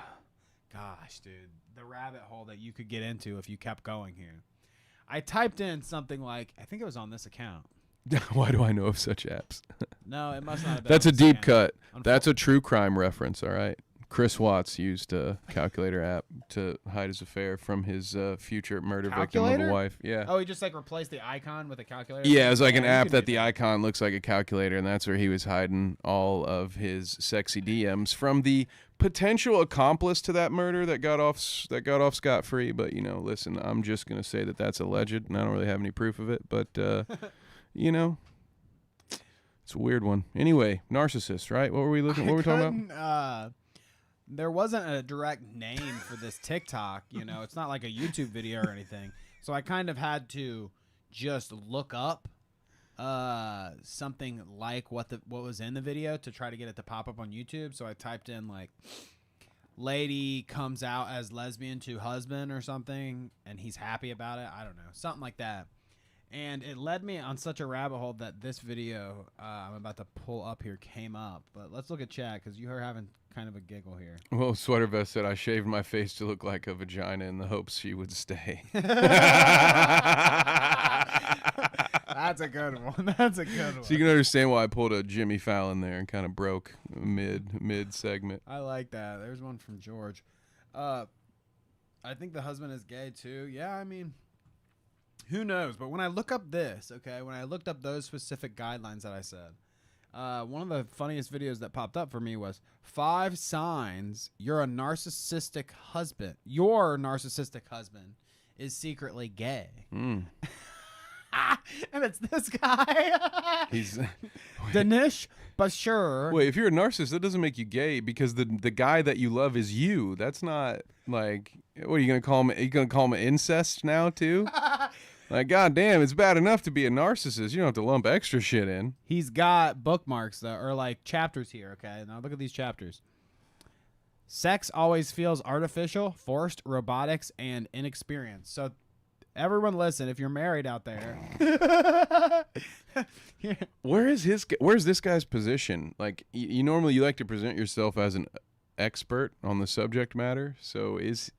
gosh, dude, the rabbit hole that you could get into if you kept going here. I typed in something like, I think it was on this account. Why do I know of such apps? No, it must not have been. That's a deep cut. That's a true crime reference, all right? Chris Watts used a calculator app to hide his affair from his future murder victim of a wife. Yeah. Oh, he just like replaced the icon with a calculator? Yeah, it was like an app that the icon looks like a calculator, and that's where he was hiding all of his sexy DMs from the potential accomplice to that murder that got off scot-free. But, listen, I'm just going to say that that's alleged, and I don't really have any proof of it. But, it's a weird one. Anyway, narcissist, right? What were we talking about? There wasn't a direct name for this TikTok, it's not like a YouTube video or anything. So I kind of had to just look up something like what was in the video to try to get it to pop up on YouTube. So I typed in like lady comes out as lesbian to husband or something, and he's happy about it. I don't know, something like that. And it led me on such a rabbit hole that this video I'm about to pull up here came up. But let's look at chat because you are having kind of a giggle here. Well, Sweater Vest said, I shaved my face to look like a vagina in the hopes she would stay. That's a good one. That's a good one. So you can understand why I pulled a Jimmy Fallon there and kind of broke mid segment. I like that. There's one from George. I think the husband is gay too. Yeah, I mean, who knows? But when I look up when I looked up those specific guidelines that I said, one of the funniest videos that popped up for me was 5 signs you're a narcissistic husband. Your narcissistic husband is secretly gay. Mm. And it's this guy. He's Danish Bashir. Wait, if you're a narcissist, that doesn't make you gay because the guy that you love is you. That's not like, what are you gonna call him? Are you gonna call him incest now too? Like, goddamn, it's bad enough to be a narcissist. You don't have to lump extra shit in. He's got bookmarks though, or like chapters here. Okay, now look at these chapters. Sex always feels artificial, forced, robotics, and inexperienced. So, everyone, listen. If you're married out there, where's this guy's position? Like, you normally like to present yourself as an expert on the subject matter. So is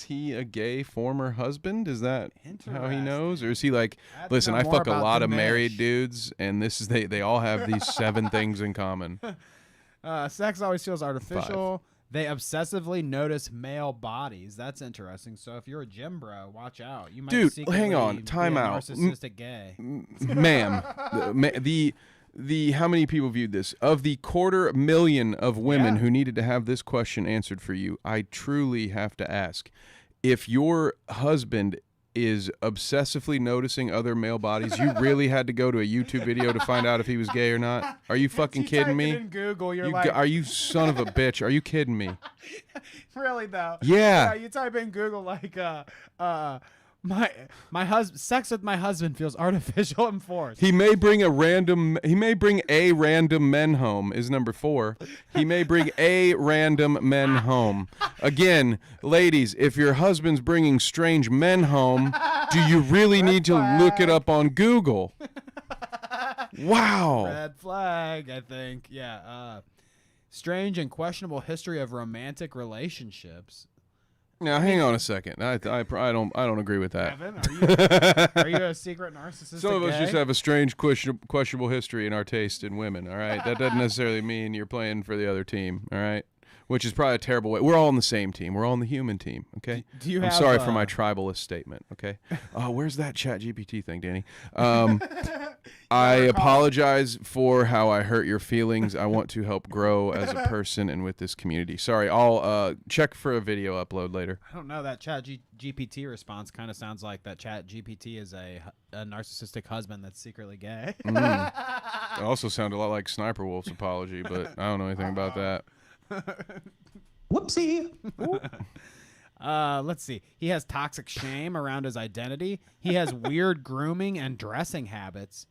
he a gay former husband? Is that how he knows, or is he like, listen, I fuck a lot of married dudes, and this is they all have these 7 things in common. Sex always feels artificial. 5. They obsessively notice male bodies. That's interesting. So if you're a gym bro, watch out. You might hang on, time out. Narcissistic gay, ma'am. The how many people viewed this? Of the 250,000 of women who needed to have this question answered for you, I truly have to ask, if your husband is obsessively noticing other male bodies. You really had to go to a YouTube video to find out if he was gay or not? Are you fucking kidding me? In Google, you're like, are you son of a bitch? Are you kidding me? Really though? Yeah. You type in Google like my husband, sex with my husband feels artificial and forced. He may bring a random men home is number 4. He may bring a random men home. Again, ladies, if your husband's bringing strange men home, do you really need to look it up on Google? Wow. Red flag, I think. Yeah. Strange and questionable history of romantic relationships. Now, hang on a second. I don't agree with that. Evan, are you a secret narcissist? Some of us just have a strange, questionable history in our taste in women. All right, that doesn't necessarily mean you're playing for the other team. All right, which is probably a terrible way. We're all on the same team. We're all in the human team. Okay. I'm sorry for my tribalist statement. Okay. Where's that Chat GPT thing, Danny? I apologize for how I hurt your feelings. I want to help grow as a person and with this community. Sorry, I'll check for a video upload later. I don't know. That Chat GPT response kind of sounds like that Chat GPT is a narcissistic husband that's secretly gay. It also sounded a lot like Sniper Wolf's apology, but I don't know anything about that. Whoopsie. Let's see. He has toxic shame around his identity. He has weird grooming and dressing habits.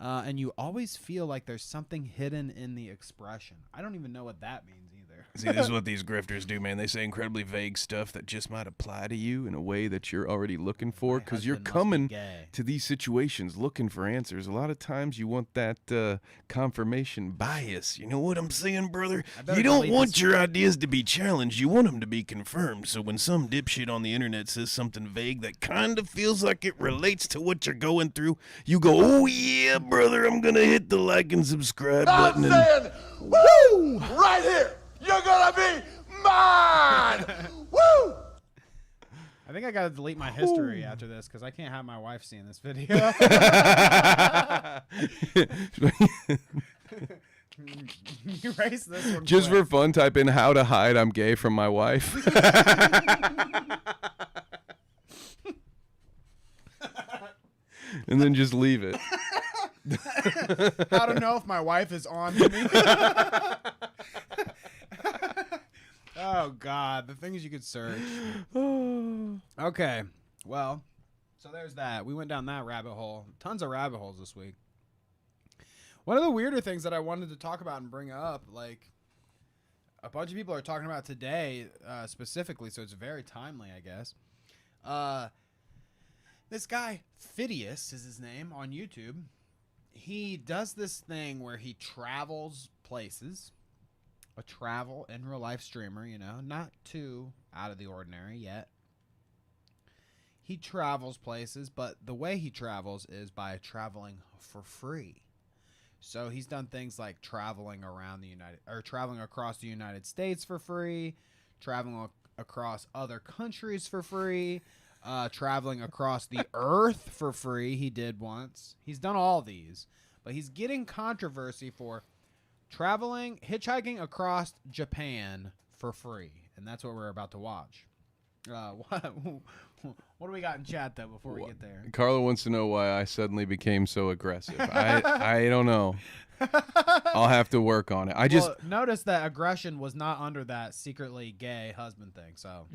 And you always feel like there's something hidden in the expression. I don't even know what that means either. See, this is what these grifters do, man. They say incredibly vague stuff that just might apply to you in a way that you're already looking for, because you're coming to these situations looking for answers. A lot of times you want that confirmation bias. You know what I'm saying, brother? You don't want your ideas to be challenged. You want them to be confirmed. So when some dipshit on the internet says something vague that kind of feels like it relates to what you're going through, you go, oh, yeah, brother, I'm going to hit the like and subscribe button. I'm saying, woo! Right here! You're gonna be mine! Woo! I think I gotta delete my history after this because I can't have my wife seeing this video. Erase this one. Just for fun, type in how to hide I'm gay from my wife. And then just leave it. How to know if my wife is on to me. Oh, God. The things you could search. Okay. Well, so there's that. We went down that rabbit hole. Tons of rabbit holes this week. One of the weirder things that I wanted to talk about and bring up, like, a bunch of people are talking about today specifically, so it's very timely, I guess. This guy, Fidias is his name, on YouTube. He does this thing where he travels places. A travel in real life streamer, you know, not too out of the ordinary yet. He travels places, but the way he travels is by traveling for free. So he's done things like traveling across the United States for free, traveling across other countries for free, traveling across the earth for free. He did once. He's done all these, but he's getting controversy for hitchhiking across Japan for free, and that's what we're about to watch. What do we got in chat though before we get there? Carla wants to know why I suddenly became so aggressive. I don't know. I'll have to work on it. I just noticed that aggression was not under that secretly gay husband thing, so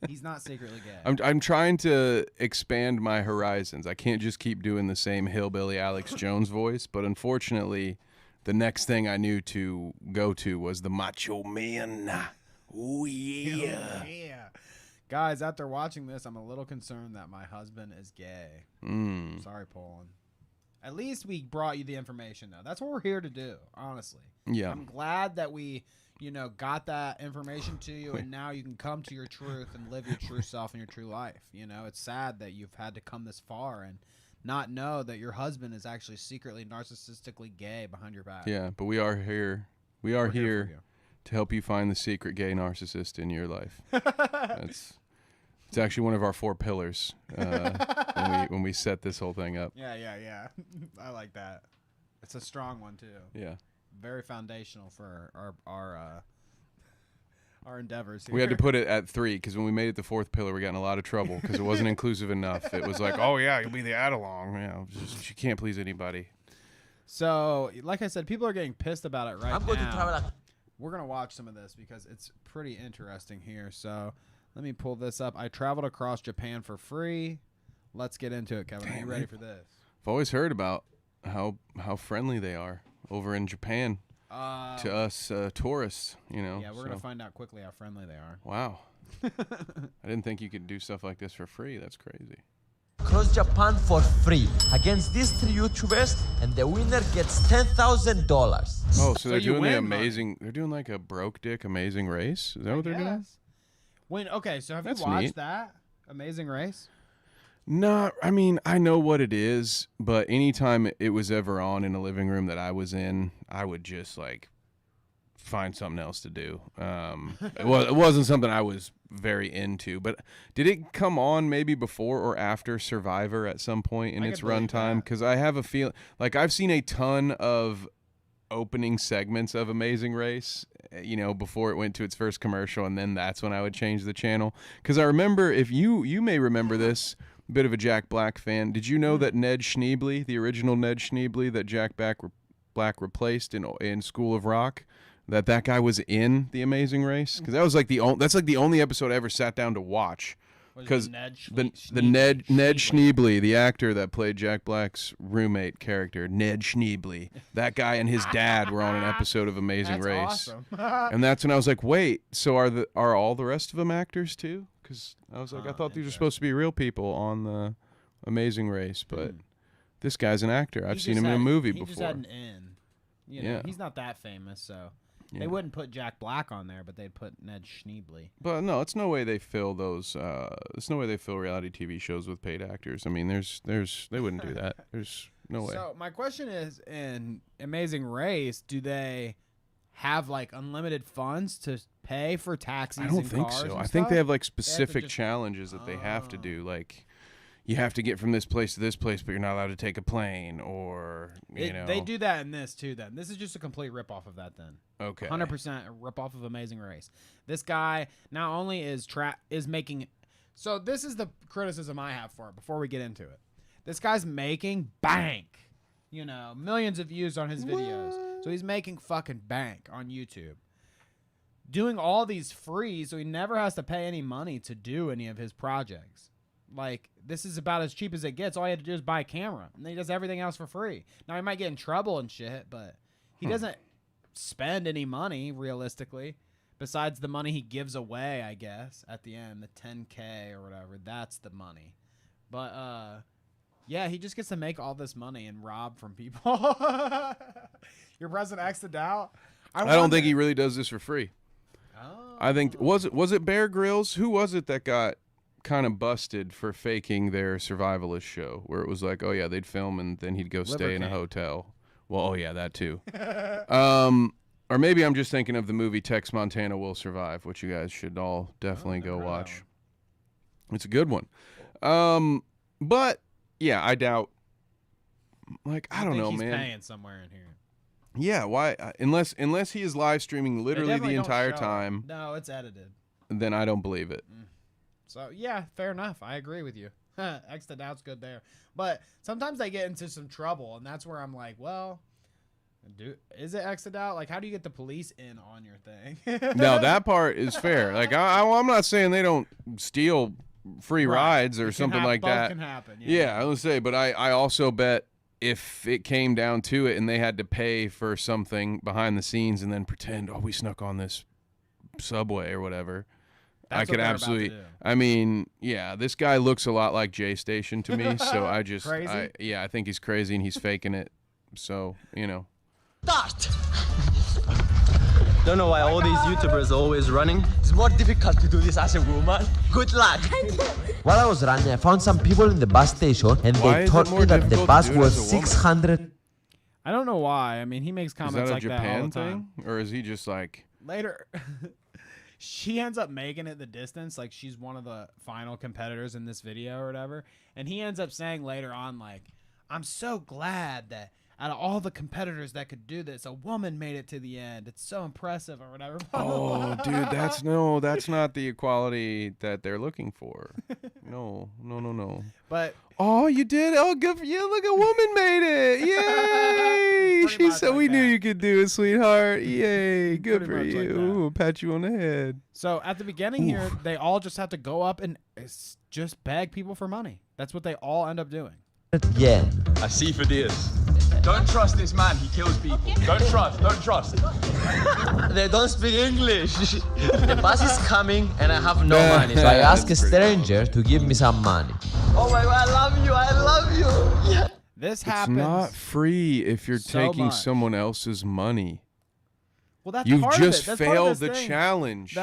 he's not secretly gay. I'm trying to expand my horizons. I can't just keep doing the same hillbilly Alex Jones voice, but unfortunately, the next thing I knew to go to was the Macho Man. Oh yeah. Yeah. Guys, after watching this, I'm a little concerned that my husband is gay. Sorry, Poland. At least we brought you the information, though. That's what we're here to do, honestly. Yeah. I'm glad that we, got that information to you, and now you can come to your truth and live your true self and your true life. You know, it's sad that you've had to come this far and not know that your husband is actually secretly narcissistically gay behind your back. Yeah, but we are here. We're here to help you find the secret gay narcissist in your life. It's actually one of our 4 pillars when we set this whole thing up. Yeah. I like that. It's a strong one too. Yeah. Very foundational for our endeavors here. We had to put it at 3 because when we made it the 4th pillar, we got in a lot of trouble because it wasn't inclusive enough. It was like, oh yeah, you'll be the add-along. You can't please anybody. So, like I said, people are getting pissed about it right I'm going to travel. We're going to watch some of this because it's pretty interesting here. So, let me pull this up. I traveled across Japan for free. Let's get into it, Kevin. Are you ready for this? I've always heard about how friendly they are over in Japan to us tourists, you know. Yeah, we're going to find out quickly how friendly they are. Wow. I didn't think you could do stuff like this for free. That's crazy. Cross Japan for free against these 3 YouTubers, and the winner gets $10,000. Oh, so they're doing the amazing. They're doing like a broke dick amazing race. Is that what they're doing? Okay, so have you watched that Amazing Race? No, I mean, I know what it is, but anytime it was ever on in a living room that I was in, I would just like find something else to do. It wasn't something I was very into, but did it come on maybe before or after Survivor at some point in its runtime? Because I have a feeling, like I've seen a ton of opening segments of Amazing Race, you know, before it went to its first commercial, and then that's when I would change the channel. Because I remember, if you may remember this, a bit of a Jack Black fan, did you know that Ned Schneebly, the original Ned Schneebly that Jack Black replaced in School of Rock, that guy was in the Amazing Race? Because that was like the only episode I ever sat down to watch. Because the Ned Schneebly, the actor that played Jack Black's roommate character, Ned Schneebly, that guy and his dad were on an episode of Amazing Race. Awesome. And that's when I was like, wait, so are all the rest of them actors too? Because I was like, I thought these were supposed to be real people on the Amazing Race, but this guy's an actor. I've seen him in a movie before. He just had an in. You know, he's not that famous, so. Yeah. They wouldn't put Jack Black on there, but they'd put Ned Schneebly. But no, it's no way they fill those. It's no way they fill reality TV shows with paid actors. I mean, they wouldn't do that. There's no way. So my question is, in Amazing Race, do they have like unlimited funds to pay for taxis? I don't think so. I think they have like specific challenges that they have to do, like. You have to get from this place to this place, but you're not allowed to take a plane, or you know. They do that in this too. Then this is just a complete ripoff of that. Then 100% a ripoff of Amazing Race. This guy not only is making. So this is the criticism I have for it. Before we get into it, this guy's making bank. You know, millions of views on his videos. So he's making fucking bank on YouTube. Doing all these free, so he never has to pay any money to do any of his projects. Like, this is about as cheap as it gets. All he had to do is buy a camera, and then he does everything else for free. Now, he might get in trouble and shit, but he doesn't spend any money, realistically, besides the money he gives away, I guess, at the end, the $10K or whatever. That's the money. But, yeah, he just gets to make all this money and rob from people. You're pressing X to doubt? I don't think he really does this for free. Oh. I think, was it Bear Grylls? Who was it that got kind of busted for faking their survivalist show, where it was like, oh yeah, they'd film and then he'd go stay in a hotel? Well, oh yeah, that too. Or maybe I'm just thinking of the movie Tex Montana Will Survive, which you guys should all definitely go watch. It's a good one. But yeah, I doubt. Like, I don't know, man. He's paying somewhere in here. Yeah, why? Unless he is live streaming literally the entire time. No, it's edited. Then I don't believe it. So, yeah, fair enough. I agree with you. X to doubt's good there. But sometimes they get into some trouble, and that's where I'm like, well, is it X to doubt? Like, how do you get the police in on your thing? No, that part is fair. Like, I'm not saying they don't steal free rides or something like that. Both can happen. Yeah, I was going to say, but I also bet if it came down to it and they had to pay for something behind the scenes and then pretend, oh, we snuck on this subway or whatever, I could absolutely. I mean, yeah, this guy looks a lot like Jay Station to me, so I just, I think he's crazy and he's faking it. So, you know. Start. Don't know why all these YouTubers are always running. It's more difficult to do this as a woman. Good luck. While I was running, I found some people in the bus station, and they told me that the bus was 600. I don't know why. I mean, he makes comments like that all the time. Is that a Japan thing, or is he just like later? She ends up making it the distance, like she's one of the final competitors in this video or whatever. And he ends up saying later on, like, I'm so glad that out of all the competitors that could do this, a woman made it to the end. It's so impressive or whatever. Oh, dude, that's not the equality that they're looking for. No. But oh, you did? Oh, good for you. Look, a woman made it. Yay. She said, we knew you could do it, sweetheart. Yay. Good for you. Like pat you on the head. So at the beginning here, they all just have to go up and just beg people for money. That's what they all end up doing. Yeah. I see Fidias. Don't trust this man. He kills people. Don't trust. They don't speak English. The bus is coming and I have no money. So I ask a stranger to give me some money. Oh my God, I love you. Yeah. This happens. It's not free if you're so taking much. someone else's money. Well, that's You've part just of it. That's failed part of the this thing, challenge.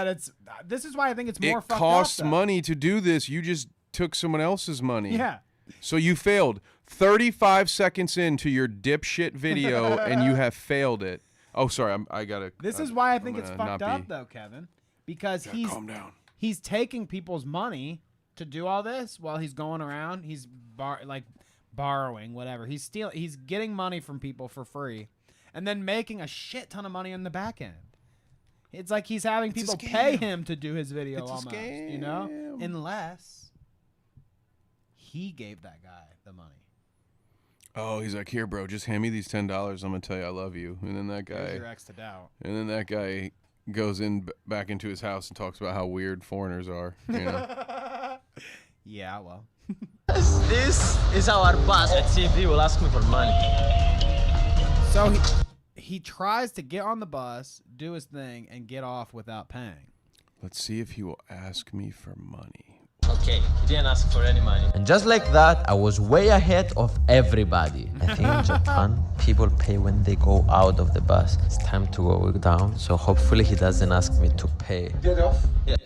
This is why I think it's more fucked up. It costs though. money to do this. You just took someone else's money. Yeah. So you failed 35 seconds into your dipshit video, and you have failed it. Oh, sorry. I gotta. This is why I think it's fucked up, though, Kevin, because calm down. He's taking people's money to do all this while he's going around. He's borrowing, whatever. He's stealing. He's getting money from people for free, and then making a shit ton of money on the back end. It's like he's having people pay him to do his video almost, you know, unless he gave that guy the money. Oh, he's like, here, bro, just hand me these $10. I'm gonna tell you I love you. And then that guy. There's your ex to doubt. And then that guy goes back into his house and talks about how weird foreigners are. You know? Yeah, well. This is our bus. Let's see if he will ask me for money. So he tries to get on the bus, do his thing, and get off without paying. Let's see if he will ask me for money. Okay, he didn't ask for any money. And just like that, I was way ahead of everybody. I think in Japan, people pay when they go out of the bus. It's time to go down, so hopefully he doesn't ask me to pay. Get off. Yeah.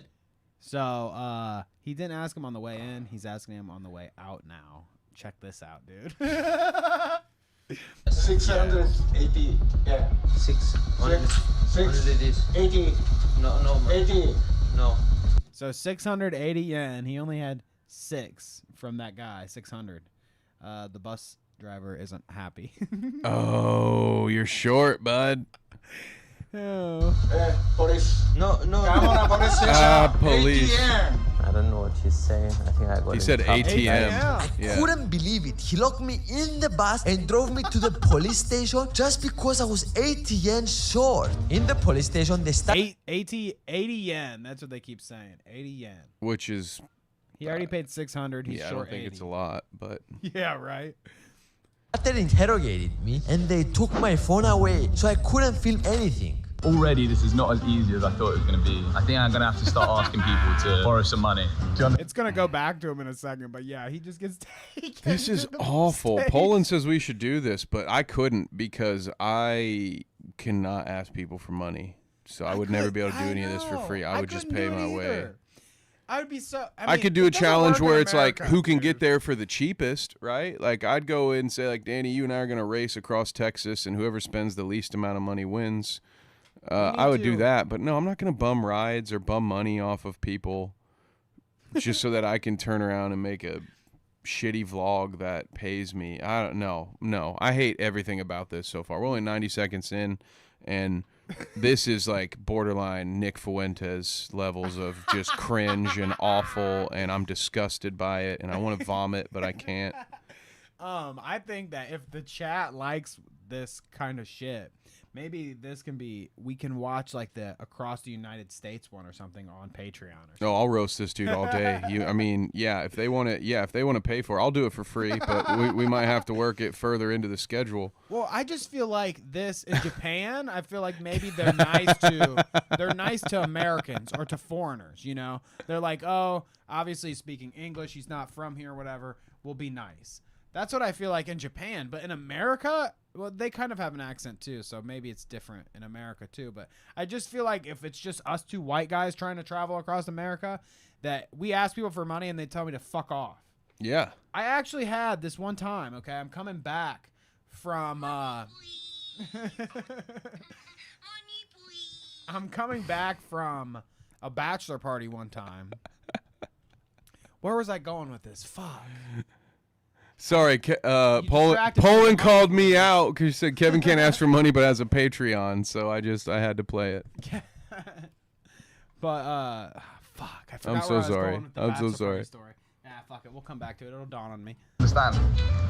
So he didn't ask him on the way in. He's asking him on the way out now. Check this out, dude. 680. Yeah. 680. No. 80. No. So 680 yen. He only had 6 from that guy. 600. The bus driver isn't happy. Oh, you're short, bud. Oh. Police. No. Cámara, police. Police. ATM. I don't know what he's saying. I think I got He it. said ATM. I couldn't believe it. He locked me in the bus and drove me to the police station just because I was 80 yen short. In the police station, they started 80 yen. That's what they keep saying. 80 yen. Which is. He already paid 600. He's yeah, short I don't think 80. it's a lot, but. Yeah, right. interrogating me and they took my phone away, so I couldn't film anything. Already, this is not as easy as I thought it was going to be. I think I'm going to have to start asking people to borrow some money. It's going to go back to him in a second, but yeah, he just gets taken. This is awful. Mistakes. Poland says we should do this, but I couldn't because I cannot ask people for money. So I would never be able to do any of this for free. I would just pay my way. I would be so. I could do a challenge where it's like, who can get there for the cheapest, right? Like, I'd go in and say, like, Danny, you and I are going to race across Texas, and whoever spends the least amount of money wins. I would do that, but no, I'm not going to bum rides or bum money off of people just so that I can turn around and make a shitty vlog that pays me. I don't know. No, I hate everything about this so far. We're only 90 seconds in, and this is like borderline Nick Fuentes levels of just cringe and awful, and I'm disgusted by it, and I want to vomit, but I can't. I think that if the chat likes this kind of shit, maybe this can be, we can watch like the Across the United States one or something on Patreon or something. No, I'll roast this dude all day. I mean, if they want to pay for it, I'll do it for free, but we might have to work it further into the schedule. Well, I just feel like this in Japan, I feel like maybe they're nice to Americans or to foreigners, you know? They're like, oh, obviously speaking English, he's not from here or whatever, we'll be nice. That's what I feel like in Japan, but in America, well, they kind of have an accent too, so maybe it's different in America too. But I just feel like if it's just us two white guys trying to travel across America, that we ask people for money and they tell me to fuck off. Yeah. I actually had this one time, okay? I'm coming back from I'm coming back from a bachelor party one time. Where was I going with this? Fuck. Sorry, distracted me Poland with the called money. me out because she said Kevin can't ask for money but has a Patreon, so I had to play it. But fuck, I forgot I'm so where I was sorry. going with the I'm so bachelor party sorry. story. Fuck it, we'll come back to it. It'll dawn on me. Understand?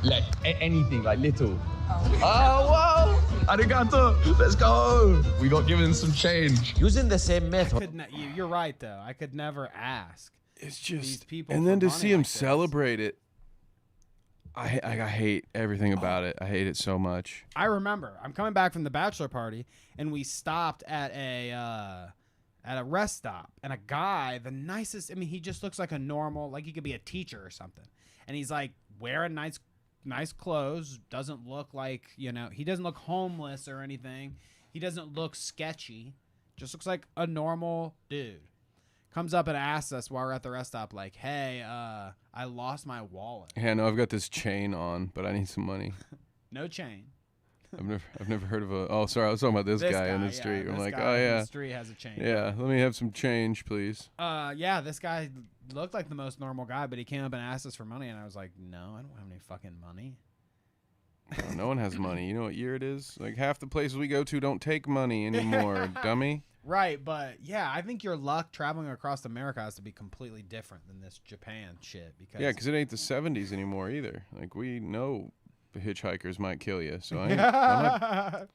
Like anything, like little. Oh, whoa! Arigato. Let's go. We got given some change. Using the same method. You're right though. I could never ask. It's these just, people and for then to money see him like this. celebrate it, I hate everything about it. I hate it so much. I remember I'm coming back from the bachelor party, and we stopped at a rest stop, and a guy, the nicest. I mean, he just looks like a normal, like he could be a teacher or something, and he's like wearing nice clothes. Doesn't look like, you know, he doesn't look homeless or anything. He doesn't look sketchy. Just looks like a normal dude. Comes up and asks us while we're at the rest stop, like, "Hey, I lost my wallet." Yeah, no, I've got this chain on, but I need some money. No chain. I've never heard of a. Oh, sorry, I was talking about this guy in the street. I'm like, oh yeah, the street has a chain. Yeah, let me have some change, please. Yeah, this guy looked like the most normal guy, but he came up and asked us for money, and I was like, no, I don't have any fucking money. Oh, no one has money. You know what year it is? Like half the places we go to don't take money anymore, dummy. Right, but yeah, I think your luck traveling across America has to be completely different than this Japan shit. Because it ain't the 70s anymore either. Like we know the hitchhikers might kill you, so I'm not.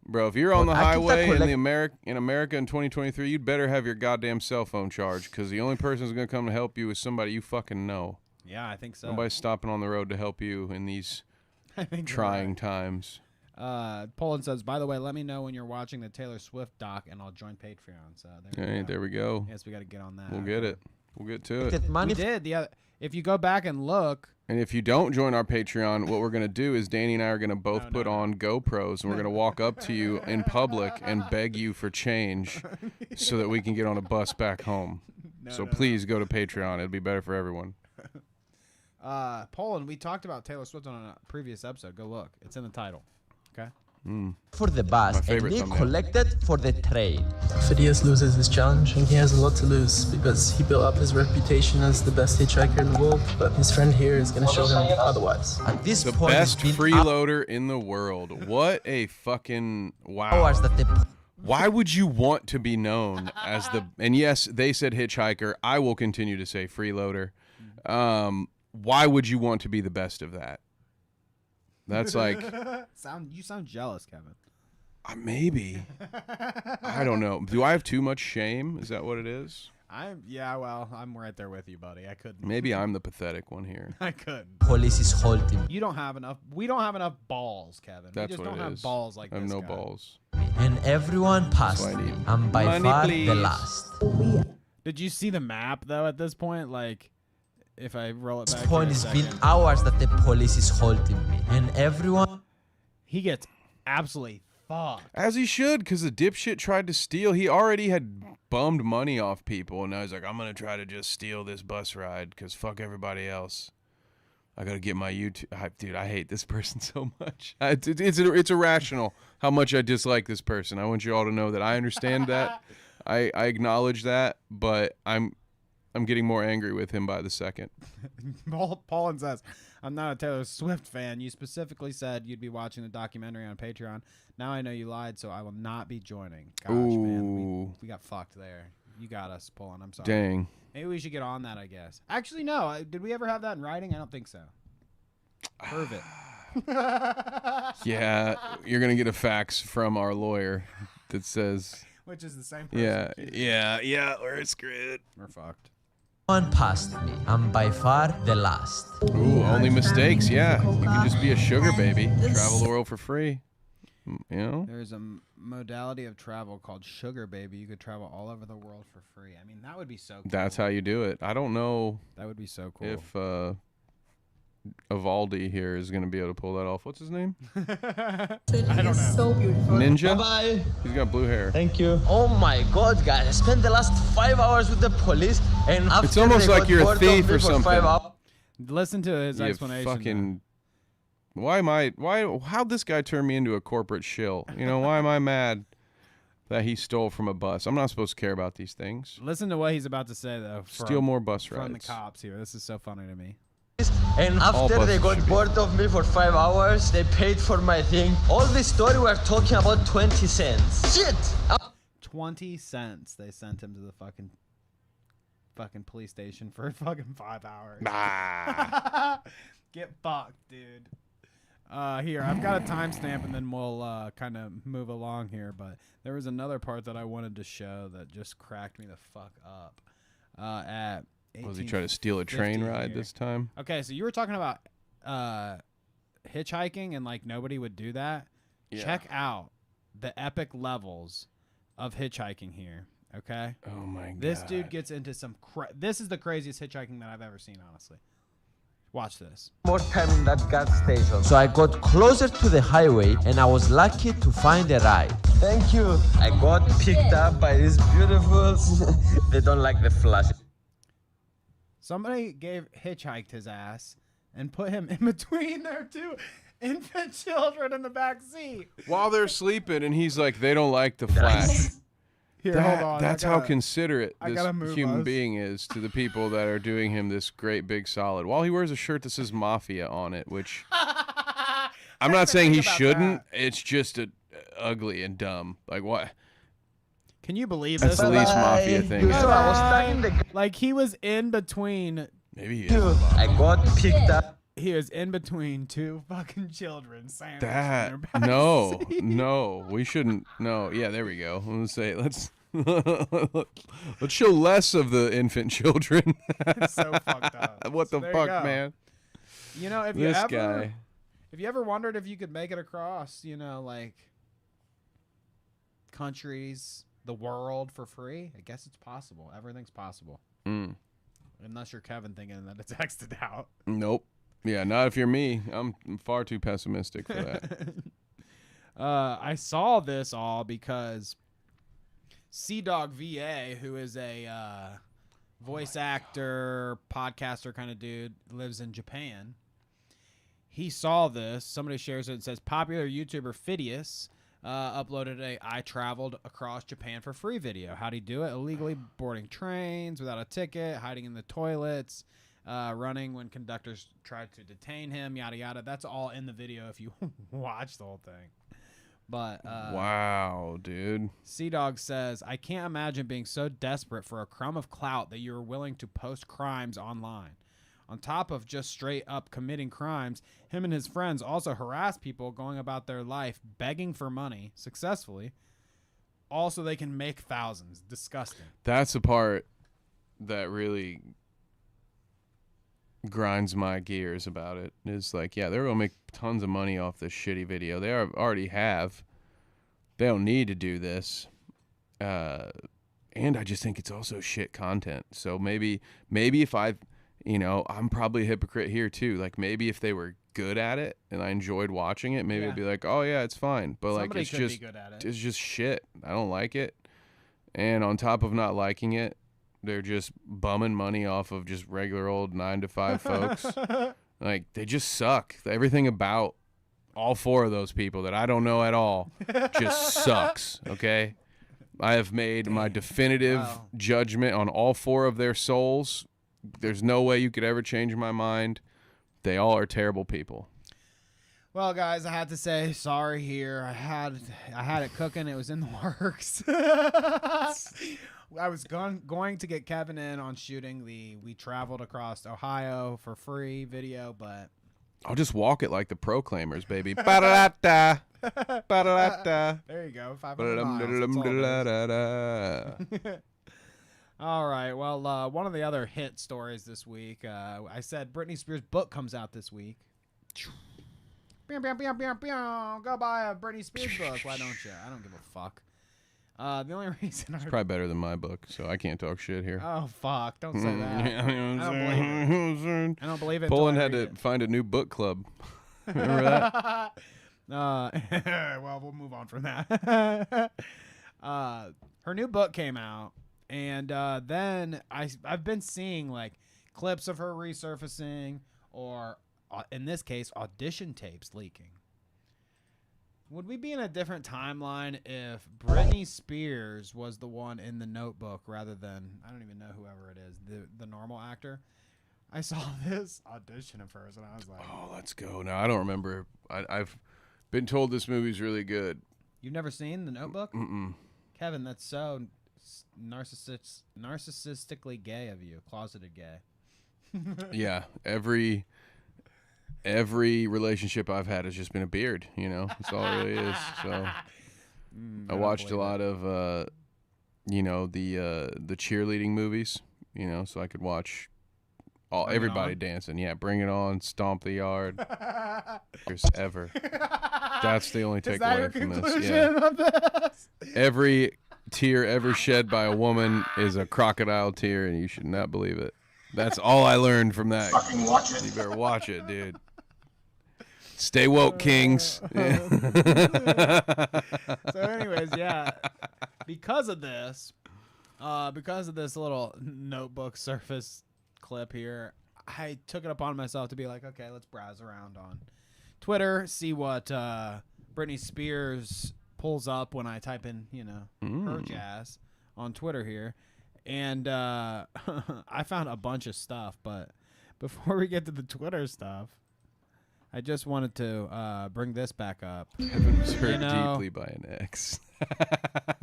Bro, if you're on the highway in America in 2023, you'd better have your goddamn cell phone charged, because the only person who's gonna come to help you is somebody you fucking know. Yeah, I think so. Nobody's stopping on the road to help you in these trying times. Poland says, by the way, let me know when you're watching the Taylor Swift doc, and I'll join Patreon. So there we go. Yes, we got to get on that. We'll get it. We'll get to it. We did. If you go back and look. And if you don't join our Patreon, what we're going to do is Danny and I are going to both put on GoPros, and we're going to walk up to you in public and beg you for change so that we can get on a bus back home. Please go to Patreon. It'll be better for everyone. Poland, we talked about Taylor Swift on a previous episode. Go look. It's in the title. Okay? For the bus, and they collected for the train. Fidias loses his challenge, and he has a lot to lose because he built up his reputation as the best hitchhiker in the world, but his friend here is going to show him otherwise. At this the point, best freeloader in the world. What a fucking wow. Why would you want to be known as the... And yes, they said hitchhiker. I will continue to say freeloader. Why would you want to be the best of that? That's like... You sound jealous, Kevin. Maybe. I don't know. Do I have too much shame? Is that what it is? Well, I'm right there with you, buddy. I couldn't. Maybe I'm the pathetic one here. I couldn't. Police is holding. You don't have enough. We don't have enough balls, Kevin. That's we just what don't it have is. balls like this. I have no guy. balls. And everyone passed me. I'm by Money, far please. the last. Did you see the map though? At this point, like, if I roll it back. This point, it's been hours that the police is holding me, and everyone. He gets absolutely fucked. As he should, because the dipshit tried to steal. He already had bummed money off people, and now he's like, I'm going to try to just steal this bus ride, because fuck everybody else. I got to get my YouTube... Dude, I hate this person so much. It's irrational how much I dislike this person. I want you all to know that I understand that. I acknowledge that, but I'm getting more angry with him by the second. Paulin says, I'm not a Taylor Swift fan. You specifically said you'd be watching the documentary on Patreon. Now I know you lied, so I will not be joining. Gosh, man. We got fucked there. You got us, Paulin. I'm sorry. Dang. Maybe we should get on that, I guess. Actually, no. Did we ever have that in writing? I don't think so. Prove it. Yeah, you're going to get a fax from our lawyer that says... Which is the same person. Yeah, we're screwed. We're fucked. One passed me. I'm by far the last. Ooh, only mistakes. Yeah, you can just be a sugar baby. Travel the world for free. You know? There's a modality of travel called sugar baby. You could travel all over the world for free. I mean, that would be so cool. That's how you do it. I don't know. That would be so cool. If Evaldi here is going to be able to pull that off. What's his name? I don't know. So beautiful. Ninja? Bye-bye. He's got blue hair. Thank you. Oh my god, guys. I spent the last 5 hours with the police, and after It's almost they like got you're a word thief of me or for something. 5 hours. Listen to his explanation. Fucking... How'd this guy turn me into a corporate shill? You know, why am I mad that he stole from a bus? I'm not supposed to care about these things. Listen to what he's about to say, though. Steal more bus from rides. the cops here. This is so funny to me. And after they got bored of me for 5 hours, they paid for my thing. All this story we're talking about 20 cents. Shit! 20 cents they sent him to the fucking police station for fucking 5 hours. Get fucked, dude. Here, I've got a timestamp and then we'll kind of move along here, but there was another part that I wanted to show that just cracked me the fuck up. At Was he trying to steal a train ride this time? Okay, so you were talking about hitchhiking and like nobody would do that. Yeah. Check out the epic levels of hitchhiking here. Okay. Oh my god. This dude gets into some. This is the craziest hitchhiking that I've ever seen, honestly. Watch this. More time in that gas station. So I got closer to the highway and I was lucky to find a ride. Thank you. I got picked up by these beautiful. They don't like the flash. Somebody hitchhiked his ass and put him in between their two infant children in the back seat while they're sleeping, and he's like, they don't like the flash. Here, hold on. That's how considerate this human us. being is to the people that are doing him this great big solid. While he wears a shirt that says Mafia on it, which I'm not saying he shouldn't. It's just ugly and dumb. Like what? Can you believe That's this? the least Mafia thing. Like he was in between. Maybe he is. I got picked up. He was in between two fucking children. No, we shouldn't. No, yeah, there we go. I'm gonna say let's show less of the infant children. It's so fucked up. What the fuck, man? You know, if you ever wondered if you could make it across, you know, like countries, the world for free, I guess it's possible. Everything's possible. Unless you're Kevin thinking that it's X'd out. Nope. Yeah, not if you're me. I'm far too pessimistic for that. I saw this all because C-Dog VA, who is a voice actor, podcaster kind of dude, lives in Japan. He saw this. Somebody shares it and says, popular YouTuber Fidias uploaded a I traveled across Japan for free video. How'd he do it? Illegally boarding trains without a ticket, hiding in the toilets, running when conductors tried to detain him, yada yada. That's all in the video if you watch the whole thing. But wow, dude. C-Dog says, I can't imagine being so desperate for a crumb of clout that you're willing to post crimes online. On top of just straight up committing crimes, him and his friends also harass people going about their life begging for money successfully. Also, they can make thousands. Disgusting. That's the part that really grinds my gears about it. Is like, yeah, they're gonna make tons of money off this shitty video. They already have. They don't need to do this. And I just think it's also shit content. So maybe if I'm probably a hypocrite here too. Like maybe if they were good at it and I enjoyed watching it, maybe I'd be like, oh yeah, it's fine. But somebody like it's just shit. I don't like it. And on top of not liking it, they're just bumming money off of just regular old 9-to-5 folks. Like they just suck. Everything about all four of those people that I don't know at all just sucks. Okay. I have made my definitive judgment on all four of their souls. There's no way you could ever change my mind. They all are terrible people. Well, guys, I had to say sorry here. I had it cooking. It was in the works. I was going to get Kevin in on shooting we traveled across Ohio for free video, but I'll just walk it like the Proclaimers, baby. Ba-da-da-da. Ba-da-da-da. There you go. 500 miles. All right. Well, one of the other hit stories this week, I said Britney Spears' book comes out this week. Go buy a Britney Spears book. Why don't you? I don't give a fuck. The only reason it's probably better than my book, so I can't talk shit here. Oh fuck! Don't say that. Yeah, I don't believe it. Poland had to find a new book club. Remember that? Well, we'll move on from that. Her new book came out, and then I've been seeing like clips of her resurfacing, or in this case, audition tapes leaking. Would we be in a different timeline if Britney Spears was the one in the Notebook rather than, I don't even know whoever it is, the normal actor? I saw this audition of hers, and I was like, oh, let's go. No, I don't remember. I've been told this movie's really good. You've never seen The Notebook? Mm-mm. Kevin, that's so narcissistically gay of you, closeted gay. Yeah, every relationship I've had has just been a beard, you know. That's all it really is. So I watched a lot of you know, the cheerleading movies, you know, so I could watch everybody dancing. Yeah, Bring It On, Stomp the Yard. Ever. That's the only takeaway from this. Yeah. Every tear ever shed by a woman is a crocodile tear, and you should not believe it. That's all I learned from that. Fucking watch it. You better watch it, dude. Stay woke, kings. So anyways, yeah, because of this little Notebook surface clip here, I took it upon myself to be like, okay, let's browse around on Twitter, see what Britney Spears pulls up when I type in, you know, her jazz on Twitter here. And I found a bunch of stuff, but before we get to the Twitter stuff, I just wanted to bring this back up. Kevin was hurt deeply by an ex.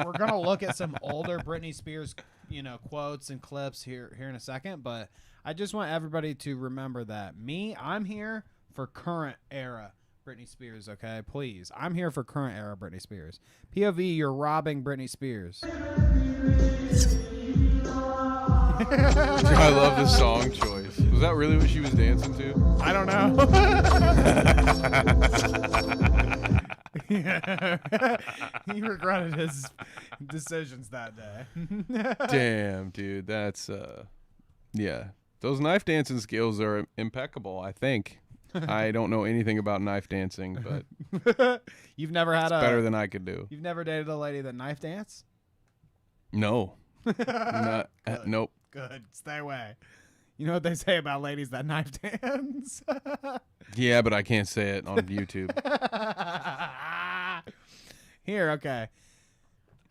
We're gonna look at some older Britney Spears, you know, quotes and clips here in a second, but I just want everybody to remember that I'm here for current era Britney Spears, okay? Please, I'm here for current era Britney Spears. POV, you're robbing Britney Spears. I love the song choice. Was that really what she was dancing to? I don't know. He regretted his decisions that day. Damn, dude. That's, yeah. Those knife dancing skills are impeccable, I think. I don't know anything about knife dancing, but you've never had better than I could do. You've never dated a lady that knife dance? No. Nope. Good. Stay away. You know what they say about ladies that knife dance? Yeah, but I can't say it on YouTube. Here, okay.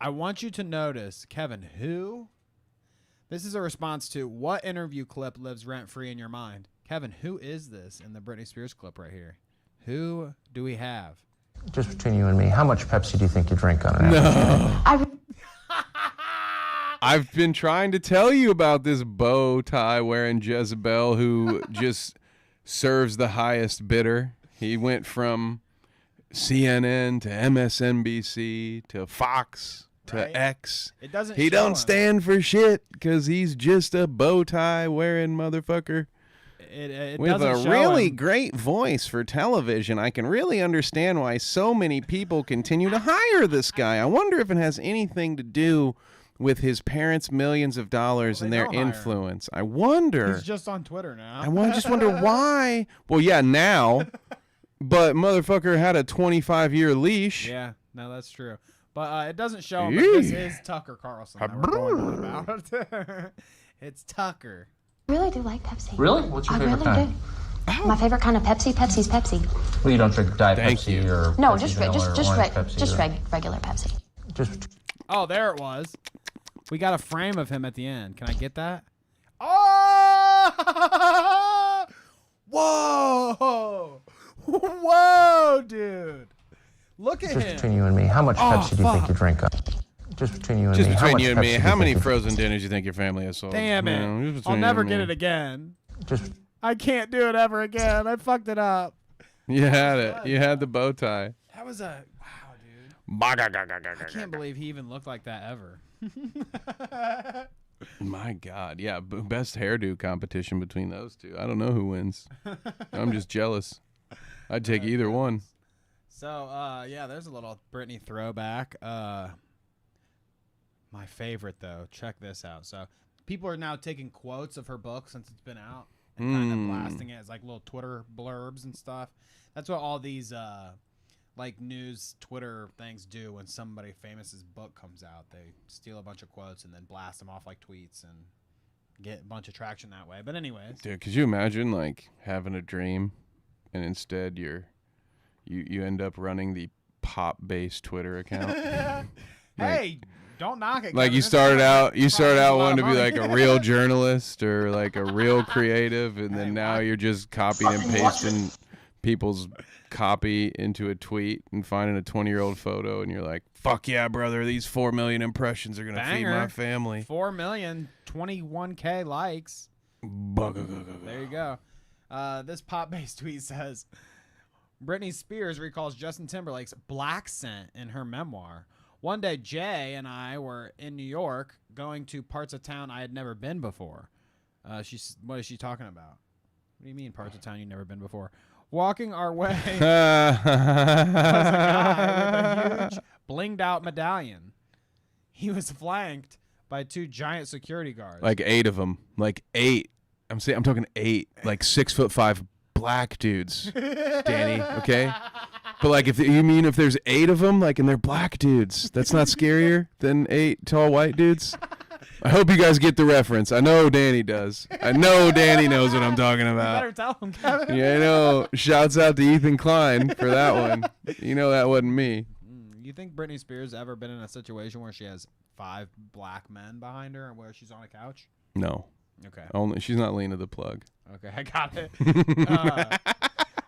I want you to notice, Kevin, this is a response to what interview clip lives rent-free in your mind? Kevin, who is this in the Britney Spears clip right here? Who do we have? Just between you and me, how much Pepsi do you think you drink on an average day? I've been trying to tell you about this bow tie wearing Jezebel who just serves the highest bidder. He went from CNN to MSNBC to Fox to X. It doesn't. He don't stand for shit because he's just a bow tie wearing motherfucker. It with a doesn't show really him. great voice for television. I can really understand why so many people continue to hire this guy. I wonder if it has anything to do with his parents' millions of dollars and their influence. I wonder. He's just on Twitter now. I just wonder why. Well, yeah, now. But motherfucker had a 25-year leash. Yeah, no, that's true. But it doesn't show him. But this is Tucker Carlson that we're going on about. It's Tucker. I really do like Pepsi. Really? What's your favorite kind? Do. My favorite kind of Pepsi's Pepsi. Well, you don't drink Diet Pepsi or no, Pepsi just Vanilla or Orange Pepsi or... regular Pepsi. Oh, there it was. We got a frame of him at the end. Can I get that? Oh! Whoa! Whoa, dude! Look at him. Just between you and me, how much Pepsi do you think you drink on? Just between you and Just me, between how you and much me, Pepsi how do you many think frozen dinners do you think your family has sold? Damn it! No, just I'll between never you get and it again. Just. I can't do it ever again. I fucked it up. You had it. You had the bow tie. That was a wow, dude. I I can't believe he even looked like that ever. My God, yeah, best hairdo competition between those two. I don't know who wins. I'm just jealous. I'd take either one. So, yeah, there's a little Britney throwback. My favorite, though, check this out. So, people are now taking quotes of her book since it's been out and kind of blasting it as like little Twitter blurbs and stuff. That's what all these like news Twitter things do when somebody famous's book comes out. They steal a bunch of quotes and then blast them off like tweets and get a bunch of traction that way. But anyways, dude, could you imagine like having a dream and instead you end up running the pop-based Twitter account? Hey, Don't knock it. Like Kevin. you This started is out a lot wanting to of be money. like a real journalist or like a real creative, and then now you're just copying and pasting people's copy into a tweet and finding a 20-year-old photo, and you're like, fuck yeah, brother, these 4 million impressions are gonna feed my family. 4 million, 21K likes. There you go. This pop-based tweet says, Britney Spears recalls Justin Timberlake's black scent in her memoir. One day, Jay and I were in New York going to parts of town I had never been before. What is she talking about? What do you mean parts of town you've never been before? Walking our way was a guy with a huge blinged out medallion. He was flanked by 2 giant security guards. Like 8 of them. Like 8. I'm talking 8. Like 6'5" black dudes. Danny, okay? But like if there's 8 of them, like, and they're black dudes, that's not scarier than 8 tall white dudes. I hope you guys get the reference. I know Danny does. I know Danny knows what I'm talking about. You better tell him, Kevin. Yeah, I know. Shouts out to Ethan Klein for that one. You know that wasn't me. You think Britney Spears ever been in a situation where she has 5 black men behind her and where she's on a couch? No. Okay. She's not Lena the Plug. Okay, I got it.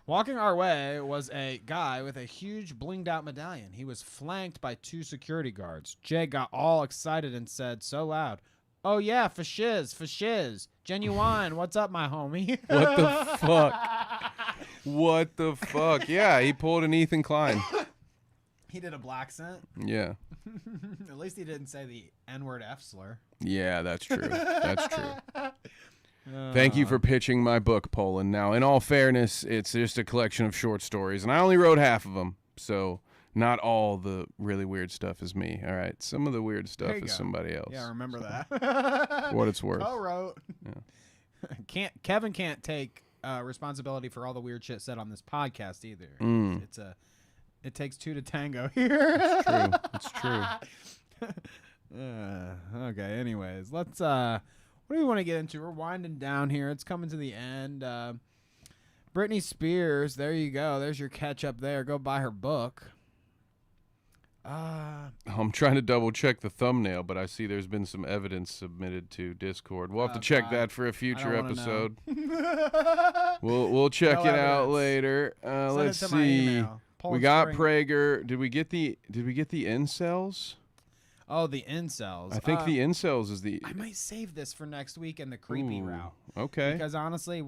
Walking our way was a guy with a huge blinged out medallion. He was flanked by 2 security guards. Jay got all excited and said so loud, "Oh yeah, for shiz. Genuine, what's up, my homie?" What the fuck? What the fuck? Yeah, he pulled an Ethan Klein. He did a black scent? Yeah. At least he didn't say the N-word F slur. Yeah, that's true. That's true. Thank you for pitching my book, Poland. Now, in all fairness, it's just a collection of short stories, and I only wrote half of them, so not all the really weird stuff is me. All right, some of the weird stuff is somebody else. Yeah, remember that. For what it's worth. Co-wrote. Yeah. Kevin can't take responsibility for all the weird shit said on this podcast either. It takes 2 to tango here. It's true. It's true. Okay. Anyways, let's. What do we want to get into? We're winding down here. It's coming to the end. Britney Spears. There you go. There's your catch up there. Go buy her book. I'm trying to double check the thumbnail, but I see there's been some evidence submitted to Discord. We'll have to check that for a future episode. We'll check it out later. Let's see. We got Prager. Did we get the incels? Oh, the incels. I think the incels is the. I might save this for next week in the creepy route. Okay. Because honestly,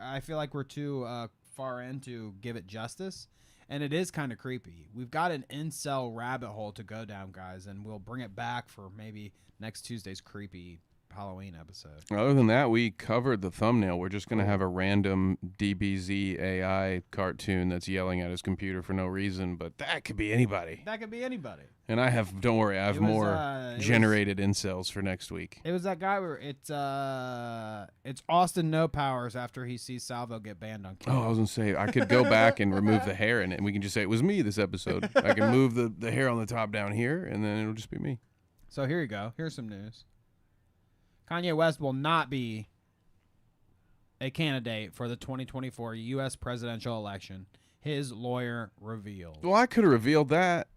I feel like we're too far in to give it justice, and it is kind of creepy. We've got an incel rabbit hole to go down, guys, and we'll bring it back for maybe next Tuesday's creepy Halloween episode. Other than that, we covered the thumbnail. We're just going to have a random DBZ AI cartoon that's yelling at his computer for no reason, but that could be anybody. That could be anybody. And don't worry, I have more generated incels for next week. It was that guy where it's Austin No Powers after he sees Salvo get banned on camera. Oh, I was going to say, I could go back and remove the hair in it, and we can just say it was me this episode. I can move the hair on the top down here, and then it'll just be me. So here you go. Here's some news. Kanye West will not be a candidate for the 2024 U.S. presidential election. His lawyer revealed. Well, I could have revealed that.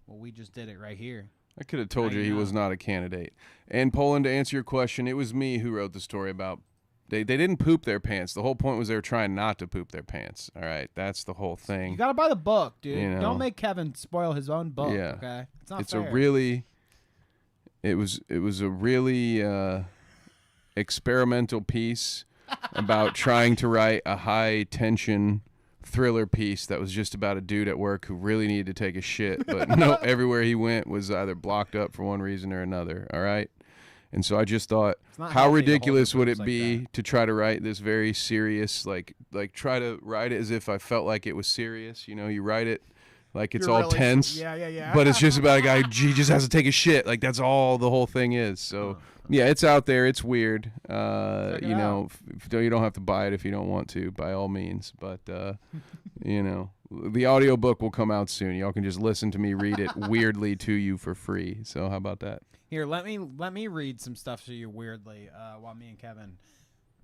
Well, we just did it right here. I could have told you he was not a candidate. And Poland, to answer your question, it was me who wrote the story about they didn't poop their pants. The whole point was they were trying not to poop their pants. All right, that's the whole thing. You got to buy the book, dude. You know? Don't make Kevin spoil his own book, okay? It's not fair. It was a really experimental piece about trying to write a high tension thriller piece that was just about a dude at work who really needed to take a shit, but everywhere he went was either blocked up for one reason or another. All right, and so I just thought, how ridiculous would it be to try to write this very serious, like try to write it as if I felt like it was serious. You know, you write it like it's all really tense, but it's just about a guy he just has to take a shit. Like that's all the whole thing is. So yeah, it's out there. It's weird. You know, you don't have to buy it if you don't want to, by all means. But you know, the audiobook will come out soon. Y'all can just listen to me read it weirdly to you for free. So how about that? Here, let me read some stuff to you weirdly while me and Kevin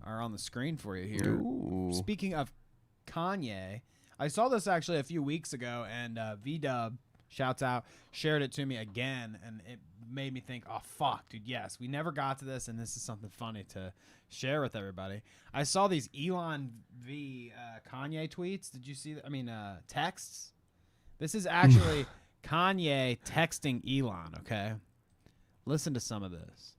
are on the screen for you here. Ooh. Speaking of Kanye, I saw this actually a few weeks ago, and V-Dub shouts out, shared it to me again, and it made me think, oh, fuck, dude, yes, we never got to this, and this is something funny to share with everybody. I saw these Elon v. Kanye tweets. Did you see that? I mean, texts. This is actually Kanye texting Elon, okay? Listen to some of this.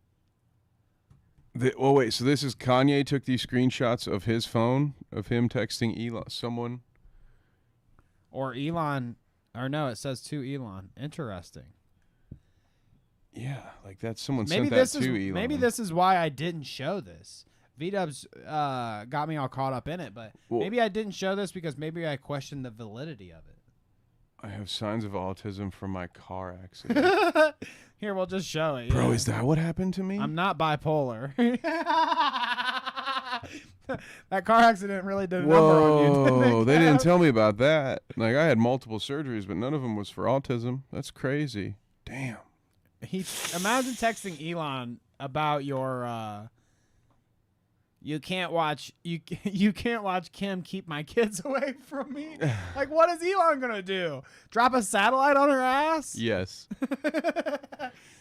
Wait, so this is Kanye took these screenshots of his phone, of him texting Elon, someone? Or Elon, or no, it says to Elon. Interesting. Yeah, like that. Someone Maybe sent that this to is Elon. maybe this is why I didn't show this. V-Dubs got me all caught up in it, but maybe I didn't show this because maybe I questioned the validity of it. I have signs of autism from my car accident. Here, we'll just show it. Bro, yeah. is that what happened to me? I'm not bipolar. That car accident really did a number on you. Whoa, they didn't tell me about that. Like, I had multiple surgeries, but none of them was for autism. That's crazy. Damn. Imagine texting Elon about your you can't watch Kim keep my kids away from me. Like, what is Elon gonna do? Drop a satellite on her ass? Yes.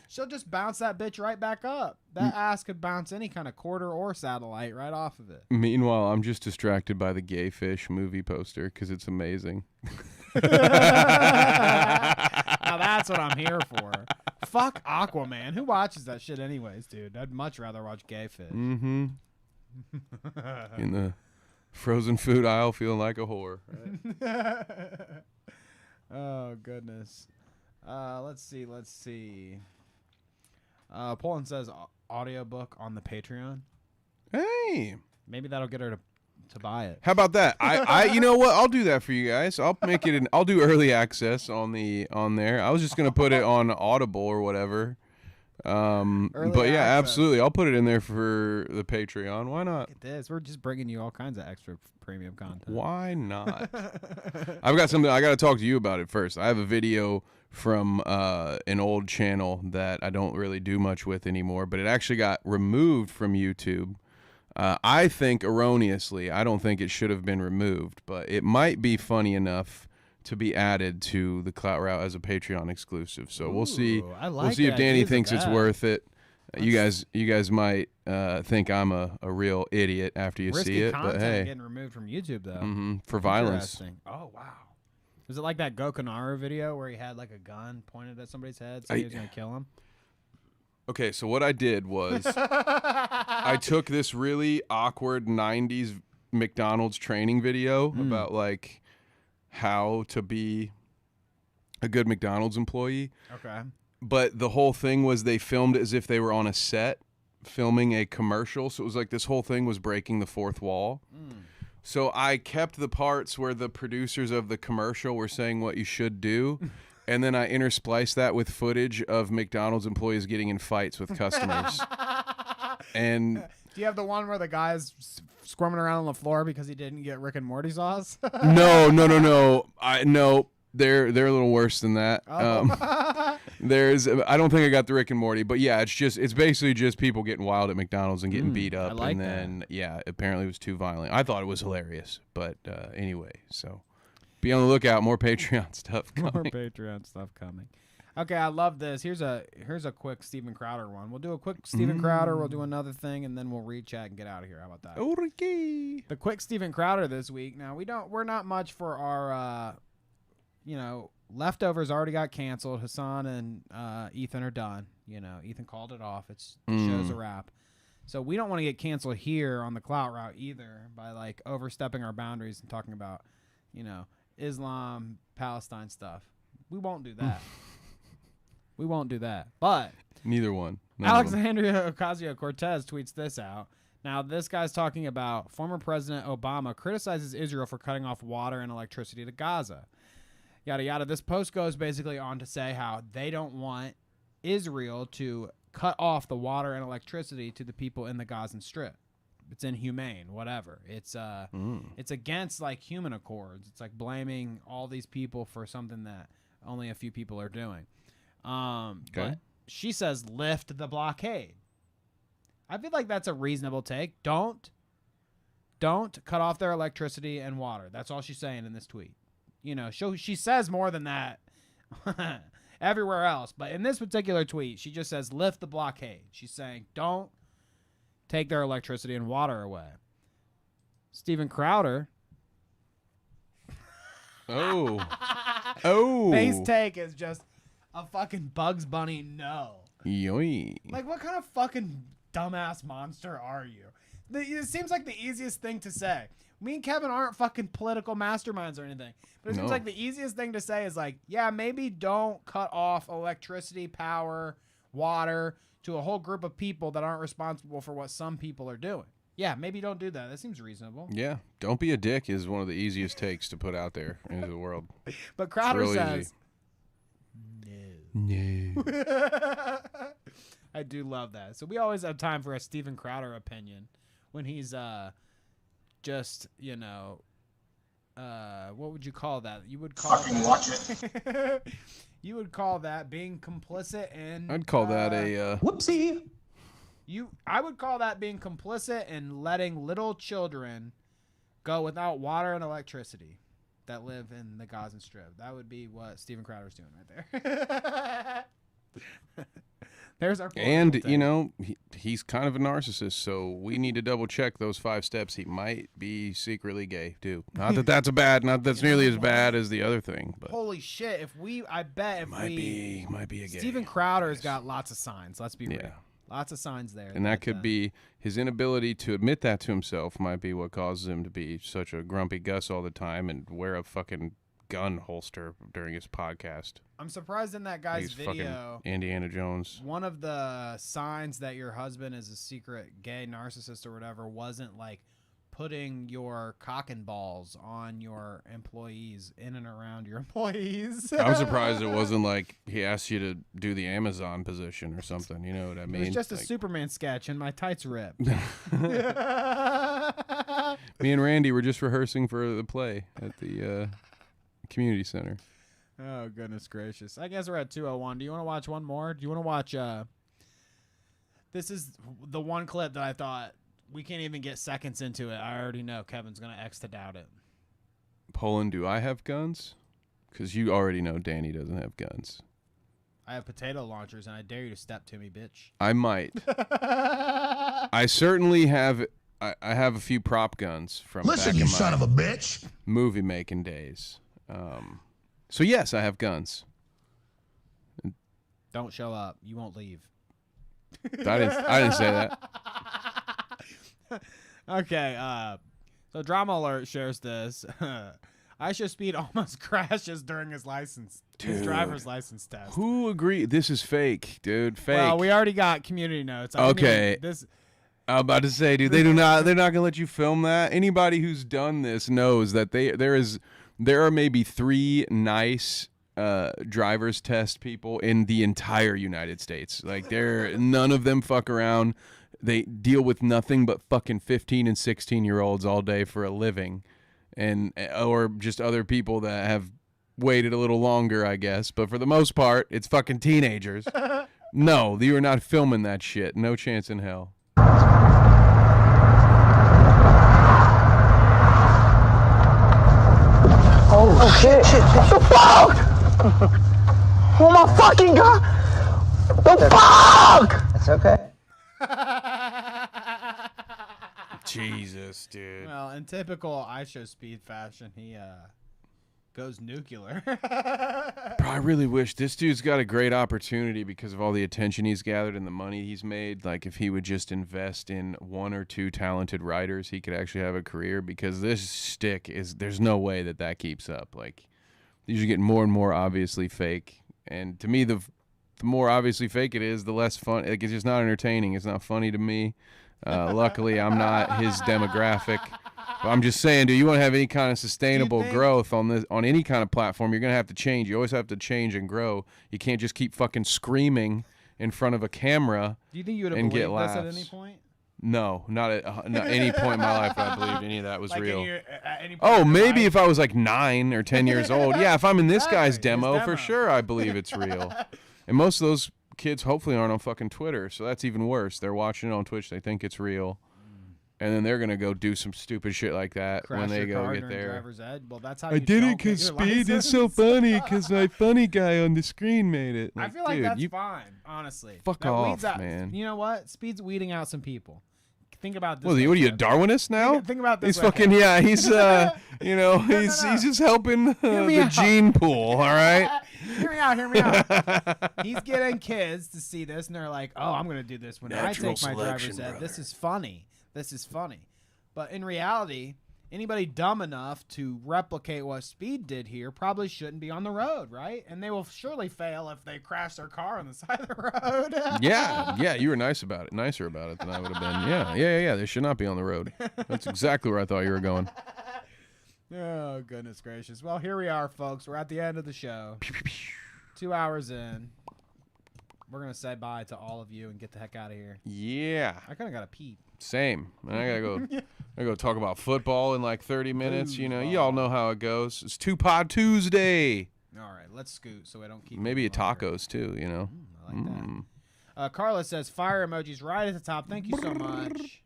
She'll just bounce that bitch right back up. That ass could bounce any kind of quarter or satellite right off of it. Meanwhile, I'm just distracted by the Gay Fish movie poster because it's amazing. Now that's what I'm here for. Fuck Aquaman. Who watches that shit anyways, dude? I'd much rather watch Gay Fish. Mm-hmm. In the frozen food aisle feeling like a whore. Right? Oh, goodness. Let's see. Poland says audiobook on the Patreon. Hey. Maybe that'll get her to buy it. How about that? I you know what? I'll do that for you guys. I'll make it I'll do early access on there. I was just gonna put it on Audible or whatever. But yeah, absolutely. I'll put it in there for the Patreon. Why not? Look at this. We're just bringing you all kinds of extra premium content. Why not? I've got something. I got to talk to you about it first. I have a video from an old channel that I don't really do much with anymore, but it actually got removed from YouTube. I think erroneously. I don't think it should have been removed, but it might be funny enough to be added to the Clout Route as a Patreon exclusive. So we'll see. We'll see if Danny thinks it's worth it. You guys might think I'm a real idiot after you see it, but hey, getting removed from YouTube though. For violence. Oh wow. Was it like that Gokanaru video where he had like a gun pointed at somebody's head so he was gonna kill him? Okay, so what I did was I took this really awkward 90s McDonald's training video about like how to be a good McDonald's employee. Okay. But the whole thing was they filmed it as if they were on a set filming a commercial. So it was like this whole thing was breaking the fourth wall. So I kept the parts where the producers of the commercial were saying what you should do. And then I interspliced that with footage of McDonald's employees getting in fights with customers. And do you have the one where the guy's squirming around on the floor because he didn't get Rick and Morty sauce? No. They're a little worse than that. I don't think I got the Rick and Morty, but yeah, it's basically just people getting wild at McDonald's and getting beat up, and then apparently it was too violent. I thought it was hilarious, but anyway, so be on the lookout. More Patreon stuff coming. More Patreon stuff coming. Okay, I love this. Here's a quick Steven Crowder one. We'll do a quick Steven Crowder. We'll do another thing, and then we'll read chat and get out of here. How about that? Okay. The quick Steven Crowder this week. Now we're not much for our leftovers already got canceled. Hassan and Ethan are done. Ethan called it off. The show's a wrap. So we don't want to get canceled here on the Clout Route either by like overstepping our boundaries and talking about, Islam, Palestine stuff. We won't do that. We won't do that. But neither one. Alexandria Ocasio-Cortez tweets this out. Now, this guy's talking about former President Obama criticizes Israel for cutting off water and electricity to Gaza. Yada, yada. This post goes basically on to say how they don't want Israel to cut off the water and electricity to the people in the Gazan Strip. It's inhumane, whatever. It's against like human accords. It's like blaming all these people for something that only a few people are doing. But she says lift the blockade. I feel like that's a reasonable take. Don't cut off their electricity and water. That's all she's saying in this tweet. She says more than that everywhere else. But in this particular tweet, she just says, lift the blockade. She's saying, don't take their electricity and water away. Steven Crowder. Base take is just a fucking Bugs Bunny no. Yoy. Like, what kind of fucking dumbass monster are you? It seems like the easiest thing to say. Me and Kevin aren't fucking political masterminds or anything. But it seems like the easiest thing to say is like, yeah, maybe don't cut off electricity, power, water to a whole group of people that aren't responsible for what some people are doing. Yeah, maybe don't do that. That seems reasonable. Yeah, don't be a dick is one of the easiest takes to put out there into the world. But Crowder says, no. I do love that. So we always have time for a Steven Crowder opinion when he's just, you know, what would you call that? You would call fucking watch it. You would call that being complicit in I'd call that a whoopsie. I would call that being complicit in letting little children go without water and electricity that live in the Gaza Strip. That would be what Steven Crowder's doing right there. There's our and take. You know, he's kind of a narcissist, so we need to double check those 5 steps. He might be secretly gay too. Not that that's that's nearly as bad as the other thing. But holy shit! I bet might be a gay. Steven Crowder's got lots of signs. Let's be real. Lots of signs there. And that could be his inability to admit that to himself might be what causes him to be such a grumpy Gus all the time and wear a fucking gun holster during his podcast. I'm surprised in that guy's video, Indiana Jones, one of the signs that your husband is a secret gay narcissist or whatever wasn't like putting your cock and balls on your employees, in and around your employees. I'm surprised it wasn't like he asked you to do the Amazon position or something. You know what I mean? It was just a Superman sketch and my tights ripped. Me and Randy were just rehearsing for the play at the community center. Oh, goodness gracious. I guess we're at 2:01. Do you want to watch one more? Do you want to watch this is the one clip that I thought we can't even get seconds into it. I already know Kevin's going to X to doubt it. Poland, do I have guns? Because you already know Danny doesn't have guns. I have potato launchers, and I dare you to step to me, bitch. I might. I certainly have. I have a few prop guns from Listen, back you in son my of a bitch. movie making days. So yes, I have guns. Don't show up. You won't leave. I didn't say that. Okay, so Drama Alert shares this. Aisha Speed almost crashes during his driver's license test. Who agreed? This is fake, dude. Fake. Well, we already got community notes. Okay. I'm about to say, dude, they're not gonna let you film that. Anybody who's done this knows that there are maybe 3 nice driver's test people in the entire United States. Like none of them fuck around. They deal with nothing but fucking 15 and 16-year-olds all day for a living, or just other people that have waited a little longer, I guess. But for the most part, it's fucking teenagers. No, you are not filming that shit. No chance in hell. Oh shit! What the fuck? Oh my fucking god! The fuck! It's okay. Jesus, dude. Well, in typical Aisha Speed fashion, he goes nuclear. Bro, I really wish this dude's got a great opportunity because of all the attention he's gathered and the money he's made. Like, if he would just invest in 1 or 2 talented writers, he could actually have a career, because this stick there's no way that keeps up. Like, these are getting more and more obviously fake. And to me, the more obviously fake it is, the less fun. Like, it's just not entertaining. It's not funny to me. Luckily, I'm not his demographic. But I'm just saying, do you want to have any kind of sustainable growth on any kind of platform? You're going to have to change. You always have to change and grow. You can't just keep fucking screaming in front of a camera. Do you think you would have and believed get laughs. This at any point? No, not at any point in my life I believed any of that was like real. At any point Maybe if I was like 9 or 10 years old. Yeah, if I'm in this guy's demo, for sure I believe it's real. And most of those kids hopefully aren't on fucking Twitter, so that's even worse. They're watching it on Twitch. They think it's real. and then they're gonna go do some stupid shit like that Crash when they your go car get during there. driver's ed. Well, that's how I you did it don't get because your Speed is so license. funny because my funny guy on the screen made it. I Like, feel like dude, that's you fine, honestly. fuck That off, weeds out, man. You know what? Speed's weeding out some people. Think about this. What are you, a Darwinist now? Think about this. He's way, fucking Kev. he's you know, he's just helping me the out. gene pool. All right. Hear me out. He's getting kids to see this, and they're like, "Oh, I'm gonna do this when Natural I take my selection, driver's ed. brother. This is funny. This is funny." But in reality, anybody dumb enough to replicate what Speed did here probably shouldn't be on the road, right? And they will surely fail if they crash their car on the side of the road. Yeah, you were nicer about it than I would have been. Yeah. They should not be on the road. That's exactly where I thought you were going. Oh, goodness gracious. Well, here we are, folks. We're at the end of the show. 2 hours in. We're going to say bye to all of you and get the heck out of here. Yeah. I kind of got to pee. Same. And I gotta go talk about football in like 30 minutes. You know, you all know how it goes. It's Two-Pod Tuesday. All right, let's scoot so I don't keep. Maybe tacos too. You know. I like that. Carla says fire emojis right at the top. Thank you so much.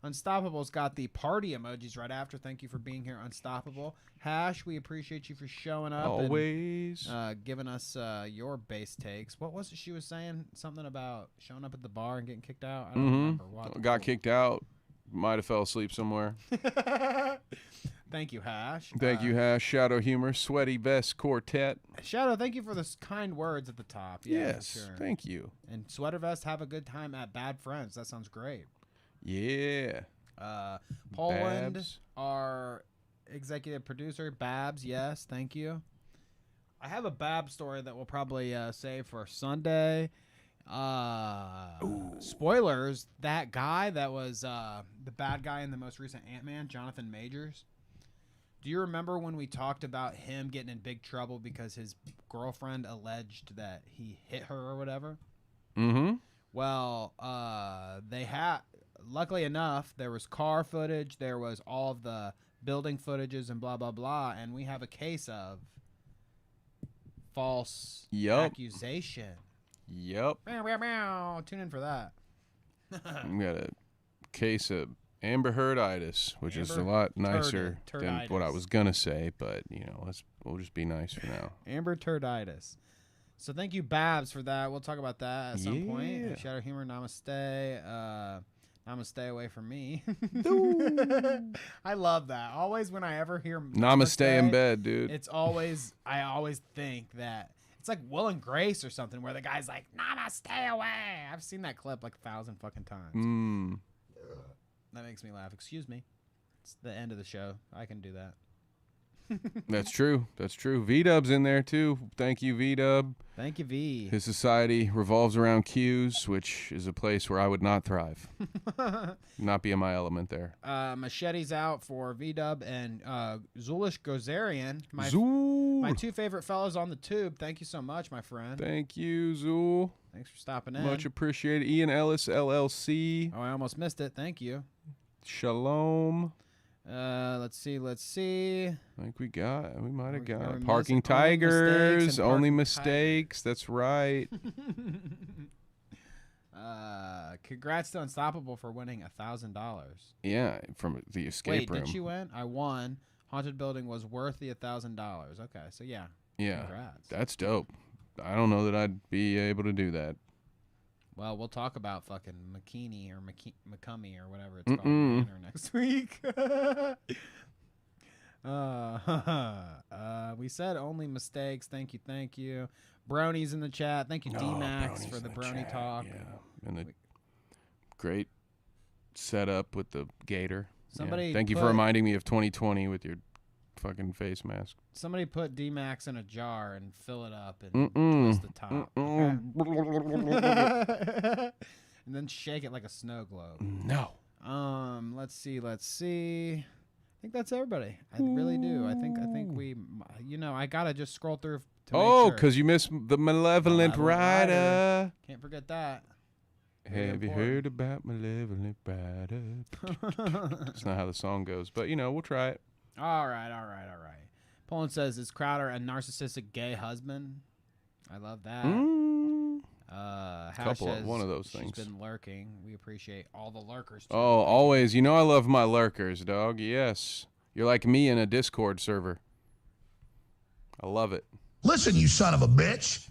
Unstoppable's got the party emojis right after. Thank you for being here, Unstoppable. Hash, we appreciate you for showing up. Always. And, giving us your base takes. What was it she was saying? Something about showing up at the bar and getting kicked out? I don't remember. What. Got kicked out. Might have fell asleep somewhere. Thank you, Hash. Thank you, Hash. Shadow Humor, Sweaty Vest Quartet. Shadow, thank you for the kind words at the top. Yeah, Yes, sure. thank you. And Sweater Vest, have a good time at Bad Friends. That sounds great. Yeah. Poland, Babs. our executive producer. Babs, yes, thank you. I have a Babs story that we'll probably save for Sunday. Spoilers, that guy that was the bad guy in the most recent Ant-Man, Jonathan Majors. Do you remember when we talked about him getting in big trouble because his girlfriend alleged that he hit her or whatever? Mm-hmm. Well, they had, luckily enough, there was car footage, there was all of the building footages and blah, blah, blah, and we have a case of false accusation. Yep. Meow, meow, meow. Tune in for that. We got a case of Amber Hearditis, which is a lot nicer than what I was gonna say, but you know, we'll just be nice for now. Amber Turditis. So thank you, Babs, for that. We'll talk about that at some point. Shadow Humor, namaste. Namaste away from me. I love that. Always when I ever hear namaste in bed, dude. It's always, I always think that it's like Will and Grace or something where the guy's like, namaste away. I've seen that clip like 1,000 fucking times. That makes me laugh. Excuse me. It's the end of the show. I can do that. That's true. That's true. V-Dub's in there too. Thank you, V-Dub. Thank you, V. His society revolves around Q's, which is a place where I would not thrive. Not be in my element there. Machete's out for V-Dub and Zulish Gozerian. My two favorite fellows on the tube. Thank you so much, my friend. Thank you, Zool. Thanks for stopping in. Much appreciated. Ian Ellis, LLC. Oh, I almost missed it. Thank you. Shalom. Let's see. I think we might have got we Parking missing Only Tigers. Mistakes and Only Parking mistakes. That's right. Congrats to Unstoppable for winning $1,000. Yeah, from the escape room. Wait, did she win? I won. Haunted Building was worth the $1,000. Okay, so yeah. Yeah, congrats. that's dope. I don't know that I'd be able to do that. Well, we'll talk about fucking McKinney or McCummy or whatever it's called next week. We said only mistakes. Thank you. Brony's in the chat. Thank you, D-Max, for the Brony talk. Yeah, and the great setup with the gator. Somebody Thank you for reminding me of 2020 with your fucking face mask. Somebody put D-Max in a jar and fill it up and twist the top. Okay? And then shake it like a snow globe. No. Let's see. I think that's everybody. I really do. I think we, I gotta just scroll through to make sure. Because you missed the Malevolent Rider. Can't forget that. Have you heard about Malevolent Rider? That's not how the song goes, but we'll try it. All right. Poland says, is Crowder a narcissistic gay husband? I love that. Couple of one of those things. She's been lurking. We appreciate all the lurkers. Too. Oh, always. You know I love my lurkers, dog. Yes. You're like me in a Discord server. I love it. Listen, you son of a bitch.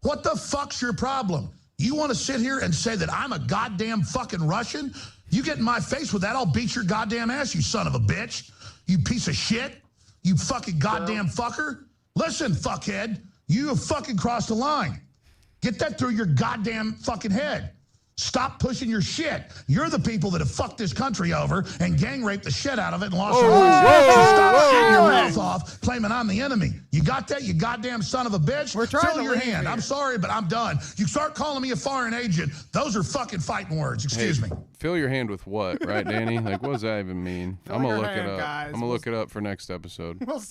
What the fuck's your problem? You want to sit here and say that I'm a goddamn fucking Russian? You get in my face with that, I'll beat your goddamn ass, you son of a bitch. You piece of shit. You fucking goddamn fucker. Listen, fuckhead. You have fucking crossed the line. Get that through your goddamn fucking head. Stop pushing your shit. You're the people that have fucked this country over and gang raped the shit out of it and lost our lives. So stop shooting your mouth off claiming I'm the enemy. You got that, you goddamn son of a bitch? We're trying Fill to your leave hand. here. I'm sorry, but I'm done. You start calling me a foreign agent. Those are fucking fighting words. Excuse me. Fill your hand with what, right, Danny? Like, what does that even mean? I'm gonna look it up. I'm gonna look it up for next episode. We'll see.